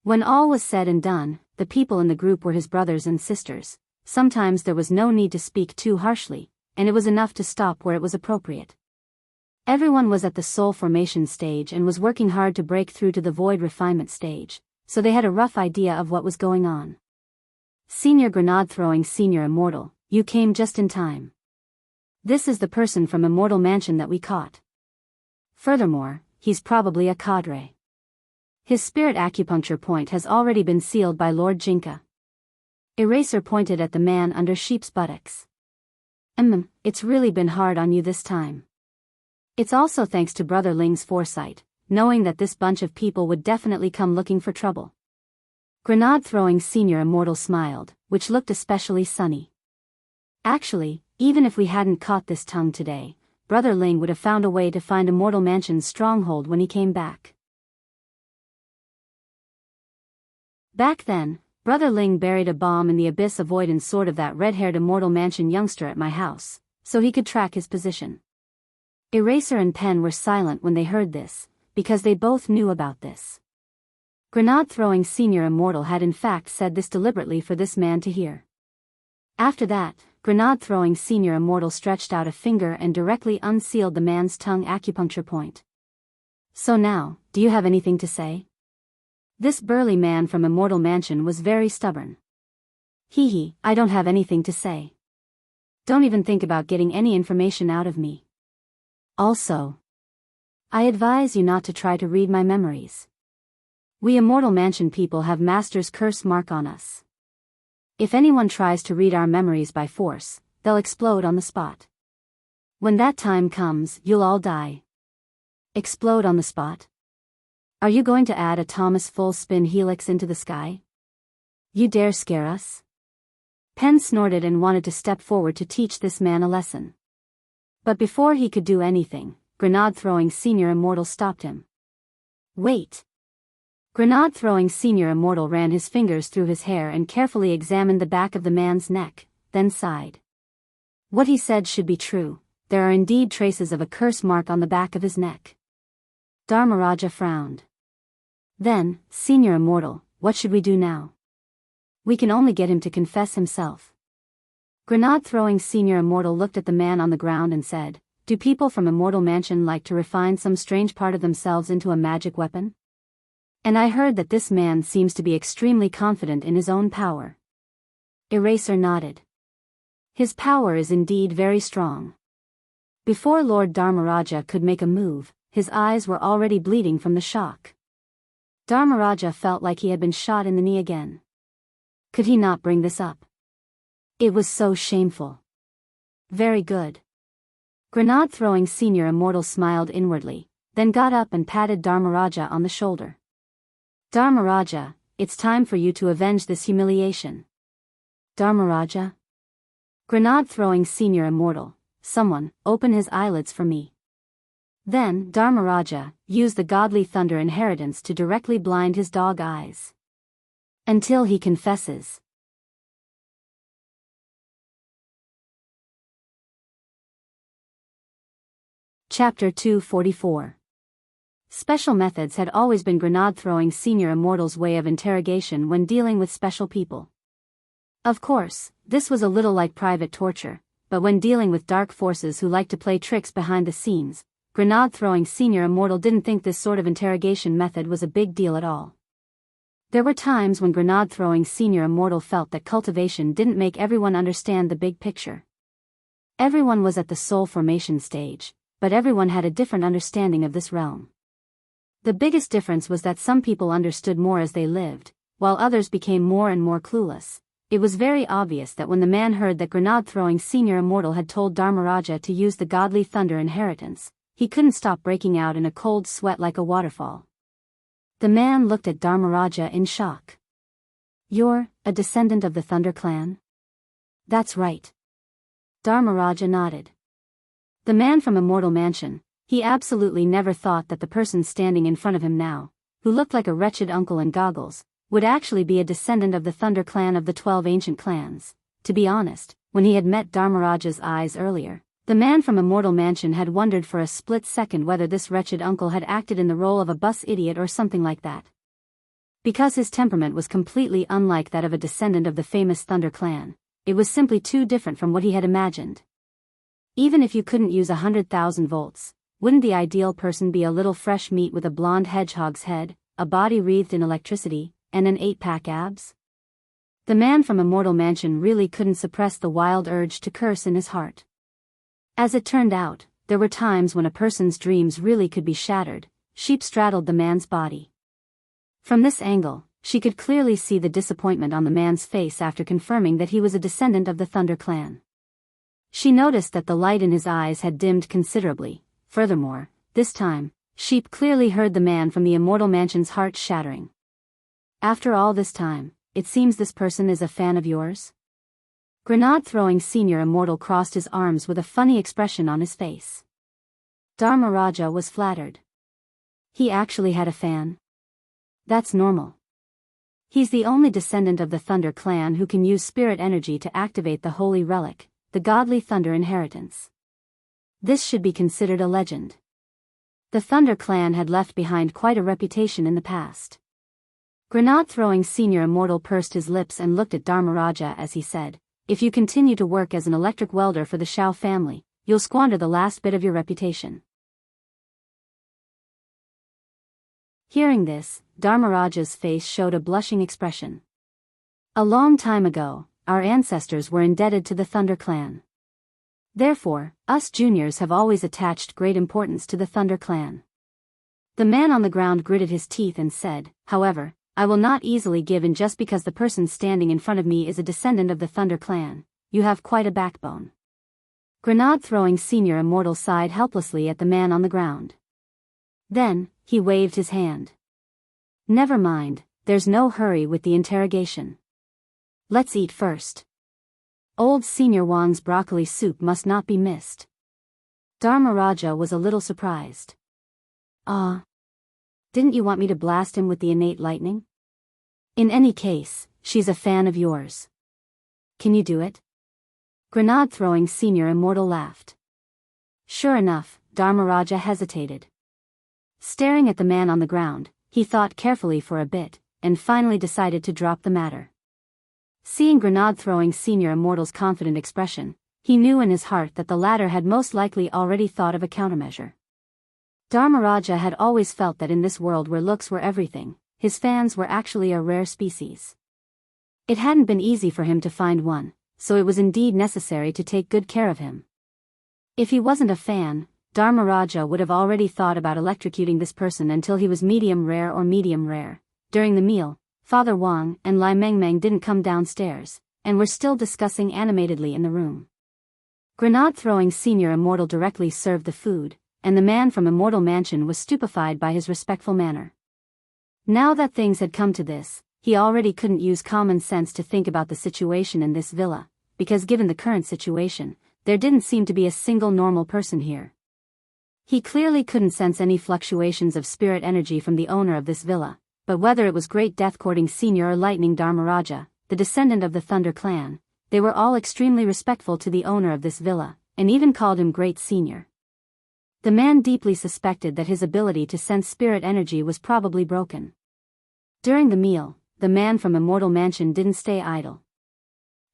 When all was said and done, the people in the group were his brothers and sisters. Sometimes there was no need to speak too harshly, and it was enough to stop where it was appropriate. Everyone was at the soul formation stage and was working hard to break through to the void refinement stage, so they had a rough idea of what was going on. Senior grenade-throwing senior immortal, you came just in time. This is the person from Immortal Mansion that we caught. Furthermore, he's probably a cadre. His spirit acupuncture point has already been sealed by Lord Jinka. Eraser pointed at the man under Sheep's buttocks. It's really been hard on you this time. It's also thanks to Brother Ling's foresight, knowing that this bunch of people would definitely come looking for trouble. Grenade-throwing senior immortal smiled, which looked especially sunny. Actually, even if we hadn't caught this tongue today, Brother Ling would have found a way to find Immortal Mansion's stronghold when he came back. Back then, Brother Ling buried a bomb in the abyss avoidance sword of that red-haired Immortal Mansion youngster at my house, so he could track his position. Eraser and Pen were silent when they heard this, because they both knew about this. Grenade-throwing senior immortal had in fact said this deliberately for this man to hear. After that, grenade-throwing senior immortal stretched out a finger and directly unsealed the man's tongue acupuncture point. So now, do you have anything to say? This burly man from Immortal Mansion was very stubborn. Hee, I don't have anything to say. Don't even think about getting any information out of me. Also, I advise you not to try to read my memories. We Immortal Mansion people have Master's curse mark on us. If anyone tries to read our memories by force, they'll explode on the spot. When that time comes, you'll all die. Explode on the spot? Are you going to add a Thomas full spin helix into the sky? You dare scare us? Pen snorted and wanted to step forward to teach this man a lesson. But before he could do anything, grenade-throwing senior immortal stopped him. Wait. Grenade-throwing senior immortal ran his fingers through his hair and carefully examined the back of the man's neck, then sighed. What he said should be true, there are indeed traces of a curse mark on the back of his neck. Dharmaraja frowned. Then, senior immortal, what should we do now? We can only get him to confess himself. Grenade-throwing senior immortal looked at the man on the ground and said, Do people from Immortal Mansion like to refine some strange part of themselves into a magic weapon? And I heard that this man seems to be extremely confident in his own power. Eraser nodded. His power is indeed very strong. Before Lord Dharmaraja could make a move, his eyes were already bleeding from the shock. Dharmaraja felt like he had been shot in the knee again. Could he not bring this up? It was so shameful. Very good. Grenade-throwing senior immortal smiled inwardly, then got up and patted Dharmaraja on the shoulder. Dharmaraja, it's time for you to avenge this humiliation. Dharmaraja? Grenade-throwing senior immortal, someone, open his eyelids for me. Then, Dharmaraja, use the godly thunder inheritance to directly blind his dog eyes. Until he confesses. Chapter 244. Special methods had always been grenade-throwing senior immortal's way of interrogation when dealing with special people. Of course, this was a little like private torture, but when dealing with dark forces who like to play tricks behind the scenes, grenade-throwing senior immortal didn't think this sort of interrogation method was a big deal at all. There were times when grenade-throwing senior immortal felt that cultivation didn't make everyone understand the big picture. Everyone was at the soul formation stage, but everyone had a different understanding of this realm. The biggest difference was that some people understood more as they lived, while others became more and more clueless. It was very obvious that when the man heard that grenade-throwing senior immortal had told Dharmaraja to use the godly thunder inheritance, he couldn't stop breaking out in a cold sweat like a waterfall. The man looked at Dharmaraja in shock. You're a descendant of the Thunder Clan? That's right. Dharmaraja nodded. The man from Immortal Mansion, he absolutely never thought that the person standing in front of him now, who looked like a wretched uncle in goggles, would actually be a descendant of the Thunder Clan of the 12 ancient clans. To be honest, when he had met Dharmaraja's eyes earlier, the man from Immortal Mansion had wondered for a split second whether this wretched uncle had acted in the role of a bus idiot or something like that. Because his temperament was completely unlike that of a descendant of the famous Thunder Clan, it was simply too different from what he had imagined. Even if you couldn't use 100,000 volts, wouldn't the ideal person be a little fresh meat with a blonde hedgehog's head, a body wreathed in electricity, and an 8-pack abs? The man from Immortal Mansion really couldn't suppress the wild urge to curse in his heart. As it turned out, there were times when a person's dreams really could be shattered. Sheep straddled the man's body. From this angle, she could clearly see the disappointment on the man's face after confirming that he was a descendant of the Thunder Clan. She noticed that the light in his eyes had dimmed considerably. Furthermore, this time, Sheep clearly heard the man from the Immortal Mansion's heart shattering. After all this time, it seems this person is a fan of yours? Grenade-throwing senior immortal crossed his arms with a funny expression on his face. Dharmaraja was flattered. He actually had a fan? That's normal. He's the only descendant of the Thunder Clan who can use spirit energy to activate the holy relic, the godly thunder inheritance. This should be considered a legend. The Thunder Clan had left behind quite a reputation in the past. Grenade-throwing senior immortal pursed his lips and looked at Dharmaraja as he said, if you continue to work as an electric welder for the Shao family, you'll squander the last bit of your reputation. Hearing this, Dharmaraja's face showed a blushing expression. A long time ago, our ancestors were indebted to the Thunder Clan. Therefore, us juniors have always attached great importance to the Thunder Clan. The man on the ground gritted his teeth and said, however, I will not easily give in just because the person standing in front of me is a descendant of the Thunder Clan. You have quite a backbone. Grenade-throwing senior immortal sighed helplessly at the man on the ground. Then, he waved his hand. Never mind, there's no hurry with the interrogation. Let's eat first. Old Senior Wang's broccoli soup must not be missed. Dharmaraja was a little surprised. Didn't you want me to blast him with the innate lightning? In any case, she's a fan of yours. Can you do it? Grenade-throwing senior immortal laughed. Sure enough, Dharmaraja hesitated. Staring at the man on the ground, he thought carefully for a bit, and finally decided to drop the matter. Seeing Grenade-throwing senior immortal's confident expression, he knew in his heart that the latter had most likely already thought of a countermeasure. Dharmaraja had always felt that in this world where looks were everything, his fans were actually a rare species. It hadn't been easy for him to find one, so it was indeed necessary to take good care of him. If he wasn't a fan, Dharmaraja would have already thought about electrocuting this person until he was medium rare or medium rare. During the meal, Father Wang and Lai Mengmeng didn't come downstairs, and were still discussing animatedly in the room. Grenade-throwing senior immortal directly served the food, and the man from Immortal Mansion was stupefied by his respectful manner. Now that things had come to this, he already couldn't use common sense to think about the situation in this villa, because given the current situation, there didn't seem to be a single normal person here. He clearly couldn't sense any fluctuations of spirit energy from the owner of this villa, but whether it was Great Death Courting Senior or Lightning Dharmaraja, the descendant of the Thunder clan, they were all extremely respectful to the owner of this villa, and even called him Great Senior. The man deeply suspected that his ability to sense spirit energy was probably broken. During the meal, the man from Immortal Mansion didn't stay idle.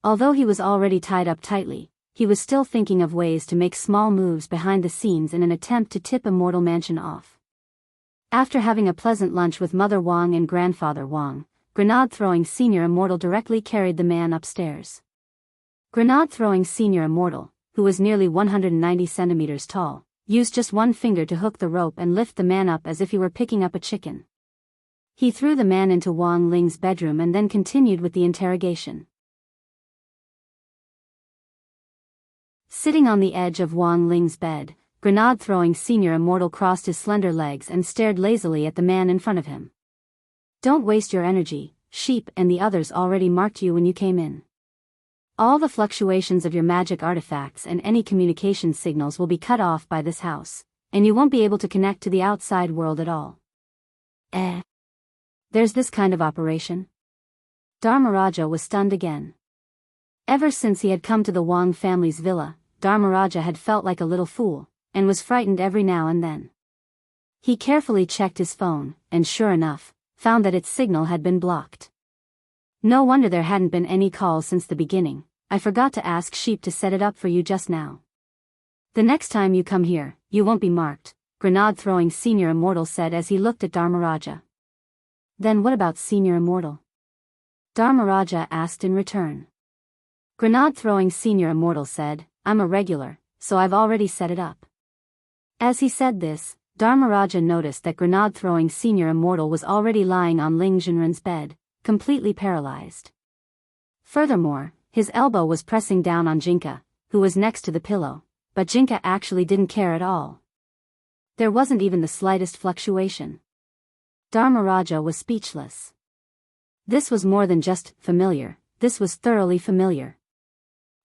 Although he was already tied up tightly, he was still thinking of ways to make small moves behind the scenes in an attempt to tip Immortal Mansion off. After having a pleasant lunch with Mother Wang and Grandfather Wang, Grenade-throwing Senior Immortal directly carried the man upstairs. Grenade-throwing Senior Immortal, who was nearly 190 centimeters tall, used just one finger to hook the rope and lift the man up as if he were picking up a chicken. He threw the man into Wang Ling's bedroom and then continued with the interrogation. Sitting on the edge of Wang Ling's bed, Grenade-throwing Senior Immortal crossed his slender legs and stared lazily at the man in front of him. Don't waste your energy, Sheep and the others already marked you when you came in. All the fluctuations of your magic artifacts and any communication signals will be cut off by this house, and you won't be able to connect to the outside world at all. There's this kind of operation? Dharmaraja was stunned again. Ever since he had come to the Wang family's villa, Dharmaraja had felt like a little fool, and was frightened every now and then. He carefully checked his phone, and sure enough, found that its signal had been blocked. No wonder there hadn't been any calls since the beginning. I forgot to ask Sheep to set it up for you just now. The next time you come here, you won't be marked, Grenade-throwing Senior Immortal said as he looked at Dharmaraja. Then what about Senior Immortal? Dharmaraja asked in return. Grenade-throwing Senior Immortal said, I'm a regular, so I've already set it up. As he said this, Dharmaraja noticed that Grenade-throwing Senior Immortal was already lying on Ling Jinren's bed, completely paralyzed. Furthermore, his elbow was pressing down on Jinka, who was next to the pillow, but Jinka actually didn't care at all. There wasn't even the slightest fluctuation. Dharmaraja was speechless. This was more than just familiar, this was thoroughly familiar.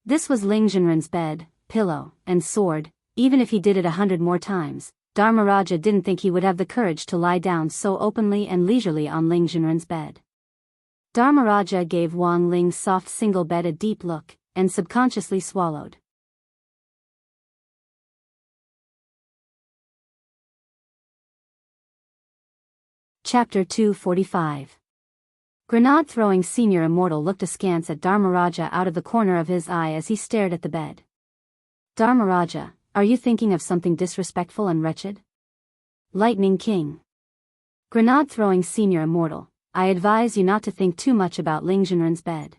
This was Ling Jinren's bed, pillow, and sword. Even if he did it 100 more times, Dharmaraja didn't think he would have the courage to lie down so openly and leisurely on Ling Jinren's bed. Dharmaraja gave Wang Ling's soft single bed a deep look, and subconsciously swallowed. Chapter 245. Grenade-throwing Senior Immortal looked askance at Dharmaraja out of the corner of his eye as he stared at the bed. Dharmaraja, are you thinking of something disrespectful and wretched? Lightning King. Grenade-throwing Senior Immortal, I advise you not to think too much about Ling Jinren's bed.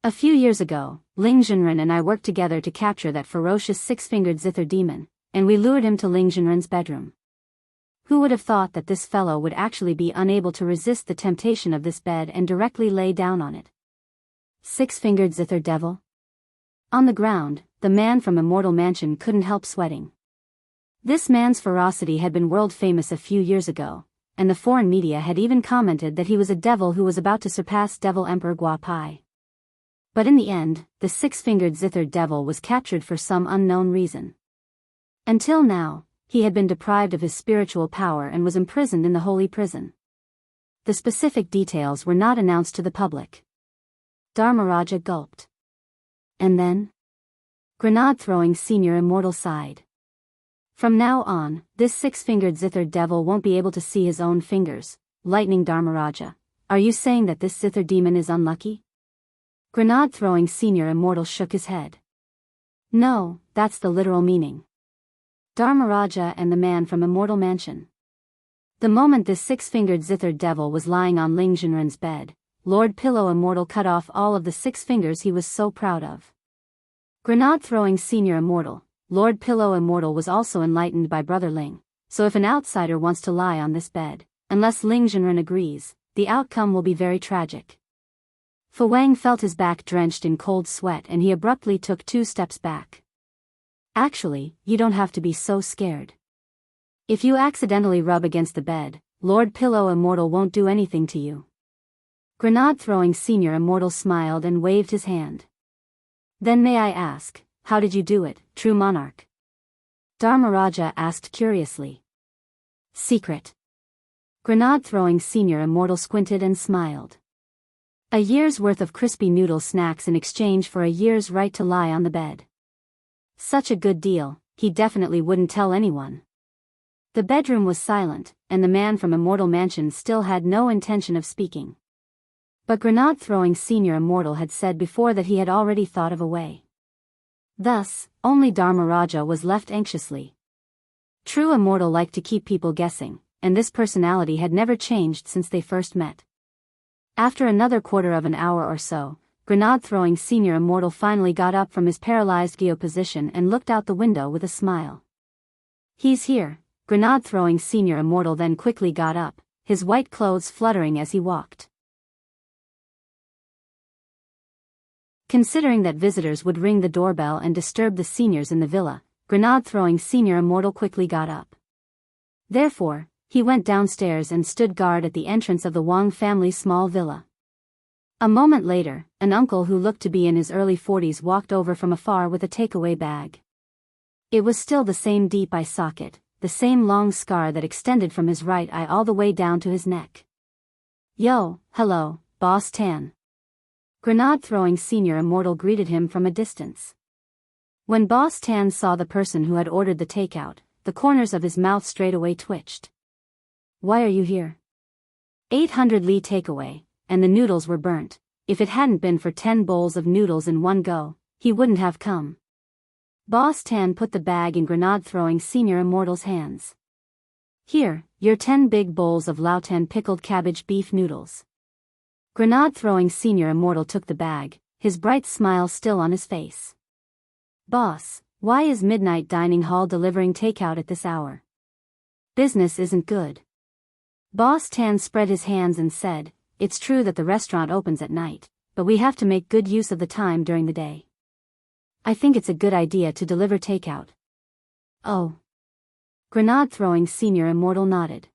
A few years ago, Ling Jinren and I worked together to capture that ferocious six-fingered zither demon, and we lured him to Ling Jinren's bedroom. Who would have thought that this fellow would actually be unable to resist the temptation of this bed and directly lay down on it? Six-fingered zither devil? On the ground, the man from Immortal Mansion couldn't help sweating. This man's ferocity had been world famous a few years ago, and the foreign media had even commented that he was a devil who was about to surpass Devil Emperor Guapai. But in the end, the six-fingered zither devil was captured for some unknown reason. Until now, he had been deprived of his spiritual power and was imprisoned in the holy prison. The specific details were not announced to the public. Dharmaraja gulped. And then? Grenade-throwing Senior Immortal sighed. From now on, this six-fingered zither devil won't be able to see his own fingers. Lightning Dharmaraja, are you saying that this zither demon is unlucky? Grenade-throwing Senior Immortal shook his head. No, that's the literal meaning. Dharmaraja and the man from Immortal Mansion. The moment this six-fingered zither devil was lying on Ling Jinren's bed, Lord Pillow Immortal cut off all of the 6 fingers he was so proud of. Grenade-throwing Senior Immortal, Lord Pillow Immortal was also enlightened by Brother Ling, so if an outsider wants to lie on this bed, unless Ling Jinren agrees, the outcome will be very tragic. Fu Wang felt his back drenched in cold sweat and he abruptly took 2 steps back. Actually, you don't have to be so scared. If you accidentally rub against the bed, Lord Pillow Immortal won't do anything to you. Grenade-throwing senior immortal smiled and waved his hand. Then may I ask, how did you do it, true monarch? Dharmaraja asked curiously. Secret. Grenade-throwing senior immortal squinted and smiled. A year's worth of crispy noodle snacks in exchange for a year's right to lie on the bed. Such a good deal, he definitely wouldn't tell anyone. The bedroom was silent, and the man from Immortal Mansion still had no intention of speaking. But Grenade-throwing senior immortal had said before that he had already thought of a way. Thus, only Dharmaraja was left anxiously. True immortal liked to keep people guessing, and this personality had never changed since they first met. After another quarter of an hour or so, Grenade-throwing senior immortal finally got up from his paralyzed Gyo position and looked out the window with a smile. He's here. Grenade-throwing senior immortal then quickly got up, his white clothes fluttering as he walked. Considering that visitors would ring the doorbell and disturb the seniors in the villa, Grenade-throwing senior immortal quickly got up. Therefore, he went downstairs and stood guard at the entrance of the Wang family's small villa. A moment later, an uncle who looked to be in his early 40s walked over from afar with a takeaway bag. It was still the same deep eye socket, the same long scar that extended from his right eye all the way down to his neck. Yo, hello, Boss Tan. Grenade-throwing senior immortal greeted him from a distance. When Boss Tan saw the person who had ordered the takeout, the corners of his mouth straightaway twitched. Why are you here? 800 li takeaway, and the noodles were burnt. If it hadn't been for 10 bowls of noodles in one go, he wouldn't have come. Boss Tan put the bag in Grenade-throwing senior immortal's hands. Here, your 10 big bowls of Laotan pickled cabbage beef noodles. Grenade-throwing senior immortal took the bag, his bright smile still on his face. Boss, why is Midnight Dining Hall delivering takeout at this hour? Business isn't good. Boss Tan spread his hands and said, it's true that the restaurant opens at night, but we have to make good use of the time during the day. I think it's a good idea to deliver takeout. Oh. Grenade-throwing senior immortal nodded.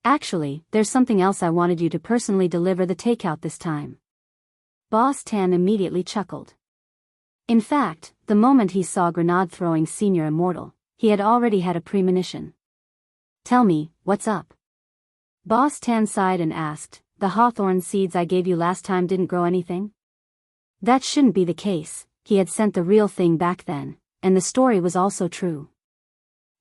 Actually, there's something else I wanted you to personally deliver the takeout this time. Boss Tan immediately chuckled. In fact, the moment he saw Grenade-throwing senior immortal, he had already had a premonition. Tell me, what's up? Boss Tan sighed and asked, the hawthorn seeds I gave you last time didn't grow anything? That shouldn't be the case, he had sent the real thing back then, and the story was also true.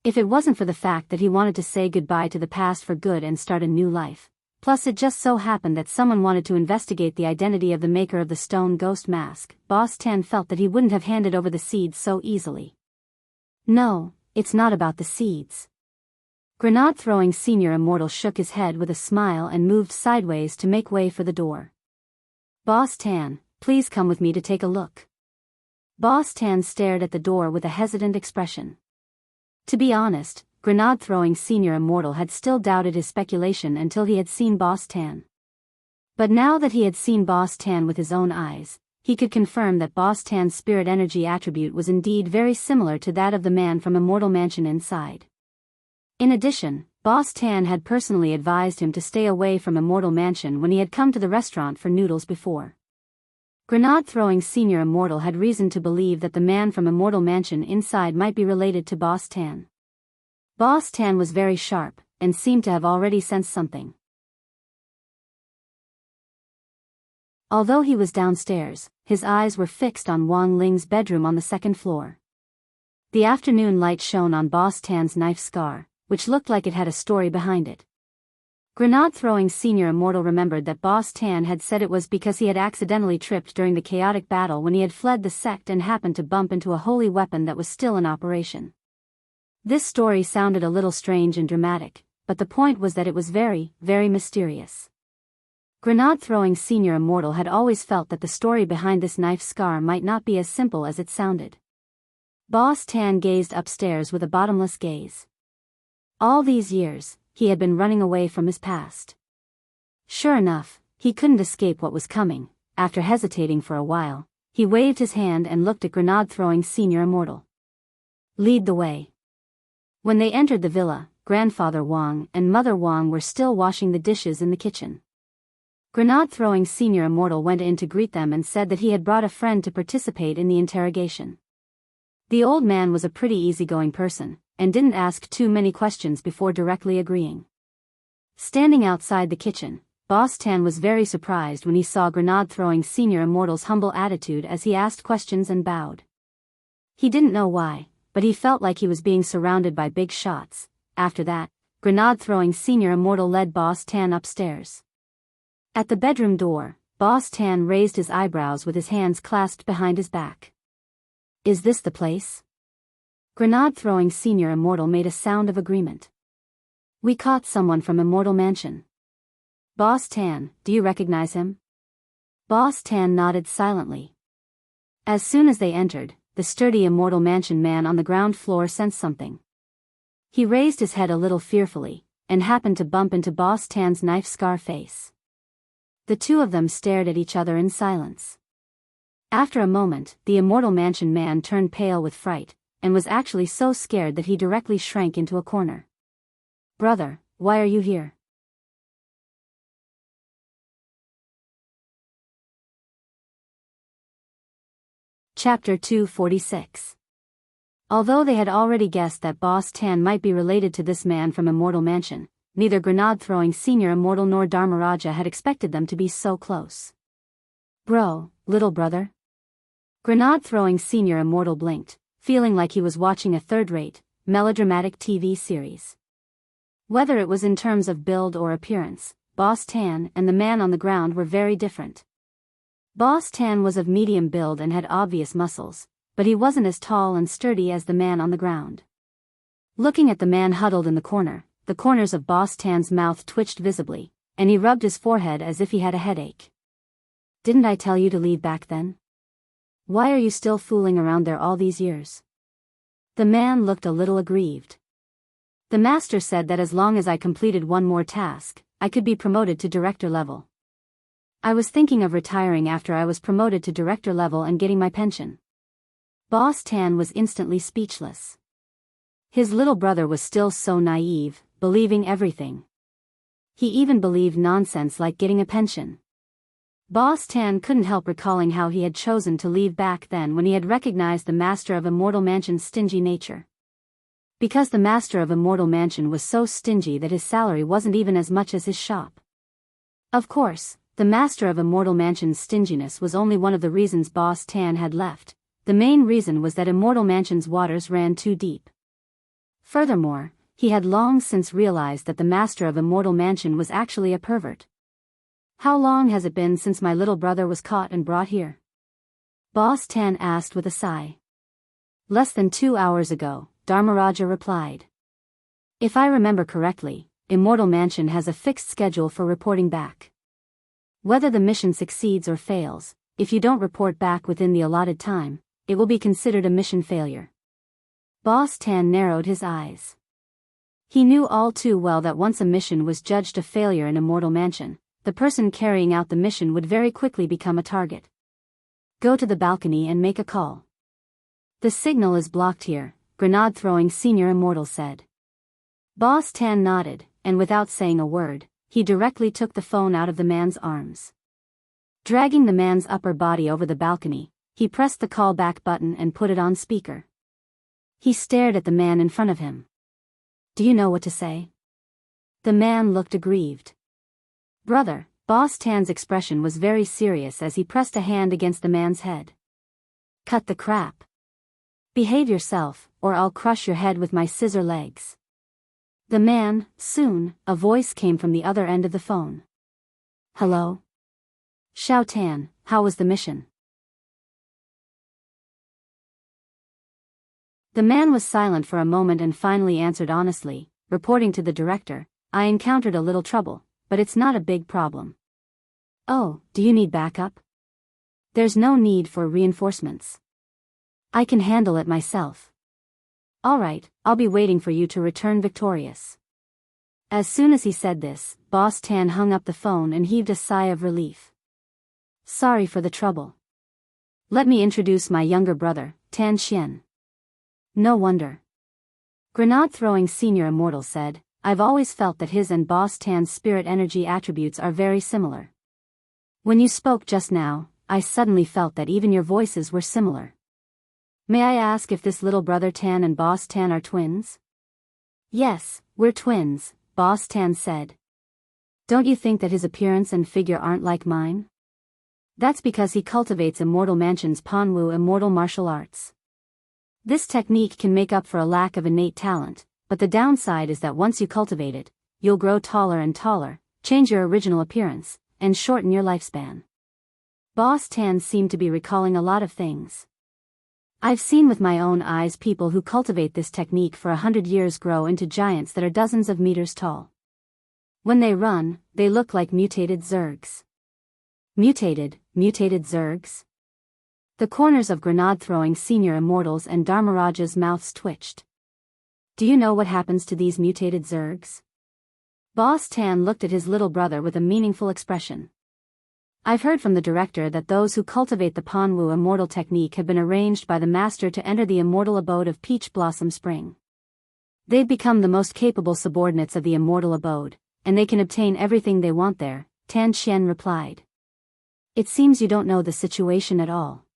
If it wasn't for the fact that he wanted to say goodbye to the past for good and start a new life, plus it just so happened that someone wanted to investigate the identity of the maker of the stone ghost mask, Boss Tan felt that he wouldn't have handed over the seeds so easily. No, it's not about the seeds. Grenade-throwing senior immortal shook his head with a smile and moved sideways to make way for the door. Boss Tan, please come with me to take a look. Boss Tan stared at the door with a hesitant expression. To be honest, Grenade-throwing senior immortal had still doubted his speculation until he had seen Boss Tan. But now that he had seen Boss Tan with his own eyes, he could confirm that Boss Tan's spirit energy attribute was indeed very similar to that of the man from Immortal Mansion inside. In addition, Boss Tan had personally advised him to stay away from Immortal Mansion when he had come to the restaurant for noodles before. Grenade-throwing senior immortal had reason to believe that the man from Immortal Mansion inside might be related to Boss Tan. Boss Tan was very sharp, and seemed to have already sensed something. Although he was downstairs, his eyes were fixed on Wang Ling's bedroom on the second floor. The afternoon light shone on Boss Tan's knife scar, which looked like it had a story behind it. Grenade-throwing senior immortal remembered that Boss Tan had said it was because he had accidentally tripped during the chaotic battle when he had fled the sect and happened to bump into a holy weapon that was still in operation. This story sounded a little strange and dramatic, but the point was that it was very, very mysterious. Grenade-throwing senior immortal had always felt that the story behind this knife scar might not be as simple as it sounded. Boss Tan gazed upstairs with a bottomless gaze. All these years, he had been running away from his past. Sure enough, he couldn't escape what was coming. After hesitating for a while, he waved his hand and looked at Grenade-throwing senior immortal. Lead the way. When they entered the villa, Grandfather Wang and Mother Wang were still washing the dishes in the kitchen. Grenade-throwing senior immortal went in to greet them and said that he had brought a friend to participate in the interrogation. The old man was a pretty easygoing person, and didn't ask too many questions before directly agreeing. Standing outside the kitchen, Boss Tan was very surprised when he saw Grenade-throwing senior immortal's humble attitude as he asked questions and bowed. He didn't know why, but he felt like he was being surrounded by big shots. After that, Grenade-throwing senior immortal led Boss Tan upstairs. At the bedroom door, Boss Tan raised his eyebrows with his hands clasped behind his back. "Is this the place?" Grenade-throwing senior immortal made a sound of agreement. "We caught someone from Immortal Mansion." "Boss Tan, do you recognize him?" Boss Tan nodded silently. As soon as they entered, the sturdy Immortal Mansion man on the ground floor sensed something. He raised his head a little fearfully, and happened to bump into Boss Tan's knife scar face. The two of them stared at each other in silence. After a moment, the Immortal Mansion man turned pale with fright, and was actually so scared that he directly shrank into a corner. "Brother, why are you here?" Chapter 246. Although they had already guessed that Boss Tan might be related to this man from Immortal Mansion, neither Grenade-throwing senior immortal nor Dharmaraja had expected them to be so close. "Bro, little brother?" Grenade-throwing senior immortal blinked, feeling like he was watching a third-rate, melodramatic TV series. Whether it was in terms of build or appearance, Boss Tan and the man on the ground were very different. Boss Tan was of medium build and had obvious muscles, but he wasn't as tall and sturdy as the man on the ground. Looking at the man huddled in the corner, the corners of Boss Tan's mouth twitched visibly, and he rubbed his forehead as if he had a headache. "Didn't I tell you to leave back then? Why are you still fooling around there all these years?" The man looked a little aggrieved. "The master said that as long as I completed one more task, I could be promoted to director level. I was thinking of retiring after I was promoted to director level and getting my pension." Boss Tan was instantly speechless. His little brother was still so naive, believing everything. He even believed nonsense like getting a pension. Boss Tan couldn't help recalling how he had chosen to leave back then when he had recognized the master of Immortal Mansion's stingy nature. Because the master of Immortal Mansion was so stingy that his salary wasn't even as much as his shop. Of course, the master of Immortal Mansion's stinginess was only one of the reasons Boss Tan had left. The main reason was that Immortal Mansion's waters ran too deep. Furthermore, he had long since realized that the master of Immortal Mansion was actually a pervert. "How long has it been since my little brother was caught and brought here?" Boss Tan asked with a sigh. "Less than 2 hours ago," Dharmaraja replied. "If I remember correctly, Immortal Mansion has a fixed schedule for reporting back. Whether the mission succeeds or fails, if you don't report back within the allotted time, it will be considered a mission failure." Boss Tan narrowed his eyes. He knew all too well that once a mission was judged a failure in Immortal Mansion, the person carrying out the mission would very quickly become a target. "Go to the balcony and make a call. The signal is blocked here," Grenade-throwing senior immortal said. Boss Tan nodded, and without saying a word, he directly took the phone out of the man's arms. Dragging the man's upper body over the balcony, he pressed the callback button and put it on speaker. He stared at the man in front of him. "Do you know what to say?" The man looked aggrieved. "Brother," Boss Tan's expression was very serious as he pressed a hand against the man's head. "Cut the crap. Behave yourself, or I'll crush your head with my scissor legs." The man, soon, a voice came from the other end of the phone. "Hello? Shao Tan, how was the mission?" The man was silent for a moment and finally answered honestly, reporting to the director, "I encountered a little trouble, but it's not a big problem." "Oh, do you need backup?" "There's no need for reinforcements. I can handle it myself." "Alright, I'll be waiting for you to return victorious." As soon as he said this, Boss Tan hung up the phone and heaved a sigh of relief. "Sorry for the trouble. Let me introduce my younger brother, Tan Xian." "No wonder." Grenade-throwing senior immortal said, "I've always felt that his and Boss Tan's spirit energy attributes are very similar. When you spoke just now, I suddenly felt that even your voices were similar. May I ask if this little brother Tan and Boss Tan are twins? Yes, we're twins, Boss Tan said. Don't you think that his appearance and figure aren't like mine? That's because he cultivates Immortal Mansion's Panwu immortal martial arts. This technique can make up for a lack of innate talent, but the downside is that once you cultivate it, you'll grow taller and taller, change your original appearance, and shorten your lifespan. Boss Tan seemed to be recalling a lot of things. I've seen with my own eyes people who cultivate this technique for 100 years grow into giants that are dozens of meters tall. When they run, they look like mutated zergs. Mutated zergs? The corners of grenade-throwing senior immortals and Dharmaraja's mouths twitched. Do you know what happens to these mutated zergs? Boss Tan looked at his little brother with a meaningful expression. I've heard from the director that those who cultivate the Panwu immortal technique have been arranged by the master to enter the immortal abode of Peach Blossom Spring. They've become the most capable subordinates of the immortal abode, and they can obtain everything they want there, Tan Qian replied. It seems you don't know the situation at all.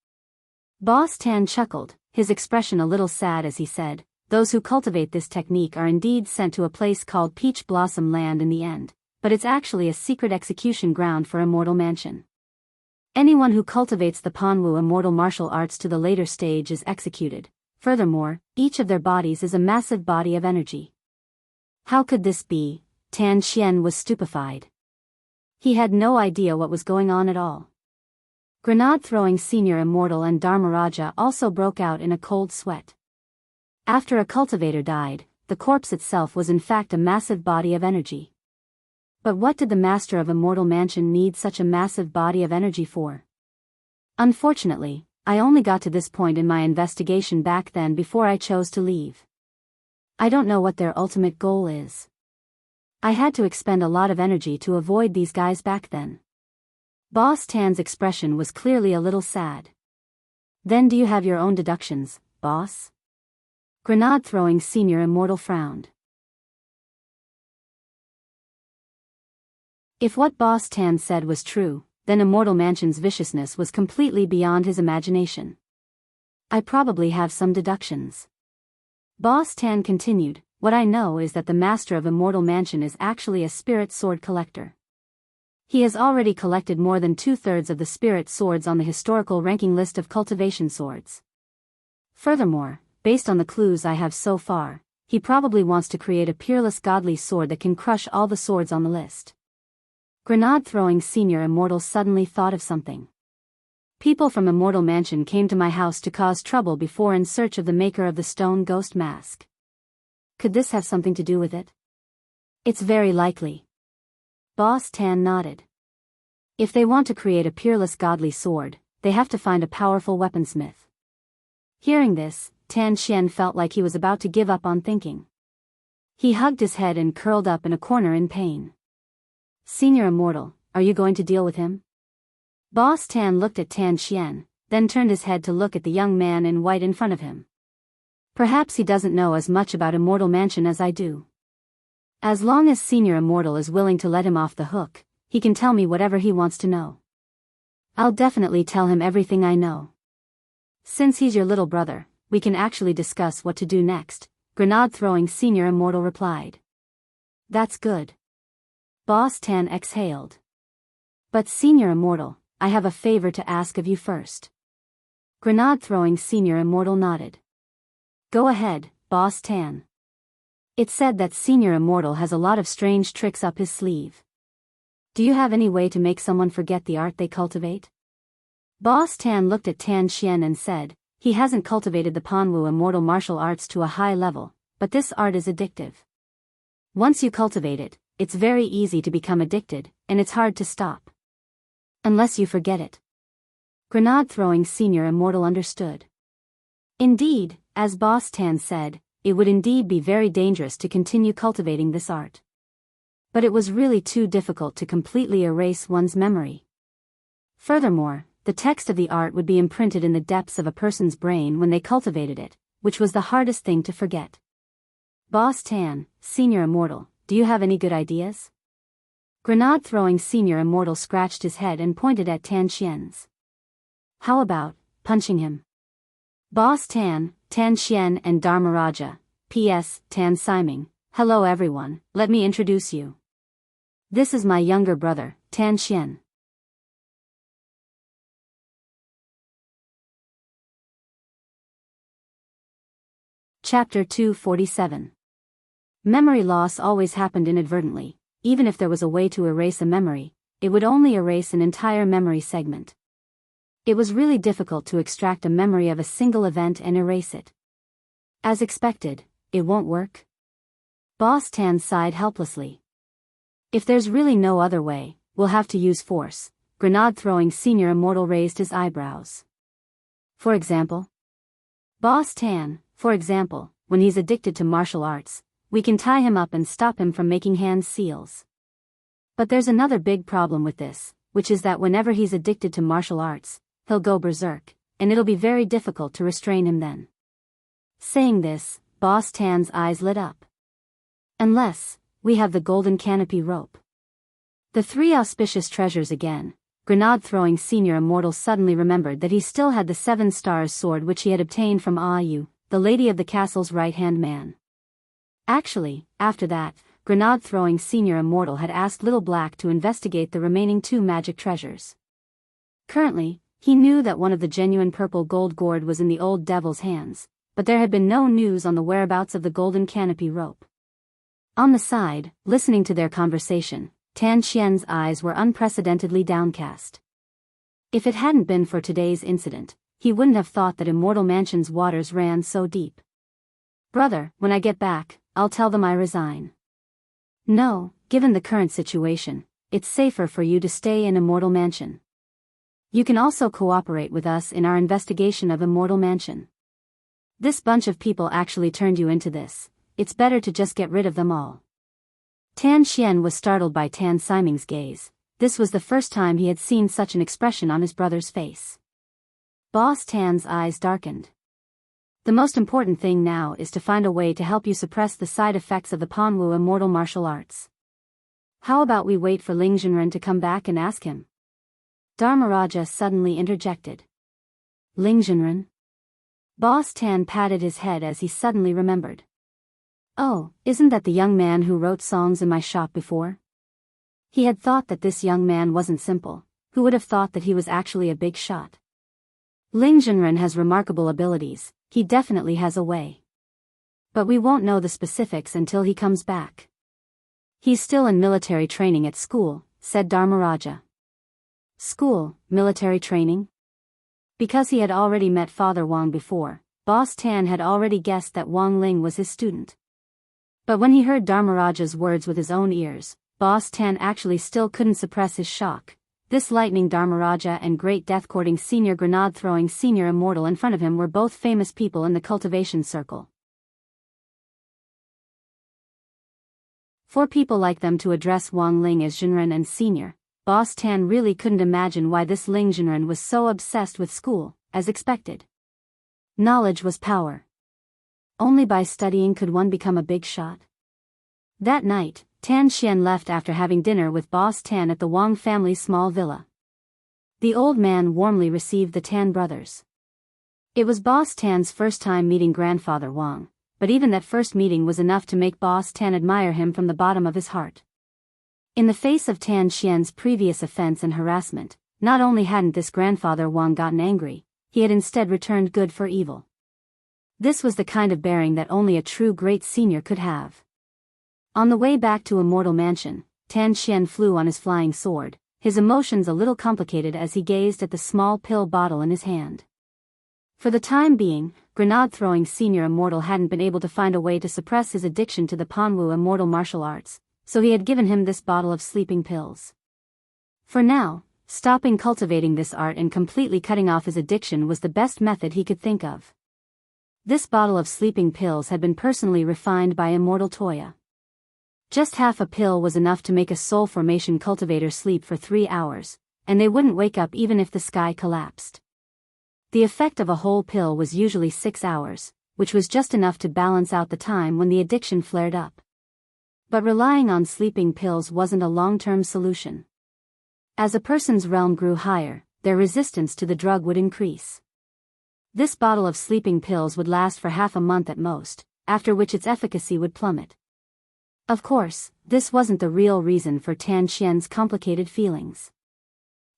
Boss Tan chuckled, his expression a little sad as he said, those who cultivate this technique are indeed sent to a place called Peach Blossom Land in the end, but it's actually a secret execution ground for Immortal Mansion. Anyone who cultivates the Panwu immortal martial arts to the later stage is executed. Furthermore, each of their bodies is a massive body of energy. How could this be? Tan Qian was stupefied. He had no idea what was going on at all. Grenade-throwing senior immortal and Dharmaraja also broke out in a cold sweat. After a cultivator died, the corpse itself was in fact a massive body of energy. But what did the master of Immortal Mansion need such a massive body of energy for? Unfortunately, I only got to this point in my investigation back then before I chose to leave. I don't know what their ultimate goal is. I had to expend a lot of energy to avoid these guys back then. Boss Tan's expression was clearly a little sad. Then do you have your own deductions, boss? Grenade-throwing senior immortal frowned. If what Boss Tan said was true, then Immortal Mansion's viciousness was completely beyond his imagination. I probably have some deductions. Boss Tan continued, what I know is that the master of Immortal Mansion is actually a spirit sword collector. He has already collected more than 2/3 of the spirit swords on the historical ranking list of cultivation swords. Furthermore, based on the clues I have so far, he probably wants to create a peerless godly sword that can crush all the swords on the list. Grenade-throwing senior immortal suddenly thought of something. People from Immortal Mansion came to my house to cause trouble before in search of the maker of the stone ghost mask. Could this have something to do with it? It's very likely. Boss Tan nodded. If they want to create a peerless godly sword, they have to find a powerful weaponsmith. Hearing this, Tan Qian felt like he was about to give up on thinking. He hugged his head and curled up in a corner in pain. Senior Immortal, are you going to deal with him? Boss Tan looked at Tan Qian, then turned his head to look at the young man in white in front of him. Perhaps he doesn't know as much about Immortal Mansion as I do. As long as Senior Immortal is willing to let him off the hook, he can tell me whatever he wants to know. I'll definitely tell him everything I know. Since he's your little brother, we can actually discuss what to do next, Grenade-throwing Senior Immortal replied. That's good. Boss Tan exhaled. But Senior Immortal, I have a favor to ask of you first. Grenade-throwing Senior Immortal nodded. Go ahead, Boss Tan. It's said that Senior Immortal has a lot of strange tricks up his sleeve. Do you have any way to make someone forget the art they cultivate? Boss Tan looked at Tan Qian and said, he hasn't cultivated the Panwu immortal martial arts to a high level, but this art is addictive. Once you cultivate it, it's very easy to become addicted, and it's hard to stop. Unless you forget it. Grenade-throwing Senior Immortal understood. Indeed, as Boss Tan said, it would indeed be very dangerous to continue cultivating this art. But it was really too difficult to completely erase one's memory. Furthermore, the text of the art would be imprinted in the depths of a person's brain when they cultivated it, which was the hardest thing to forget. Boss Tan, Senior Immortal, do you have any good ideas? Grenade-throwing senior immortal scratched his head and pointed at Tan Xian's. How about punching him? Boss Tan, Tan Xian and Dharmaraja, P.S. Tan Siming. Hello everyone, let me introduce you. This is my younger brother, Tan Xian. Chapter 247. Memory loss always happened inadvertently. Even if there was a way to erase a memory, it would only erase an entire memory segment. It was really difficult to extract a memory of a single event and erase it. As expected, it won't work. Boss Tan sighed helplessly. If there's really no other way, we'll have to use force. Grenade-throwing senior immortal raised his eyebrows. For example? Boss Tan, for example, when he's addicted to martial arts, we can tie him up and stop him from making hand seals. But there's another big problem with this, which is that whenever he's addicted to martial arts, he'll go berserk, and it'll be very difficult to restrain him then. Saying this, Boss Tan's eyes lit up. Unless we have the golden canopy rope. The three auspicious treasures again. Grenade-throwing senior immortal suddenly remembered that he still had the 7 stars sword which he had obtained from Yu, the lady of the castle's right-hand man. Actually, after that, Grenade-throwing senior immortal had asked Little Black to investigate the remaining 2 magic treasures. Currently, he knew that one of the genuine purple gold gourd was in the old devil's hands, but there had been no news on the whereabouts of the golden canopy rope. On the side, listening to their conversation, Tan Xian's eyes were unprecedentedly downcast. If it hadn't been for today's incident, he wouldn't have thought that Immortal Mansion's waters ran so deep. Brother, when I get back, I'll tell them I resign. No, given the current situation, it's safer for you to stay in Immortal Mansion. You can also cooperate with us in our investigation of Immortal Mansion. This bunch of people actually turned you into this. It's better to just get rid of them all. Tan Xian was startled by Tan Siming's gaze. This was the first time he had seen such an expression on his brother's face. Boss Tan's eyes darkened. The most important thing now is to find a way to help you suppress the side effects of the Panwu immortal martial arts. How about we wait for Ling Jinren to come back and ask him? Dharmaraja suddenly interjected. Ling Jinren? Boss Tan patted his head as he suddenly remembered. Oh, isn't that the young man who wrote songs in my shop before? He had thought that this young man wasn't simple. Who would have thought that he was actually a big shot? Ling Jinren has remarkable abilities, he definitely has a way. But we won't know the specifics until he comes back. He's still in military training at school, said Dharmaraja. School, military training? Because he had already met Father Wang before, Boss Tan had already guessed that Wang Ling was his student. But when he heard Dharmaraja's words with his own ears, Boss Tan actually still couldn't suppress his shock. This lightning Dharmaraja and great death-courting senior grenade-throwing senior immortal in front of him were both famous people in the cultivation circle. For people like them to address Wang Ling as Jinren and senior, Boss Tan really couldn't imagine why this Ling Jinren was so obsessed with school, as expected. Knowledge was power. Only by studying could one become a big shot. That night, Tan Xian left after having dinner with Boss Tan at the Wang family's small villa. The old man warmly received the Tan brothers. It was Boss Tan's first time meeting Grandfather Wang, but even that first meeting was enough to make Boss Tan admire him from the bottom of his heart. In the face of Tan Xian's previous offense and harassment, not only hadn't this Grandfather Wang gotten angry, he had instead returned good for evil. This was the kind of bearing that only a true great senior could have. On the way back to Immortal Mansion, Tan Xian flew on his flying sword, his emotions a little complicated as he gazed at the small pill bottle in his hand. For the time being, grenade-throwing senior immortal hadn't been able to find a way to suppress his addiction to the Panwu immortal martial arts, so he had given him this bottle of sleeping pills. For now, stopping cultivating this art and completely cutting off his addiction was the best method he could think of. This bottle of sleeping pills had been personally refined by Immortal Toya. Just half a pill was enough to make a soul formation cultivator sleep for 3 hours, and they wouldn't wake up even if the sky collapsed. The effect of a whole pill was usually 6 hours, which was just enough to balance out the time when the addiction flared up. But relying on sleeping pills wasn't a long-term solution. As a person's realm grew higher, their resistance to the drug would increase. This bottle of sleeping pills would last for half a month at most, after which its efficacy would plummet. Of course, this wasn't the real reason for Tan Xian's complicated feelings.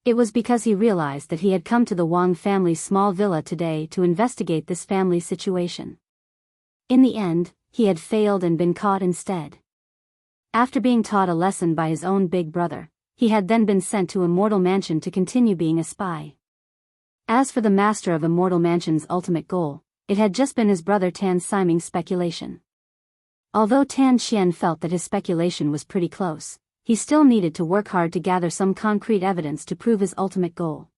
It was because he realized that he had come to the Wang family's small villa today to investigate this family's situation. In the end, he had failed and been caught instead. After being taught a lesson by his own big brother, he had then been sent to Immortal Mansion to continue being a spy. As for the master of Immortal Mansion's ultimate goal, it had just been his brother Tan Ximing's speculation. Although Tan Xian felt that his speculation was pretty close, he still needed to work hard to gather some concrete evidence to prove his ultimate goal.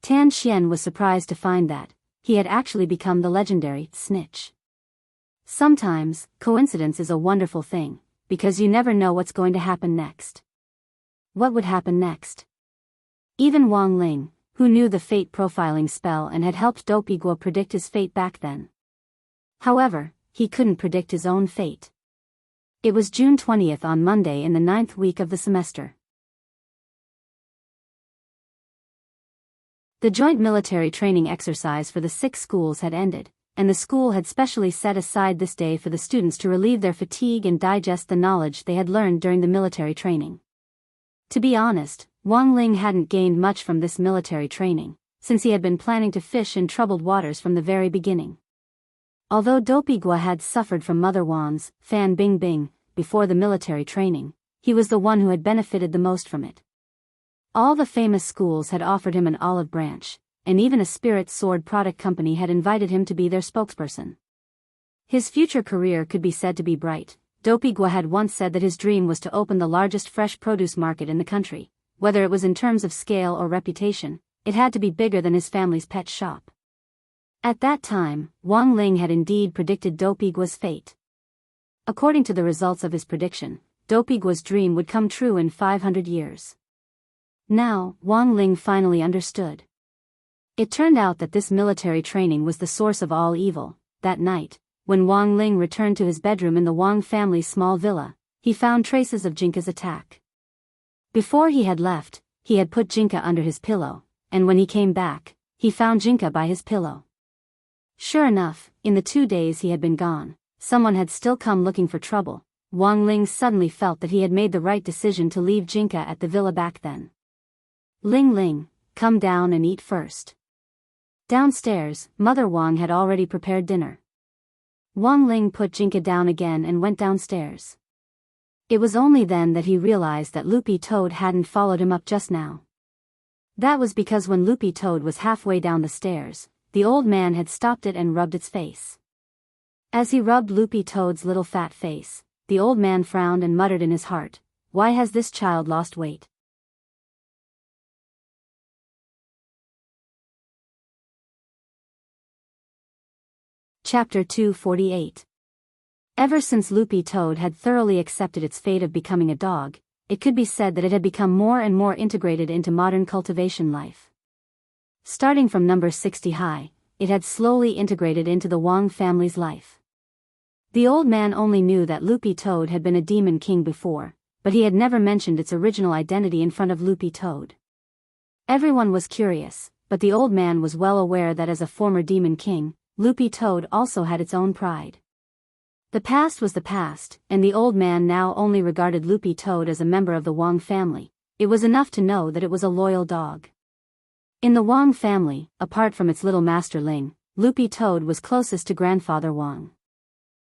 Tan Xian was surprised to find that he had actually become the legendary snitch. Sometimes, coincidence is a wonderful thing, because you never know what's going to happen next. What would happen next? Even Wang Ling, who knew the fate profiling spell and had helped Dopey Guo predict his fate back then. However, he couldn't predict his own fate. It was June 20th on Monday in the 9th week of the semester. The joint military training exercise for the 6 schools had ended, and the school had specially set aside this day for the students to relieve their fatigue and digest the knowledge they had learned during the military training. To be honest, Wang Ling hadn't gained much from this military training, since he had been planning to fish in troubled waters from the very beginning. Although Dopey Guo had suffered from Mother Wan's Fan Bingbing before the military training, he was the one who had benefited the most from it. All the famous schools had offered him an olive branch, and even a spirit sword product company had invited him to be their spokesperson. His future career could be said to be bright. Dopey Guo had once said that his dream was to open the largest fresh produce market in the country. Whether it was in terms of scale or reputation, it had to be bigger than his family's pet shop. At that time, Wang Ling had indeed predicted Dopey Guo's fate. According to the results of his prediction, Dopey Guo's dream would come true in 500 years. Now, Wang Ling finally understood. It turned out that this military training was the source of all evil. That night, when Wang Ling returned to his bedroom in the Wang family's small villa, he found traces of Jinka's attack. Before he had left, he had put Jinka under his pillow, and when he came back, he found Jinka by his pillow. Sure enough, in the 2 days he had been gone, someone had still come looking for trouble. Wang Ling suddenly felt that he had made the right decision to leave Jinka at the villa back then. Ling Ling, come down and eat first. Downstairs, Mother Wang had already prepared dinner. Wang Ling put Jinka down again and went downstairs. It was only then that he realized that Loopy Toad hadn't followed him up just now. That was because when Loopy Toad was halfway down the stairs, the old man had stopped it and rubbed its face. As he rubbed Loopy Toad's little fat face, the old man frowned and muttered in his heart, "Why has this child lost weight?" Chapter 248. Ever since Loopy Toad had thoroughly accepted its fate of becoming a dog, it could be said that it had become more and more integrated into modern cultivation life. Starting from number 60 high, it had slowly integrated into the Wang family's life. The old man only knew that Loopy Toad had been a demon king before, but he had never mentioned its original identity in front of Loopy Toad. Everyone was curious, but the old man was well aware that as a former demon king, Loopy Toad also had its own pride. The past was the past, and the old man now only regarded Loopy Toad as a member of the Wang family. It was enough to know that it was a loyal dog. In the Wang family, apart from its little master Ling, Loopy Toad was closest to Grandfather Wang.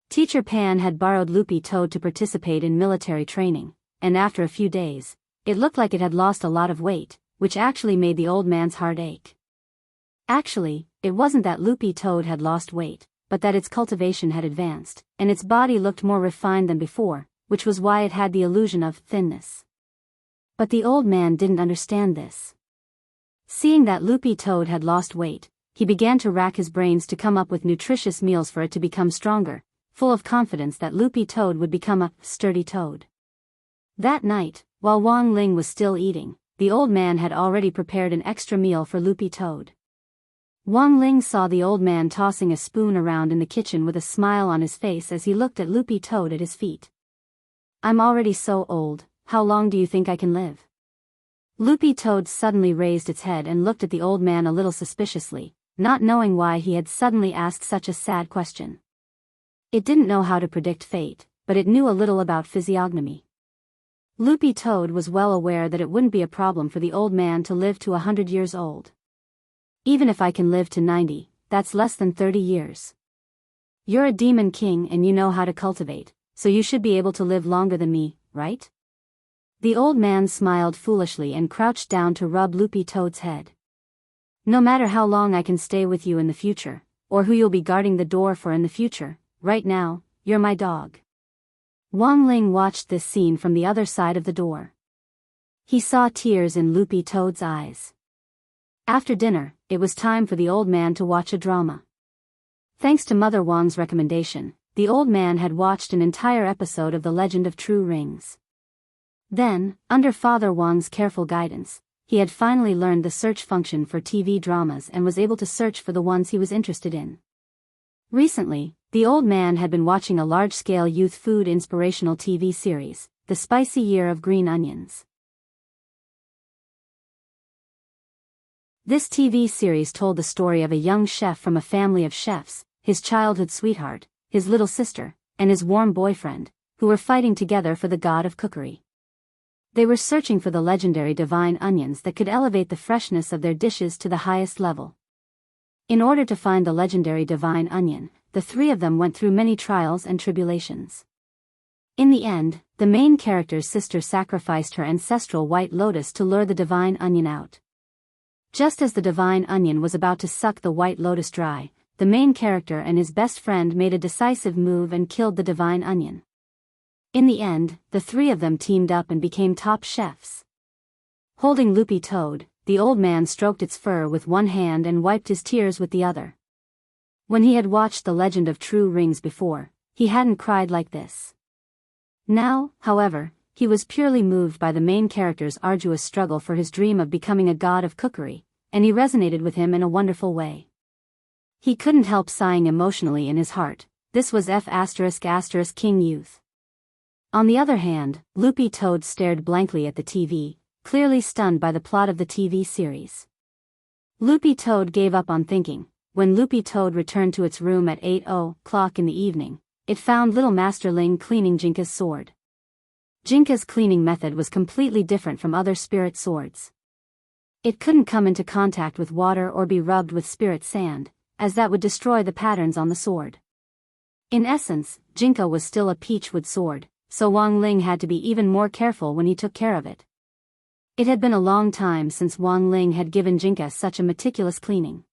Teacher Pan had borrowed Loopy Toad to participate in military training, and after a few days, it looked like it had lost a lot of weight, which actually made the old man's heart ache. Actually, it wasn't that Loopy Toad had lost weight, but that its cultivation had advanced, and its body looked more refined than before, which was why it had the illusion of thinness. But the old man didn't understand this. Seeing that Loopy Toad had lost weight, he began to rack his brains to come up with nutritious meals for it to become stronger, full of confidence that Loopy Toad would become a sturdy toad. That night, while Wang Ling was still eating, the old man had already prepared an extra meal for Loopy Toad. Wang Ling saw the old man tossing a spoon around in the kitchen with a smile on his face as he looked at Loopy Toad at his feet. I'm already so old, how long do you think I can live? Loopy Toad suddenly raised its head and looked at the old man a little suspiciously, not knowing why he had suddenly asked such a sad question. It didn't know how to predict fate, but it knew a little about physiognomy. Loopy Toad was well aware that it wouldn't be a problem for the old man to live to 100 years old. Even if I can live to 90, that's less than 30 years. You're a demon king and you know how to cultivate, so you should be able to live longer than me, right? The old man smiled foolishly and crouched down to rub Loopy Toad's head. No matter how long I can stay with you in the future, or who you'll be guarding the door for in the future, right now, you're my dog. Wang Ling watched this scene from the other side of the door. He saw tears in Loopy Toad's eyes. After dinner, it was time for the old man to watch a drama. Thanks to Mother Wang's recommendation, the old man had watched an entire episode of The Legend of True Rings. Then, under Father Wang's careful guidance, he had finally learned the search function for TV dramas and was able to search for the ones he was interested in. Recently, the old man had been watching a large-scale youth food inspirational TV series, The Spicy Year of Green Onions. This TV series told the story of a young chef from a family of chefs, his childhood sweetheart, his little sister, and his warm boyfriend, who were fighting together for the god of cookery. They were searching for the legendary divine onions that could elevate the freshness of their dishes to the highest level. In order to find the legendary divine onion, the three of them went through many trials and tribulations. In the end, the main character's sister sacrificed her ancestral white lotus to lure the divine onion out. Just as the divine onion was about to suck the white lotus dry, the main character and his best friend made a decisive move and killed the divine onion. In the end, the three of them teamed up and became top chefs. Holding Loopy Toad, the old man stroked its fur with one hand and wiped his tears with the other. When he had watched The Legend of True Rings before, he hadn't cried like this. Now, however, he was purely moved by the main character's arduous struggle for his dream of becoming a god of cookery, and he resonated with him in a wonderful way. He couldn't help sighing emotionally in his heart. This was King Youth. On the other hand, Loopy Toad stared blankly at the TV, clearly stunned by the plot of the TV series. Loopy Toad gave up on thinking. When Loopy Toad returned to its room at 8:00 in the evening, it found little Master Ling cleaning Jinka's sword. Jinka's cleaning method was completely different from other spirit swords. It couldn't come into contact with water or be rubbed with spirit sand, as that would destroy the patterns on the sword. In essence, Jinka was still a peachwood sword, so Wang Ling had to be even more careful when he took care of it. It had been a long time since Wang Ling had given Jinka such a meticulous cleaning.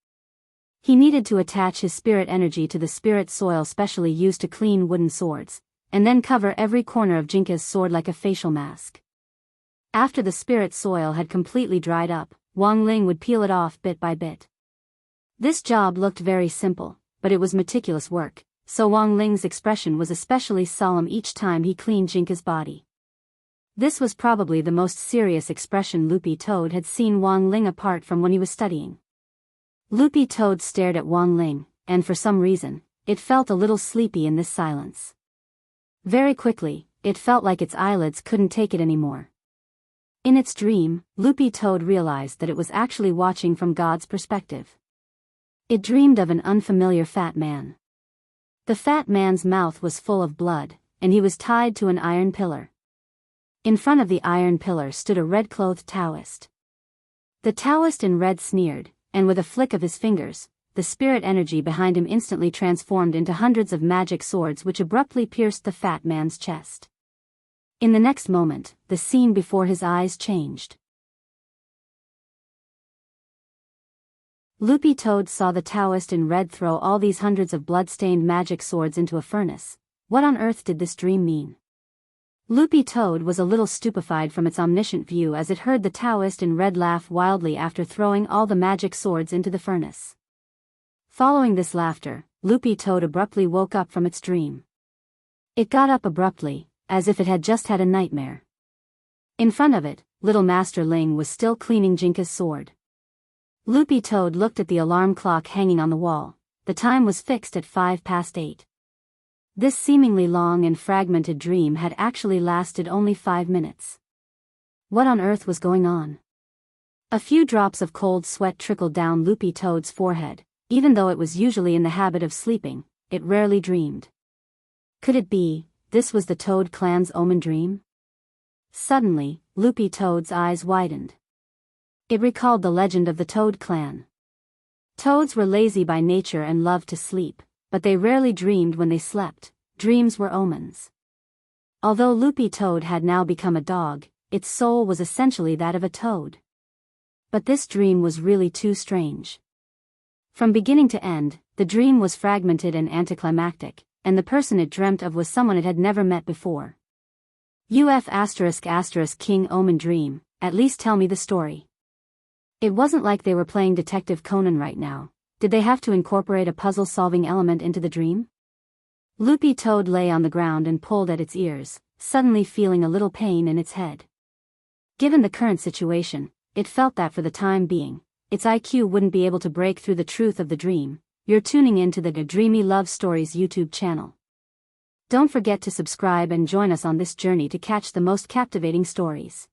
He needed to attach his spirit energy to the spirit soil specially used to clean wooden swords, and then cover every corner of Jinka's sword like a facial mask. After the spirit soil had completely dried up, Wang Ling would peel it off bit by bit. This job looked very simple, but it was meticulous work, so Wang Ling's expression was especially solemn each time he cleaned Jinka's body. This was probably the most serious expression Loopy Toad had seen Wang Ling apart from when he was studying. Loopy Toad stared at Wang Ling, and for some reason, it felt a little sleepy in this silence. Very quickly, it felt like its eyelids couldn't take it anymore. In its dream, Loopy Toad realized that it was actually watching from God's perspective. It dreamed of an unfamiliar fat man. The fat man's mouth was full of blood, and he was tied to an iron pillar. In front of the iron pillar stood a red-clothed Taoist. The Taoist in red sneered, and with a flick of his fingers, the spirit energy behind him instantly transformed into hundreds of magic swords which abruptly pierced the fat man's chest. In the next moment, the scene before his eyes changed. Loopy Toad saw the Taoist in red throw all these hundreds of blood-stained magic swords into a furnace. What on earth did this dream mean? Loopy Toad was a little stupefied from its omniscient view as it heard the Taoist in red laugh wildly after throwing all the magic swords into the furnace. Following this laughter, Loopy Toad abruptly woke up from its dream. It got up abruptly, as if it had just had a nightmare. In front of it, little Master Ling was still cleaning Jinka's sword. Loopy Toad looked at the alarm clock hanging on the wall. The time was fixed at 8:05. This seemingly long and fragmented dream had actually lasted only 5 minutes. What on earth was going on? A few drops of cold sweat trickled down Loopy Toad's forehead. Even though it was usually in the habit of sleeping, it rarely dreamed. Could it be, this was the Toad Clan's omen dream? Suddenly, Loopy Toad's eyes widened. It recalled the legend of the Toad Clan. Toads were lazy by nature and loved to sleep, but they rarely dreamed when they slept. Dreams were omens. Although Loopy Toad had now become a dog, its soul was essentially that of a toad. But this dream was really too strange. From beginning to end, the dream was fragmented and anticlimactic, and the person it dreamt of was someone it had never met before. King Omen Dream, at least tell me the story. It wasn't like they were playing Detective Conan right now. Did they have to incorporate a puzzle-solving element into the dream? Loopy Toad lay on the ground and pulled at its ears, suddenly feeling a little pain in its head. Given the current situation, it felt that for the time being, its IQ wouldn't be able to break through the truth of the dream. You're tuning into the Dreamy Love Stories YouTube channel. Don't forget to subscribe and join us on this journey to catch the most captivating stories.